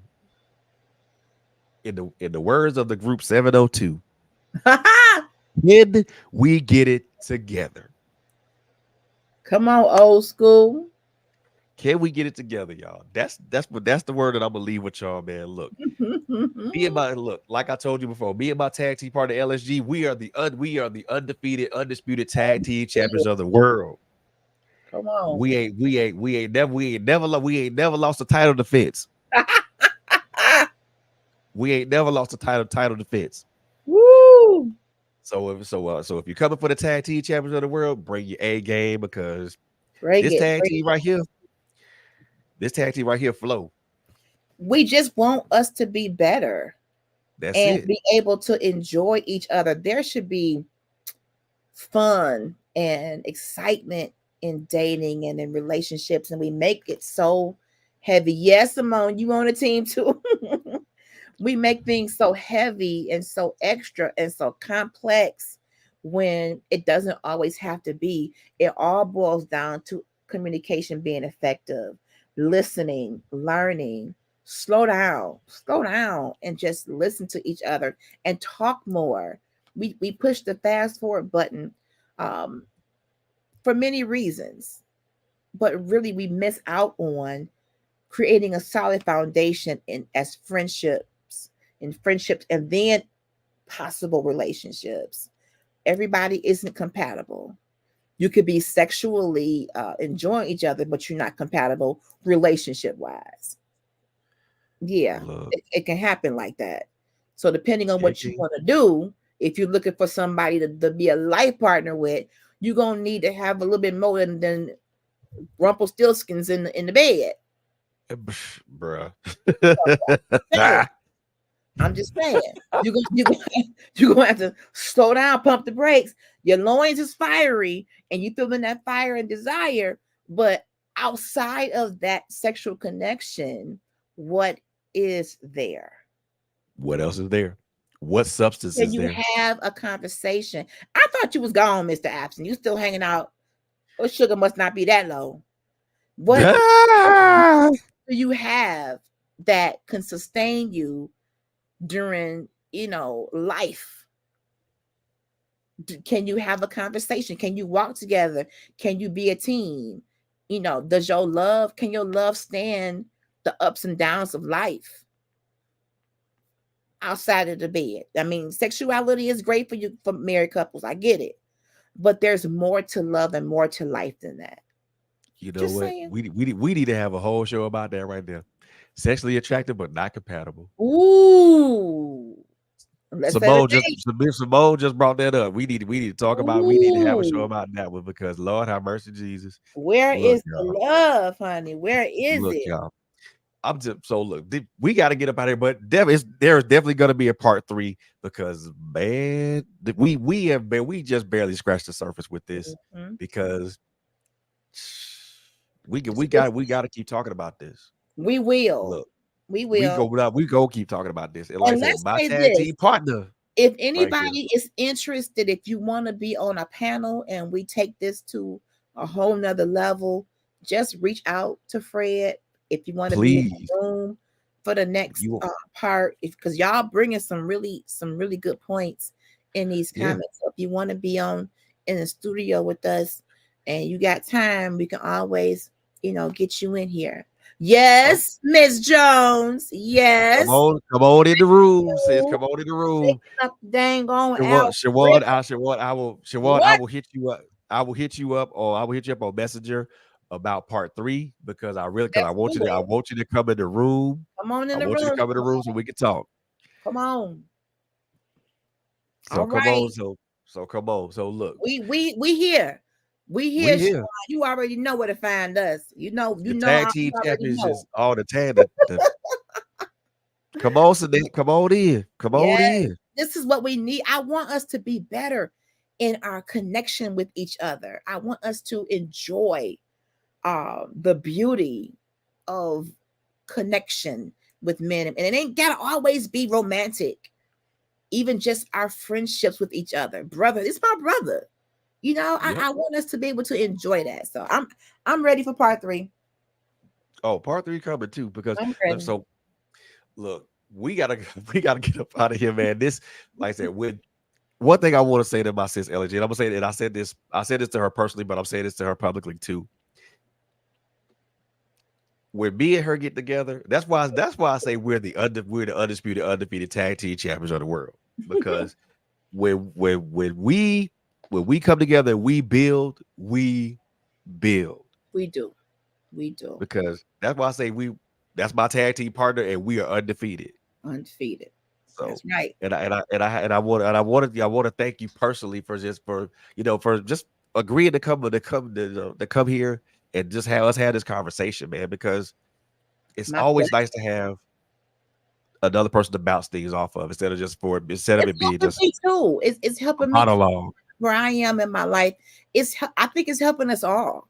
In the words of the group 702, when we get it together. Come on, old school. Can we get it together, y'all? That's the word that I'm gonna leave with y'all, man. Look, like I told you before, me and my tag team partner LSG, we are the undefeated, undisputed tag team champions of the world. Come on. We ain't never lost a title defense. We ain't never lost a title defense. Woo! So if you're coming for the tag team champions of the world, bring your A game because Break this it. tag Break team it. right here, flow. We just want us to be better That's and it. be able to enjoy each other. There should be fun and excitement in dating and in relationships, and we make it so heavy. Yes, Simone, you on a team too. We make things so heavy and so extra and so complex when it doesn't always have to be. It all boils down to communication being effective, listening, learning. Slow down, and just listen to each other and talk more. We push the fast forward button um, for many reasons, but really we miss out on creating a solid foundation in friendships and then possible relationships. Everybody isn't compatible. You could be sexually enjoying each other, but you're not compatible relationship wise. Yeah, Look, it can happen like that. So depending on what you checking. want to do, if you're looking for somebody to be a life partner with, you're gonna need to have a little bit more than Rumpelstiltskins in the bed. Bruh. I'm just saying, you're gonna have to slow down, pump the brakes. Your loins is fiery, and you feeling that fire and desire, but outside of that sexual connection, what is there? What else is there? What substance Can is you there? have a conversation? I thought you was gone, Mr. Abson. You still hanging out? Your sugar must not be that low. What Ah! do you have that can sustain you during life? Can you have a conversation? Can you walk together? Can you be a team? Can your love stand the ups and downs of life outside of the bed? I mean, sexuality is great for married couples. I get it, but there's more to love and more to life than that. You know Just what? saying. We need to have a whole show about that right there. Sexually attractive but not compatible. Ooh, let's set a date. Simone just brought that up. We need to talk about. We need to have a show Ooh, about that one because Lord have mercy, Jesus. where Look, is the y'all. love, honey? Where is Look, it? y'all. I'm just so look. We got to get up out of here, but there's definitely going to be a part 3 because man, we just barely scratched the surface with this Mhm. because Just listen. we got to keep talking about this. We will. Look, We will. we go keep talking about this, and like I And said, let's my say tag this. team partner. If Thank you. anybody is interested, if you want to be on a panel and we take this to a whole nother level, just reach out to Fred. If you want to be in Please. the room for the next You part, because y'all bringing some really good points in these Yeah. comments. So if you want to be on in the studio with us and you got time, we can always, get you in here. Yes, Miss Jones. Yes. Come on in the room, sis. Come on in the room. Up dang on Siobhan, I What? will hit you up. I will hit you up, or I will hit you up on Messenger about part 3 because I Let's want do you to it. come in the room. Come on I in the want you to room. come in the room so we can talk. Come on. So All come right. on, so come on. So look, We here. We we here. here. Siobhan. You already know where to find us. You The know. tag You team already champions know. is all the tag. Come on, Sadiq. Come on in. Come on Yes. in. This is what we need. I want us to be better in our connection with each other. I want us to enjoy the beauty of connection with men, and it ain't gotta always be romantic. Even just our friendships with each other. Brother, it's my brother. Yep. I want us to be able to enjoy that. So I'm ready for part 3. Oh, part 3 coming too because I'm ready. so look, we gotta get up out of here, man. This, like I said, when one thing I want to say to my sis LG, and I'm gonna say that I said this to her personally, but I'm saying this to her publicly too. When me and her get together, that's why I say we're the undisputed tag team champions of the world. Because when we come together and we build. We do. Because that's why I say that's my tag team partner and we are undefeated. Undefeated. So That's right. I want to thank you personally for just agreeing to come here and just have us have this conversation, man, because it's My always pleasure. nice to have another person to bounce things off of instead of it being Helping just me too. It's a helping me monologue. where I am in my life. I think it's helping us all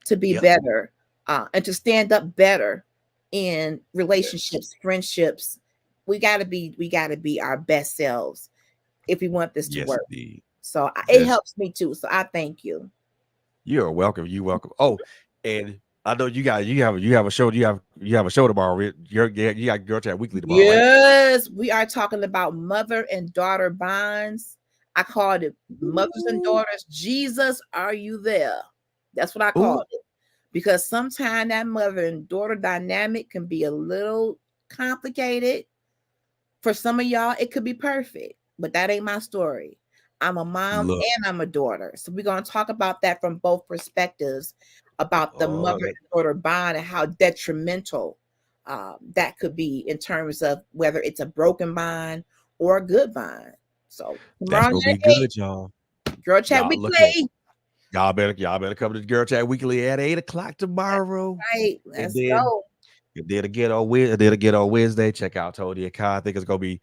to be Yep. better and to stand up better in relationships, friendships. We gotta be our best selves if we want this to Yes, work. indeed. So it Yes. helps me too. So I thank you. You're welcome. You're welcome. Oh, and I know you have a show. You have a show tomorrow. You got Girl Chat Weekly tomorrow, right? Yes, we are talking about mother and daughter bonds. I called it mothers and daughters. Jesus, are you there? That's what I called it. Because sometimes that mother and daughter dynamic can be a little complicated. For some of y'all, it could be perfect, but that ain't my story. I'm a mom and I'm a daughter. So we're going to talk about that from both perspectives about the mother and daughter bond and how detrimental that could be in terms of whether it's a broken bond or a good bond. So That's gonna be good, y'all. Girl Chat Weekly. Y'all better come to Girl Chat Weekly at 8:00 tomorrow. Right, let's go. And then again on Wednesday, check out Tony and Kai. I think it's gonna be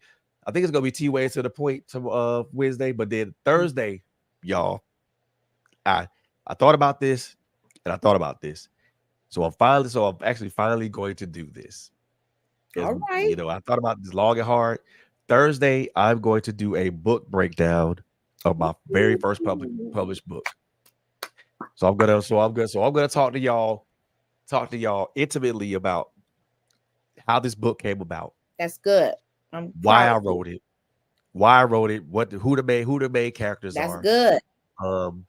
T-Way to the point to Wednesday, but then Thursday, y'all. I thought about this and I thought about this. So I'm actually finally going to do this. All right. I thought about this long and hard. Thursday, I'm going to do a book breakdown of my very first published book. So I'm gonna talk to y'all intimately about how this book came about. That's good. Why I wrote it, who the main characters That's are. That's good.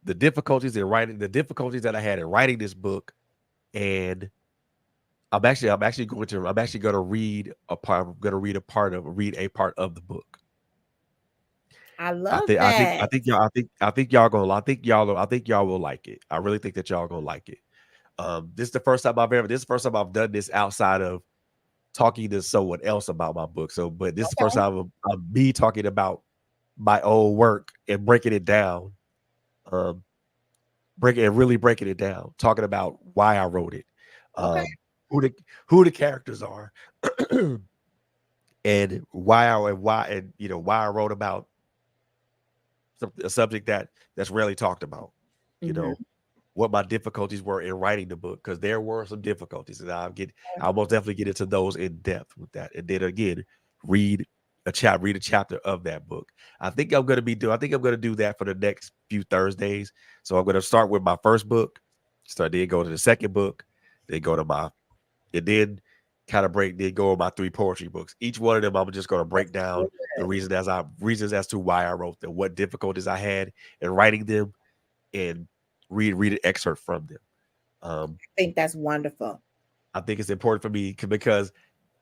The difficulties that I had in writing this book, and I'm actually going to read a part of the book. I love that. I think y'all will like it. I really think that y'all gonna like it. This is the first time I've done this outside of talking to someone else about my book. So, but this is the first time of me talking about my own work and breaking it down. Breaking it down, talking about why I wrote it, who the characters are, and why I wrote about a subject that's rarely talked about. What my difficulties were in writing the book, because there were some difficulties, and I'll most definitely get into those in depth with that. And then again, read read a chapter of that book. I think I'm going to do that for the next few Thursdays. So I'm going to start with my first book, then go to the second book, then go to my, and then then go on my 3 poetry books. Each one of them, I'm just going to break down the reasons as to why I wrote them, what difficulties I had in writing them, and read an excerpt from them. I think that's wonderful. I think it's important for me because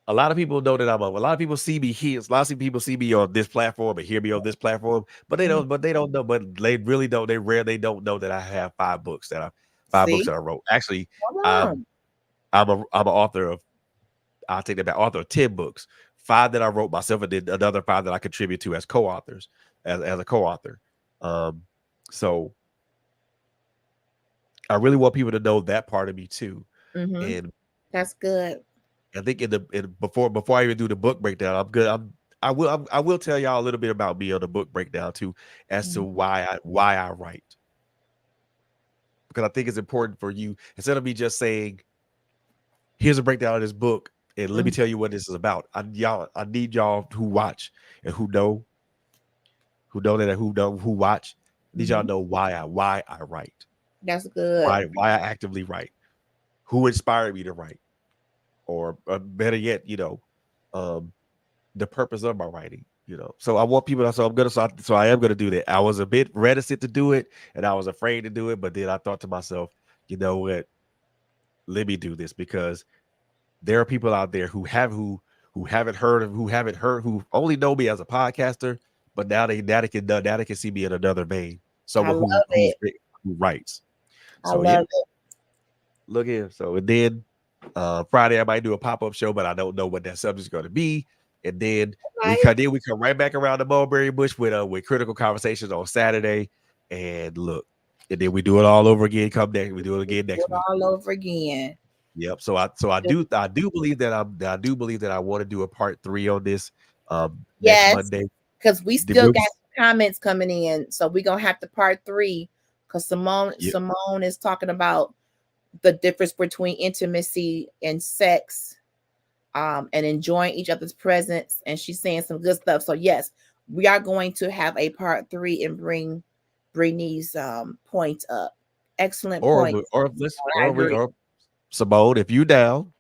a lot of people know that a lot of people see me here. A lot of people see me on this platform and hear me on this platform, but they don't know, but they really don't. They don't know that I have 5 books that I wrote. Actually, I'm an author of, I'll take that back, author of 10 books, 5 that I wrote myself, and then another 5 that I contribute to as co-authors, as a co-author. So I really want people to know that part of me too. And that's good. I think before I even do the book breakdown, I'm good. I will tell y'all a little bit about me on the book breakdown too, as to why I write. Because I think it's important for you, instead of me just saying, here's a breakdown of this book and let me tell you what this is about. I need y'all who watch and who watch. I need y'all to know why I write. That's good. Why I actively write. Who inspired me to write. Or better yet, the purpose of my writing, So I want people to, so I am gonna do that. I was a bit reticent to do it, and I was afraid to do it, but then I thought to myself, you know what? Let me do this, because there are people out there who only know me as a podcaster, but now they can see me in another vein. Someone who writes. So look here. So and then Friday I might do a pop-up show, but I don't know what that subject's going to be. And then we come right back around the mulberry bush with critical conversations on Saturday. And look, and then we do it all over again. We do it again next week. All over again. Yep. So I do believe that I want to do a part 3 on this next Monday, because we still got comments coming in. So we're gonna have to part 3, because Simone is talking about the difference between intimacy and sex, and enjoying each other's presence, and she's saying some good stuff. So yes, we are going to have a part 3 and bring these points up. Excellent point. Or Simone, if you down,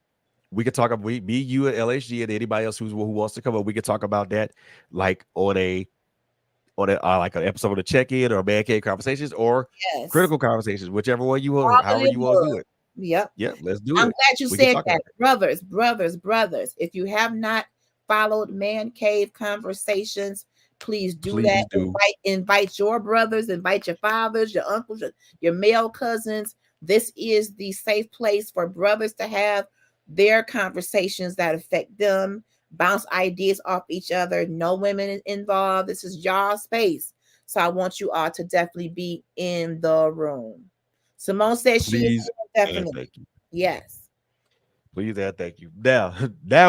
we could talk about me, you, and LHG, and anybody else who wants to come up. We could talk about that, like on a like an episode of the check-in or man cave conversations or critical conversations, whichever one you want, however you want to do it. Yep. Let's do it. I'm glad you said that. Brothers. If you have not followed Man Cave Conversations, please do that. Invite your brothers, invite your fathers, your uncles, your male cousins. This is the safe place for brothers to have their conversations that affect them, bounce ideas off each other. No women involved. This is y'all space. So I want you all to definitely be in the room. Simone says she is definitely. Yes. Please and thank you. Now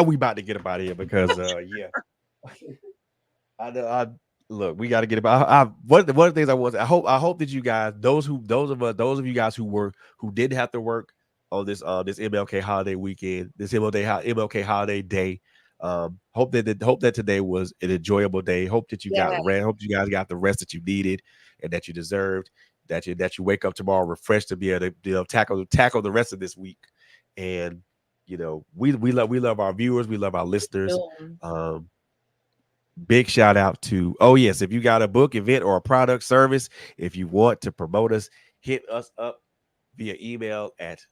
we about to get up out of here because I look, we got to get about. One of the things I hope that you guys, those of you guys who didn't have to work on this MLK holiday weekend, this MLK holiday day. Hope that today was an enjoyable day. Hope that you got rest. Hope you guys got the rest that you needed and that you deserved. That you wake up tomorrow refreshed to be able to tackle the rest of this week. And we love our viewers, we love our listeners. Big shout out to if you got a book, event, or a product service, if you want to promote us, hit us up via email at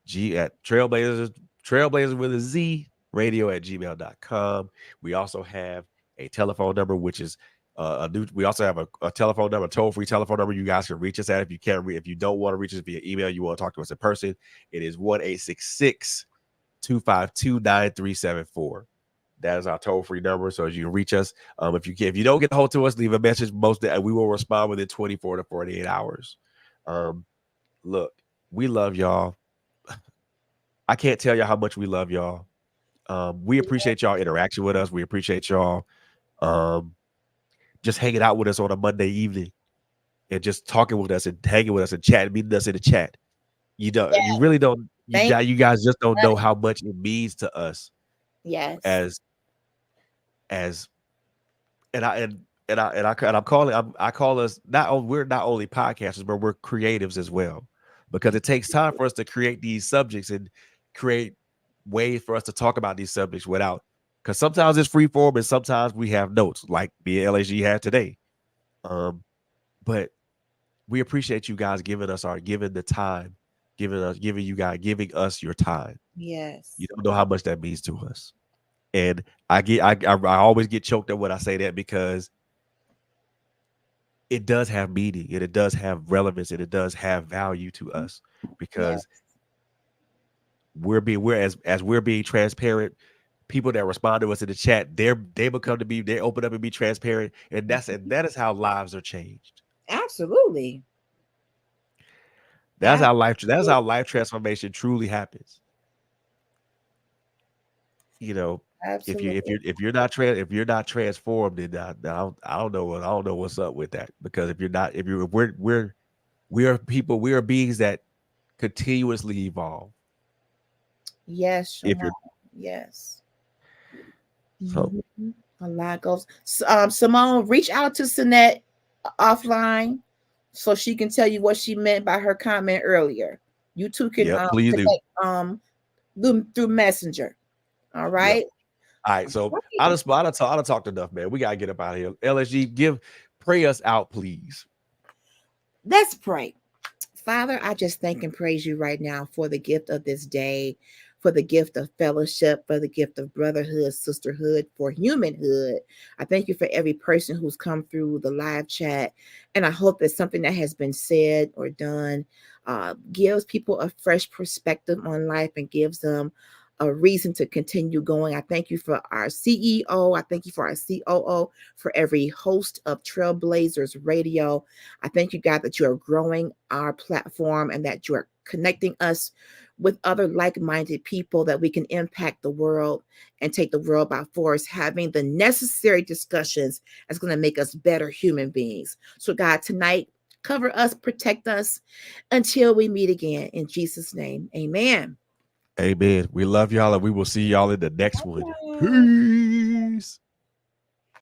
trailblazers with a Z radio@gmail.com. We also have a telephone number, which is we also have a telephone number, toll-free telephone number you guys can reach us at. If you don't want to reach us via email, you want to talk to us in person, it is 1-866-252-9374. That is our toll-free number, so you can reach us. If you don't get a hold to us, leave a message. We will respond within 24 to 48 hours. Look, we love y'all. I can't tell y'all how much we love y'all. We appreciate y'all interaction with us. We appreciate y'all just hanging out with us on a Monday evening and just talking with us and hanging with us and chatting, meeting us in the chat. You really don't. You guys just don't know how much it means to us. Yes. As I'm calling. I call us we're not only podcasters, but we're creatives as well, because it takes time for us to create these subjects and create ways for us to talk about these subjects without. Because sometimes it's free form, and sometimes we have notes, like me and LAG had today. But we appreciate you guys giving us the time, giving us your time. Yes. You don't know how much that means to us. And I always get choked up when I say that, because it does have meaning, and it does have relevance, and it does have value to us, because as we're being transparent. People that respond to us in the chat, they open up and be transparent, and that is how lives are changed. Absolutely. That's how life transformation truly happens. You know, Absolutely. if you're not transformed, then I don't know what's up with that. Because we are people, we are beings that continuously evolve. Yes, If Shamar. you're Yes. so Mhm. A lot goes. Simone, reach out to Sinette offline so she can tell you what she meant by her comment earlier. You two can Yep, please do. connect through Messenger. All Yep. right. All right, so Right. I just talked enough, man. We gotta get up out of here. LSG, pray us out, please. Let's pray. Father, I just thank and praise you right now for the gift of this day, for the gift of fellowship, for the gift of brotherhood, sisterhood, for humanhood. I thank you for every person who's come through the live chat. And I hope that something that has been said or done gives people a fresh perspective on life and gives them a reason to continue going. I thank you for our CEO. I thank you for our COO, for every host of Trailblazers Radio. I thank you, God, that you are growing our platform and that you are connecting us with other like-minded people, that we can impact the world and take the world by force, having the necessary discussions that's going to make us better human beings. So, God, tonight, cover us, protect us until we meet again. In Jesus' name, amen. Amen. We love y'all, and we will see y'all in the next one. Okay. Peace.